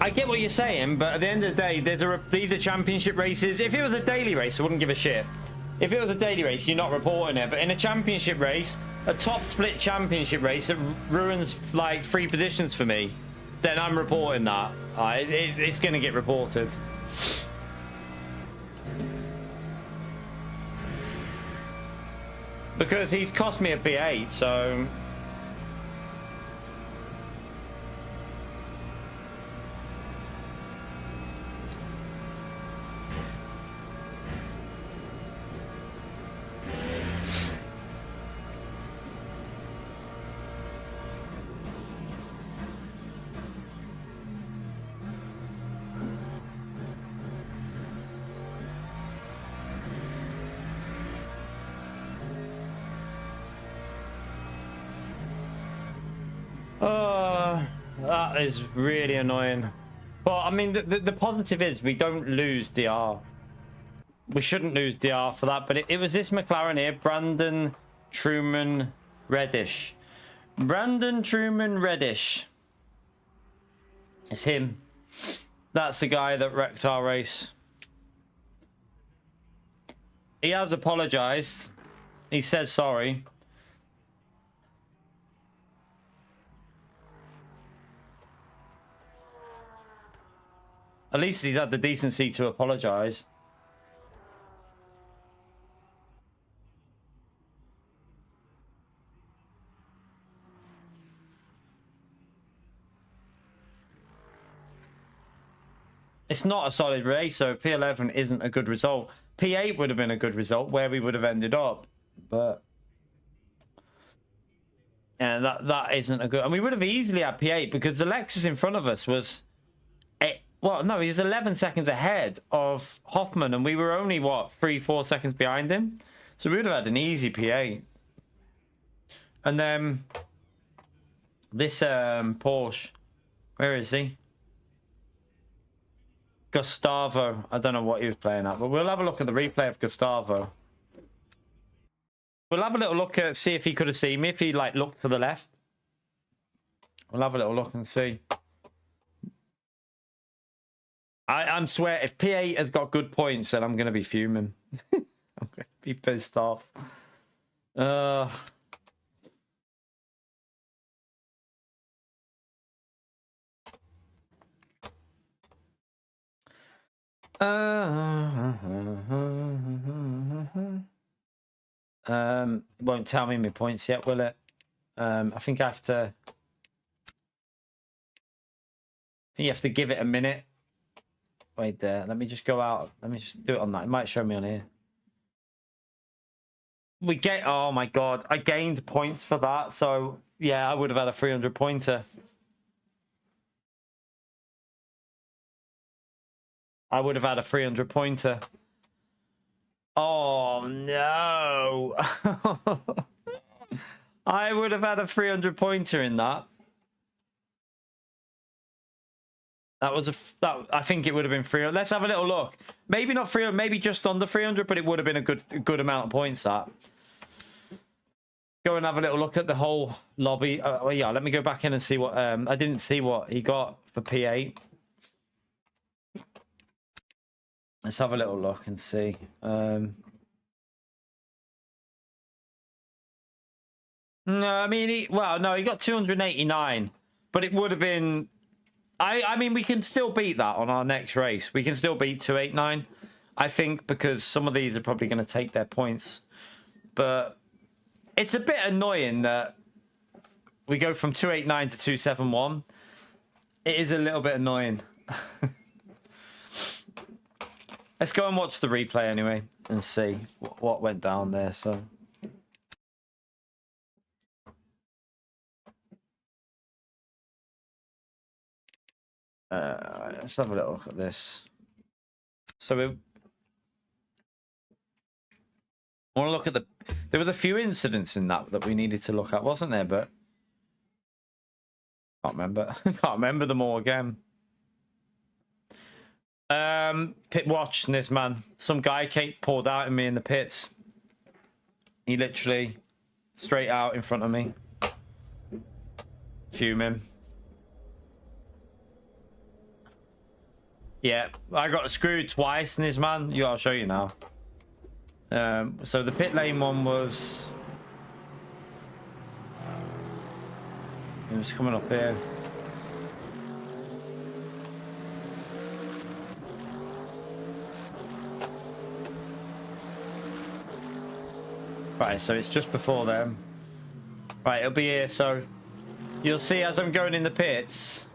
I get what you're saying, but at the end of the day, these are championship races. If it was a daily race, I wouldn't give a shit. If it was a daily race, you're not reporting it. But in a championship race, a top split championship race that ruins like 3 positions for me, then I'm reporting that. It's going to get reported. Because he's cost me a P8, so... That is really annoying. But I mean, the positive is we don't lose DR. We shouldn't lose DR for that. But it was this McLaren here, Brandon Truman Reddish. Brandon Truman Reddish. It's him. That's the guy that wrecked our race. He has apologized. He says sorry. At least he's had the decency to apologize. It's not a solid race, so P11 isn't a good result. P8 would have been a good result where we would have ended up, but yeah, that isn't a good. And we would have easily had P8 because the Lexus in front of us was. Well, no, he was 11 seconds ahead of Hoffman, and we were only, what, 3-4 seconds behind him? So we would have had an easy P8. And then this Porsche, where is he? Gustavo. I don't know what he was playing at, but we'll have a look at the replay of Gustavo. We'll have a little look at, see if he could have seen me, if he, like, looked to the left. We'll have a little look and see. I'm swear if P8 has got good points, then I'm gonna be fuming. I'm gonna be pissed off. It won't tell me my points yet, will it? I think I have to. I think you have to give it a minute. Wait there. Let me just go out. Let me just do it on that. It might show me on here. We get. Oh my god! I gained points for that. So yeah, I would have had a 300 pointer. I would have had a 300 pointer. Oh no! I would have had a 300 pointer in that. That was that. I think it would have been 300. Let's have a little look. Maybe not 300. Maybe just under 300, but it would have been a good amount of points. That. Go and have a little look at the whole lobby. Well, yeah, let me go back in and see what. I didn't see what he got for P8. Let's have a little look and see. No, I mean, he got 289, but it would have been. I mean, we can still beat that on our next race. We can still beat 289, I think, because some of these are probably going to take their points. But it's a bit annoying that we go from 289 to 271. It is a little bit annoying. Let's go and watch the replay anyway and see what went down there. So. Let's have a little look at this. So I want to look at there was a few incidents in that we needed to look at, wasn't there? But can't remember. Can't remember them all again. Pit watching this, man. Some guy poured out in me in the pits. He literally straight out in front of me. Fuming. Yeah, I got screwed twice in this, man. I'll show you now. So the pit lane one was. It was coming up here. Right, so it's just before them. Right, it'll be here. So you'll see as I'm going in the pits.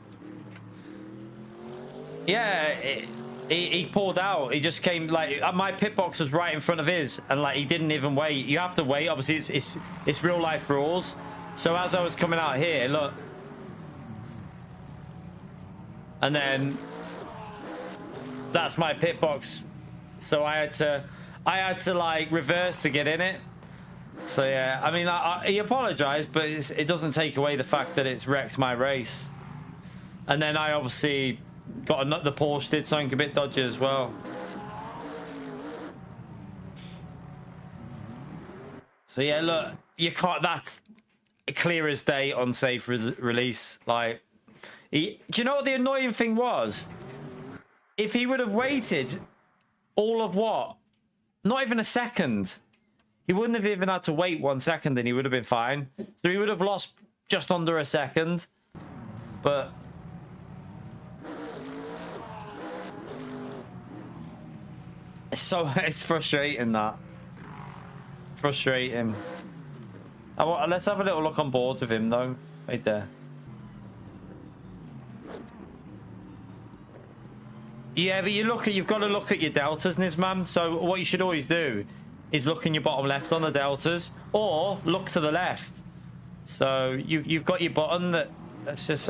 Yeah, he pulled out. He just came like my pit box was right in front of his, and like he didn't even wait. You have to wait. Obviously, it's real life rules. So as I was coming out here, look, and then that's my pit box. So I had to like reverse to get in it. So yeah, I mean, he apologized, but it doesn't take away the fact that it's wrecked my race. And then I obviously got the Porsche did something a bit dodgy as well. So yeah, look, you can't. That's clear as day unsafe release. Like, do you know what the annoying thing was? If he would have waited all of what? Not even a second. He wouldn't have even had to wait 1 second, and he would have been fine. So he would have lost just under a second. But it's frustrating, that. Frustrating. Let's have a little look on board with him though. Right there. Yeah, but you've got to look at your deltas, Nizman. So what you should always do is look in your bottom left on the deltas, or look to the left. So you've got your button that. Let's just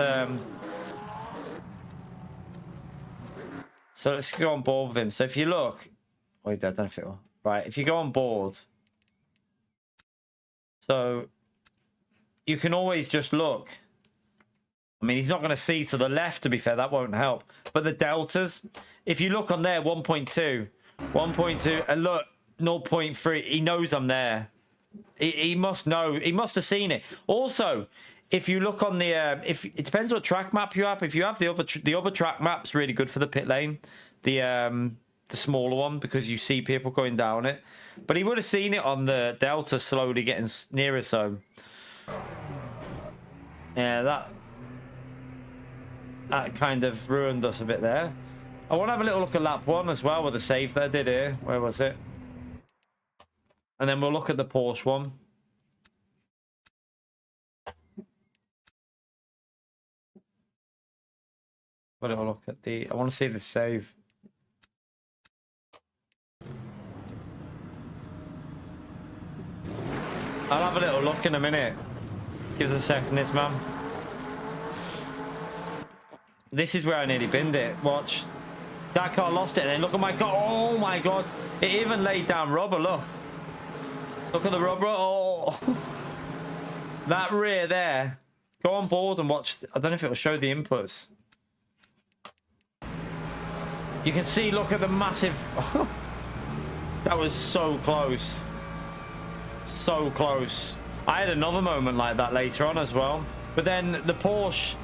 So let's go on board with him. So if you look, wait, I don't know if it will. Right, if you go on board, so you can always just look. I mean, he's not going to see to the left, to be fair. That won't help. But the deltas, if you look on there, 1.2, 1.2, and look, 0.3. He knows I'm there. He must know. He must have seen it. Also, if you look on the if it depends what track map you have. If you have the other track map's really good for the pit lane, the smaller one, because you see people going down it. But he would have seen it on the Delta slowly getting nearer. So yeah, that kind of ruined us a bit there. I want to have a little look at lap 1 as well with the save that I did here. Where was it? And then we'll look at the Porsche one. But I'll look at the... I want to see the save. I'll have a little look in a minute. Give us a second, this man. This is where I nearly binned it. Watch. That car lost it, and then look at my car. Oh my god. It even laid down rubber, look. Look at the rubber. Oh. That rear there. Go on board and watch. I don't know if it will show the inputs. You can see, look at the massive... That was so close. So close. I had another moment like that later on as well. But then the Porsche...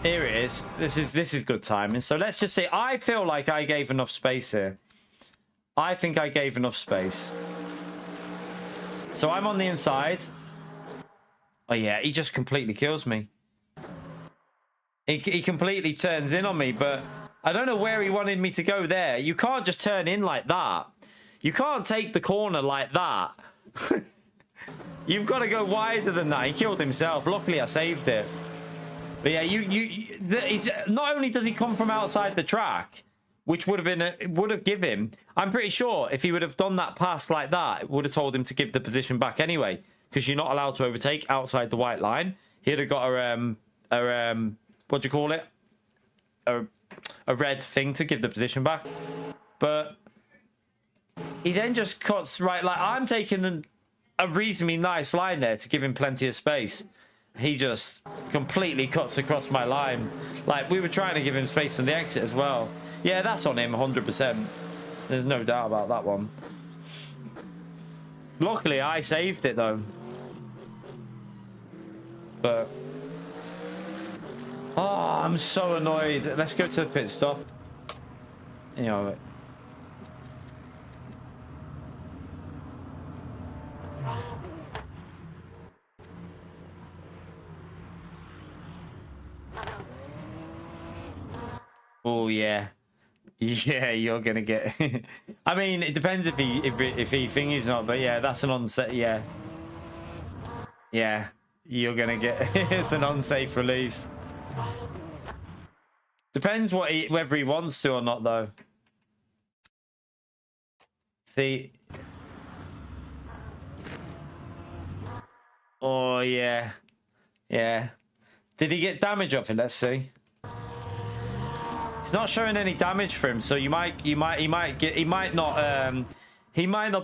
Here it is. This is good timing. So let's just say I feel like I gave enough space here. I think I gave enough space. So I'm on the inside. Oh yeah, he just completely kills me. He completely turns in on me, but I don't know where he wanted me to go there. You can't just turn in like that. You can't take the corner like that. You've got to go wider than that. He killed himself. Luckily, I saved it. But yeah, he's, not only does he come from outside the track, which would have given him, I'm pretty sure if he would have done that pass like that, it would have told him to give the position back anyway, because you're not allowed to overtake outside the white line. He'd have got a what do you call it? A red thing to give the position back. But he then just cuts right, like I'm taking a reasonably nice line there to give him plenty of space. He just completely cuts across my line. Like, we were trying to give him space on the exit as well. Yeah, that's on him 100%. There's no doubt about that one. Luckily, I saved it, though. But... oh, I'm so annoyed. Let's go to the pit stop. You know... oh yeah, yeah. You're gonna get. I mean, it depends if he thingies not, but yeah, that's an unsafe. Yeah, yeah. You're gonna get. It's an unsafe release. Depends whether he wants to or not, though. See. Oh yeah, yeah. Did he get damage off it? Let's see. It's not showing any damage for him, so he might not be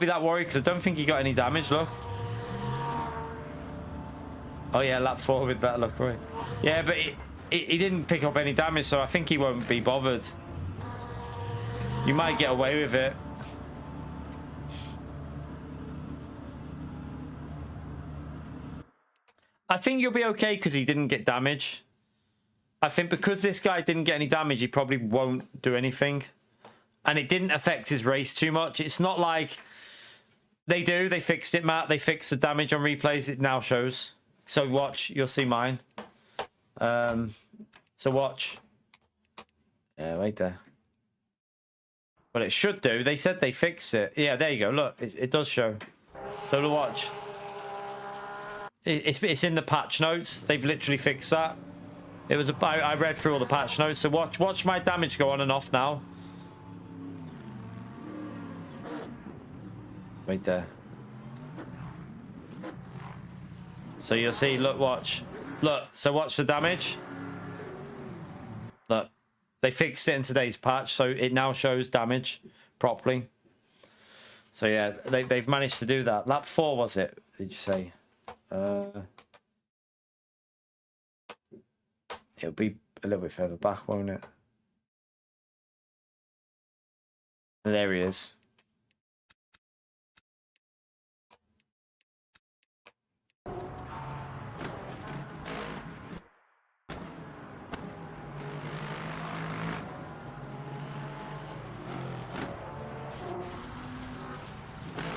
that worried, because I don't think he got any damage. Look. Oh yeah, lap 4 with that. Look, right. Yeah, but he didn't pick up any damage, so I think he won't be bothered. You might get away with it. I think you'll be okay because he didn't get damage. I think because this guy didn't get any damage, he probably won't do anything. And it didn't affect his race too much. It's not like they do. They fixed it, Matt. They fixed the damage on replays. It now shows. So watch. You'll see mine. So watch. Yeah, right there. But it should do. They said they fixed it. Yeah, there you go. Look, it does show. So to watch. It's in the patch notes. They've literally fixed that. It was I read through all the patch notes, so watch my damage go on and off now. Right there. So you'll see, look, watch. Look, so watch the damage. Look. They fixed it in today's patch, so it now shows damage properly. So yeah, they've managed to do that. Lap 4 was it, did you say? It'll be a little bit further back, won't it? There he is.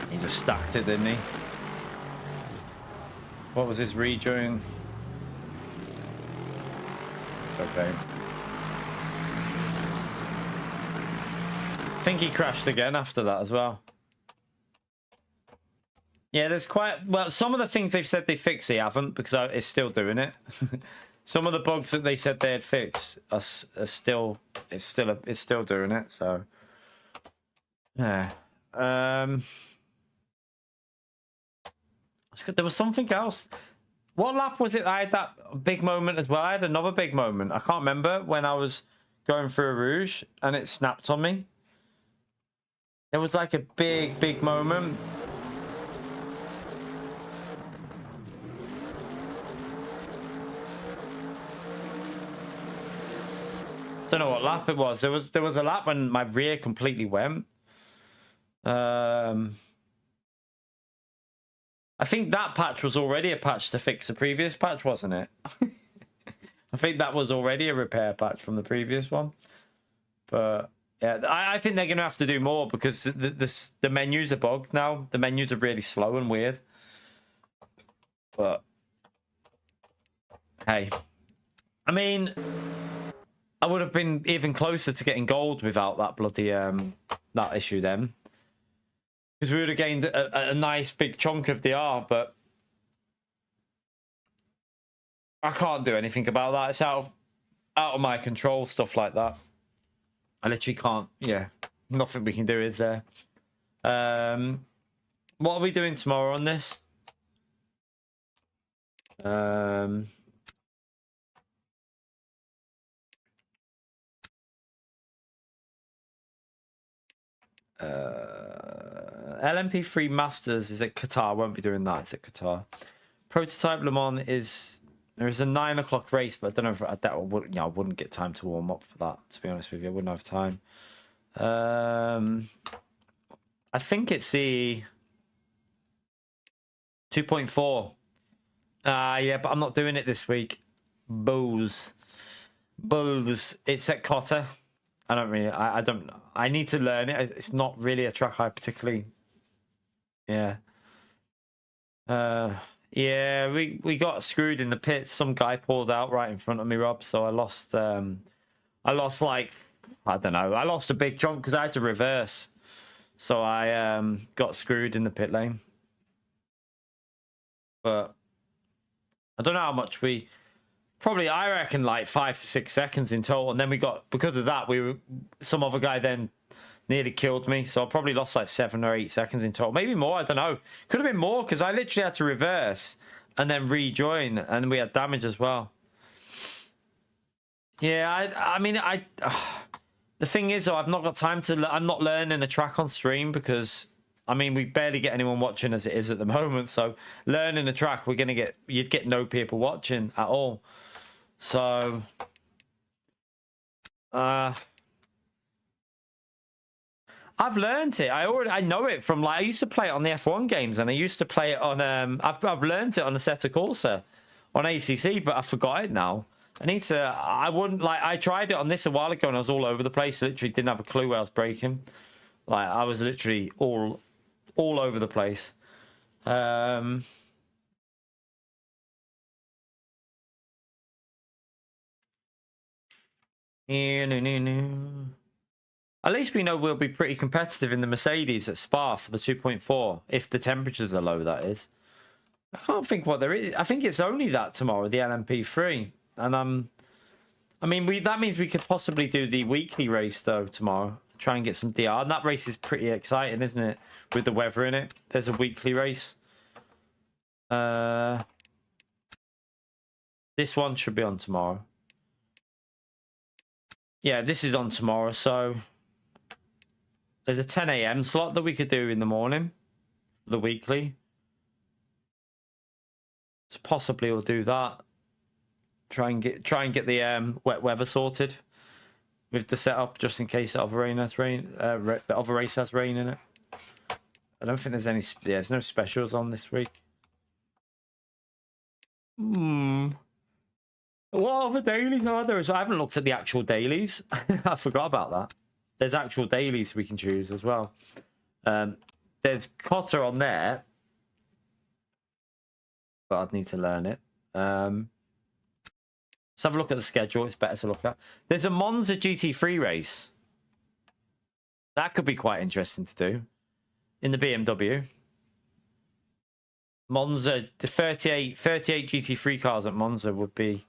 He just stacked it, didn't he? What was his rejoin? Okay. I think he crashed again after that as well. Yeah, there's quite... Well, some of the things they've said they fixed, they haven't, because it's still doing it. Some of the bugs that they said they had fixed are still... It's still doing it, so... Yeah. There was something else. What lap was it? I had that big moment as well. I had another big moment. I can't remember when I was going through a Rouge and it snapped on me. There was like a big moment. Don't know what lap it was. There was a lap when my rear completely went. I think that patch was already a patch to fix the previous patch, wasn't it? I think that was already a repair patch from the previous one. But yeah, I think they're going to have to do more because the menus are bugged now. The menus are really slow and weird. But hey, I mean, I would have been even closer to getting gold without that bloody that issue then. Because we would have gained a nice big chunk of the R, but I can't do anything about that. It's out of my control, stuff like that. I literally can't. Yeah, nothing we can do is there. What are we doing tomorrow on this? LMP3 Masters is at Qatar. Won't be doing that. It's at Qatar. Prototype Le Mans is... There is a 9 o'clock race, but I don't know if that would... I wouldn't get time to warm up for that, to be honest with you. I wouldn't have time. I think it's the 2.4. Yeah, but I'm not doing it this week. Bulls. It's at Qatar. I don't really... I don't... I need to learn it. It's not really a track I particularly... Yeah. Yeah, we got screwed in the pits. Some guy pulled out right in front of me, Rob. So I lost like, I don't know. I lost a big chunk because I had to reverse. So I got screwed in the pit lane. But I don't know how much we... Probably, I reckon, like 5 to 6 seconds in total. And then we got... Because of that, some other guy then nearly killed me. So I probably lost like 7 or 8 seconds in total. Maybe more, I don't know. Could have been more because I literally had to reverse and then rejoin. And we had damage as well. Yeah, I mean, the thing is, though, I've not got time to... I'm not learning a track on stream because... I mean, we barely get anyone watching as it is at the moment. So learning a track, you'd get no people watching at all. So, I've learned it. I know it from I used to play it on the F1 games, and I used to play it on I've learned it on a set of Corsair on ACC, but I forgot it now. I tried it on this a while ago, and I was all over the place. Literally didn't have a clue where I was braking. Like I was literally all over the place. At least we know we'll be pretty competitive in the Mercedes at Spa for the 2.4, if the temperatures are low, that is. I can't think what there is. I think it's only that tomorrow, the LMP3. And I mean, that means we could possibly do the weekly race, though, tomorrow. Try and get some DR. And that race is pretty exciting, isn't it? With the weather in it. There's a weekly race. This one should be on tomorrow. Yeah, this is on tomorrow, so... There's a 10 a.m. slot that we could do in the morning. The weekly. So possibly we'll do that. Try and get the wet weather sorted. With the setup, just in case the other the other race has rain in it. I don't think there's any... Yeah, there's no specials on this week. What other dailies are there? So I haven't looked at the actual dailies. I forgot about that. There's actual dailies we can choose as well. there's Cotter on there, but I'd need to learn it. Let's have a look at the schedule. It's better to look at. There's a Monza GT3 race. That could be quite interesting to do in the BMW. Monza, the 38 GT3 cars at Monza would be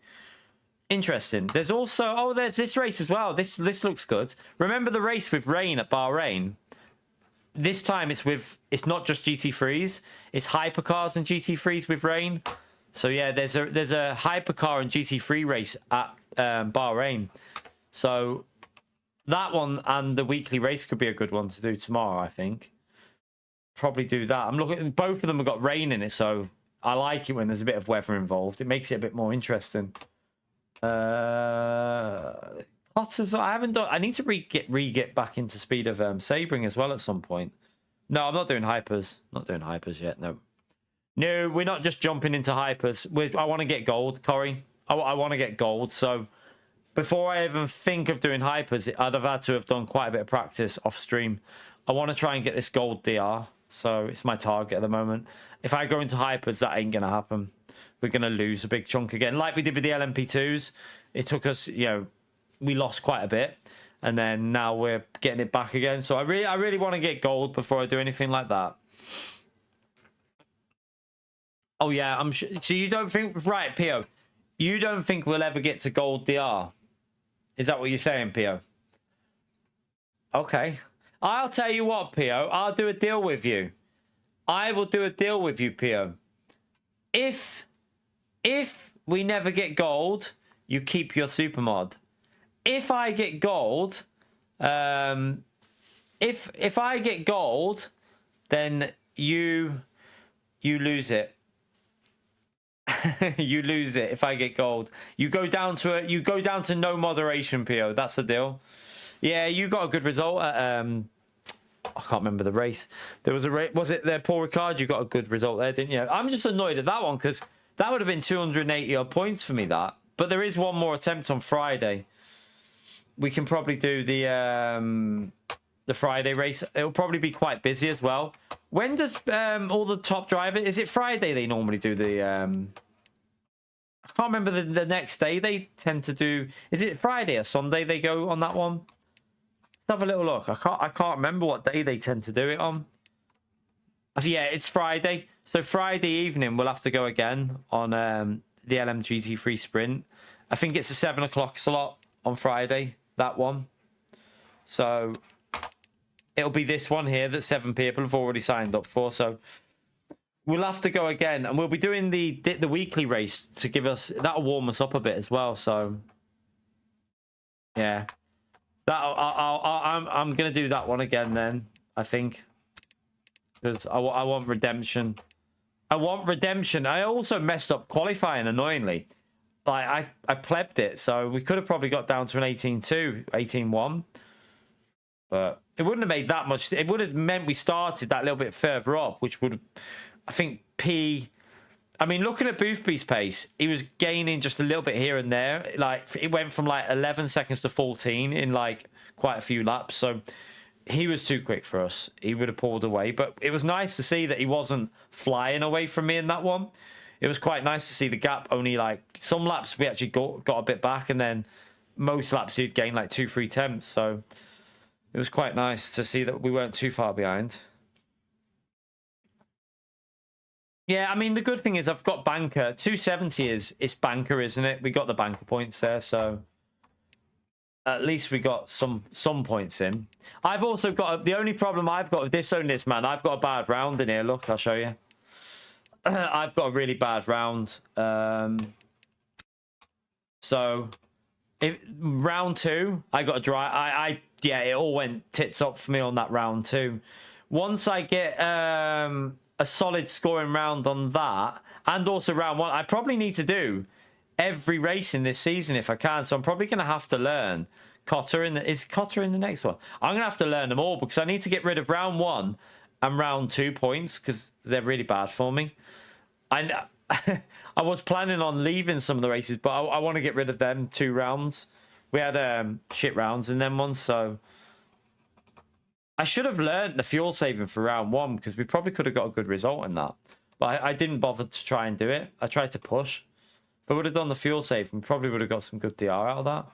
interesting. There's also, oh, there's this race as well. This looks good. Remember the race with rain at Bahrain? This time it's not just GT3s, it's hypercars and GT3s with rain. So yeah, there's a hypercar and GT3 race at Bahrain. So that one and the weekly race could be a good one to do tomorrow, I think. Probably do that. I'm looking, both of them have got rain in it, so I like it when there's a bit of weather involved. It makes it a bit more interesting. Cotters, I haven't done. I need to re-get back into speed of sabering as well at some point. No, I'm not doing hypers. Not doing hypers yet. No, we're not just jumping into hypers. I want to get gold, Corey. I want to get gold. So before I even think of doing hypers, I'd have had to have done quite a bit of practice off stream. I want to try and get this gold DR. So it's my target at the moment. If I go into hypers, that ain't gonna happen. We're gonna lose a big chunk again, like we did with the LMP2s. It took us, we lost quite a bit, and then now we're getting it back again. So I really want to get gold before I do anything like that. Oh yeah, I'm sure. So you don't think, right, Pio? You don't think we'll ever get to gold DR? Is that what you're saying, Pio? Okay, I'll tell you what, Pio. I'll do a deal with you. I will do a deal with you, Pio. If we never get gold, you keep your super mod. If I get gold, if I get gold, then you lose it. You lose it if I get gold. You go down to no moderation, Pio. That's the deal. Yeah, you got a good result at I can't remember the race. There was a race. Was it there, Paul Ricard? You got a good result there, didn't you? I'm just annoyed at that one because that would have been 280 odd points for me. That, but there is one more attempt on Friday. We can probably do the Friday race. It'll probably be quite busy as well. When does all the top drivers? Is it Friday they normally do the? I can't remember the next day they tend to do. Is it Friday or Sunday they go on that one? Let's have a little look. I can't remember what day they tend to do it on. Yeah, it's Friday. So Friday evening we'll have to go again on the LMGT3 Sprint. I think it's a 7 o'clock slot on Friday. That one. So it'll be this one here that 7 people have already signed up for. So we'll have to go again, and we'll be doing the weekly race to give us, that'll warm us up a bit as well. So yeah, I'm gonna do that one again then, I think, because I want redemption. I want redemption. I also messed up qualifying annoyingly. Like I plebbed it, so we could have probably got down to an 18-2, 18-1, but it wouldn't have made that much. It would have meant we started that little bit further up, which would, I think, I mean, looking at Boothby's pace, he was gaining just a little bit here and there. Like, it went from like 11 seconds to 14 in like quite a few laps. So he was too quick for us. He would have pulled away. But it was nice to see that he wasn't flying away from me in that one. It was quite nice to see the gap only like some laps we actually got a bit back, and then most laps he'd gain like 2-3 tenths. So it was quite nice to see that we weren't too far behind. Yeah, I mean, the good thing is I've got banker. 270 it's banker, isn't it? We got the banker points there, so at least we got some points in. I've also got the only problem I've got with this man. I've got a bad round in here. Look, I'll show you. I've got a really bad round. So if round 2, I got a dry. Yeah, it all went tits up for me on that round 2. Once I get a solid scoring round on that, and also round 1, I probably need to do every race in this season if I can. So I'm probably going to have to learn Cotter is Cotter in the next one. I'm going to have to learn them all because I need to get rid of round 1 and round 2 points because they're really bad for me. I was planning on leaving some of the races, but I want to get rid of them 2 rounds. We had shit rounds in them ones, so I should have learned the fuel saving for round 1 because we probably could have got a good result in that. But I didn't bother to try and do it. I tried to push. But would have done the fuel save and probably would have got some good DR out of that.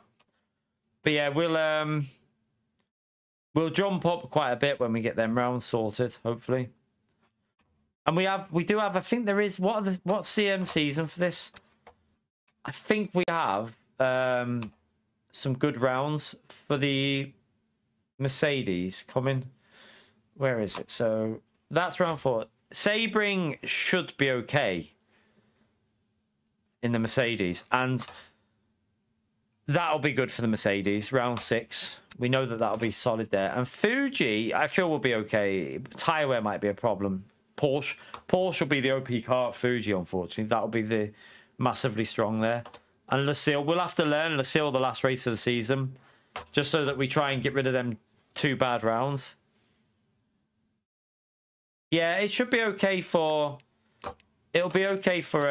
But yeah, we'll jump up quite a bit when we get them rounds sorted, hopefully. And we do have, I think there is, what's CM season for this? I think we have some good rounds for the Mercedes coming. Where is it? So that's round 4. Sabring should be okay in the Mercedes, and that'll be good for the Mercedes. Round 6, we know that that'll be solid there. And Fuji, I feel will be okay. Tire wear might be a problem. Porsche will be the OP car at Fuji, unfortunately. That'll be the massively strong there. And Lucille, we'll have to learn Lucille the last race of the season, just so that we try and get rid of them 2 bad rounds. Yeah, it should be okay for... It'll be okay for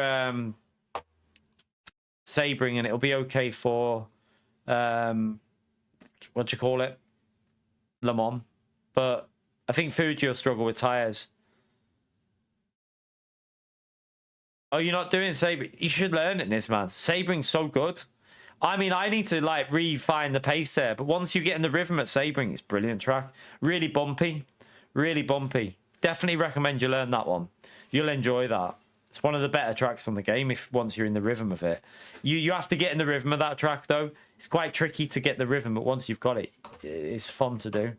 Sabring, and it'll be okay for... what do you call it? Le Mans. But I think Fuji will struggle with tyres. Oh, you're not doing Sabring? You should learn it in this, man. Sabring's so good. I mean, I need to, like, refine the pace there. But once you get in the rhythm at Sabring, it's brilliant track. Really bumpy. Really bumpy. Definitely recommend you learn that one. You'll enjoy that. It's one of the better tracks on the game if once you're in the rhythm of it. You have to get in the rhythm of that track, though. It's quite tricky to get the rhythm, but once you've got it, it's fun to do.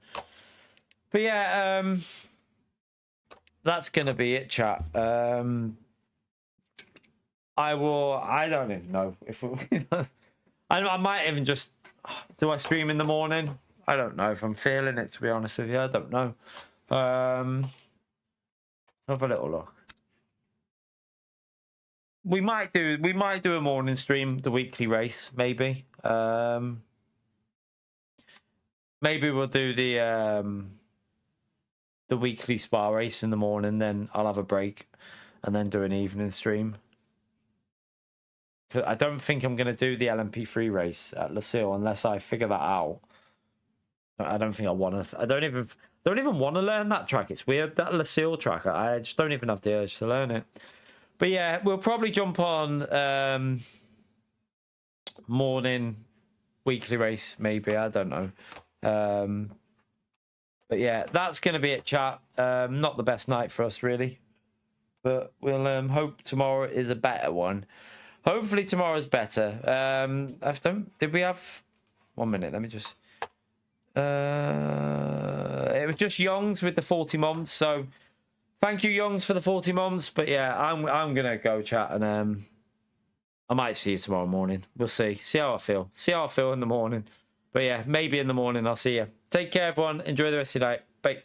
But yeah, that's going to be it, chat. I don't even know if I might even just, do I stream in the morning? I don't know if I'm feeling it, to be honest with you. I don't know. Have a little look. We might do a morning stream, the weekly race, maybe. Maybe we'll do the weekly spa race in the morning, then I'll have a break and then do an evening stream. I don't think I'm going to do the LMP3 race at Lucille unless I figure that out. I don't think I want to. I don't even want to learn that track. It's weird, that Lucille track. I just don't even have the urge to learn it. But yeah, we'll probably jump on morning weekly race, maybe. I don't know. But yeah, that's going to be it, chat. Not the best night for us, really. But we'll hope tomorrow is a better one. Hopefully tomorrow's better. Did we have... 1 minute, let me just... it was just Youngs with the 40 months, so thank you, Youngs, for the 40 months. But yeah, I'm gonna go, chat, and I might see you tomorrow morning. We'll see how I feel in the morning. But yeah, maybe in the morning I'll see you. Take care, everyone. Enjoy the rest of your night. Bye.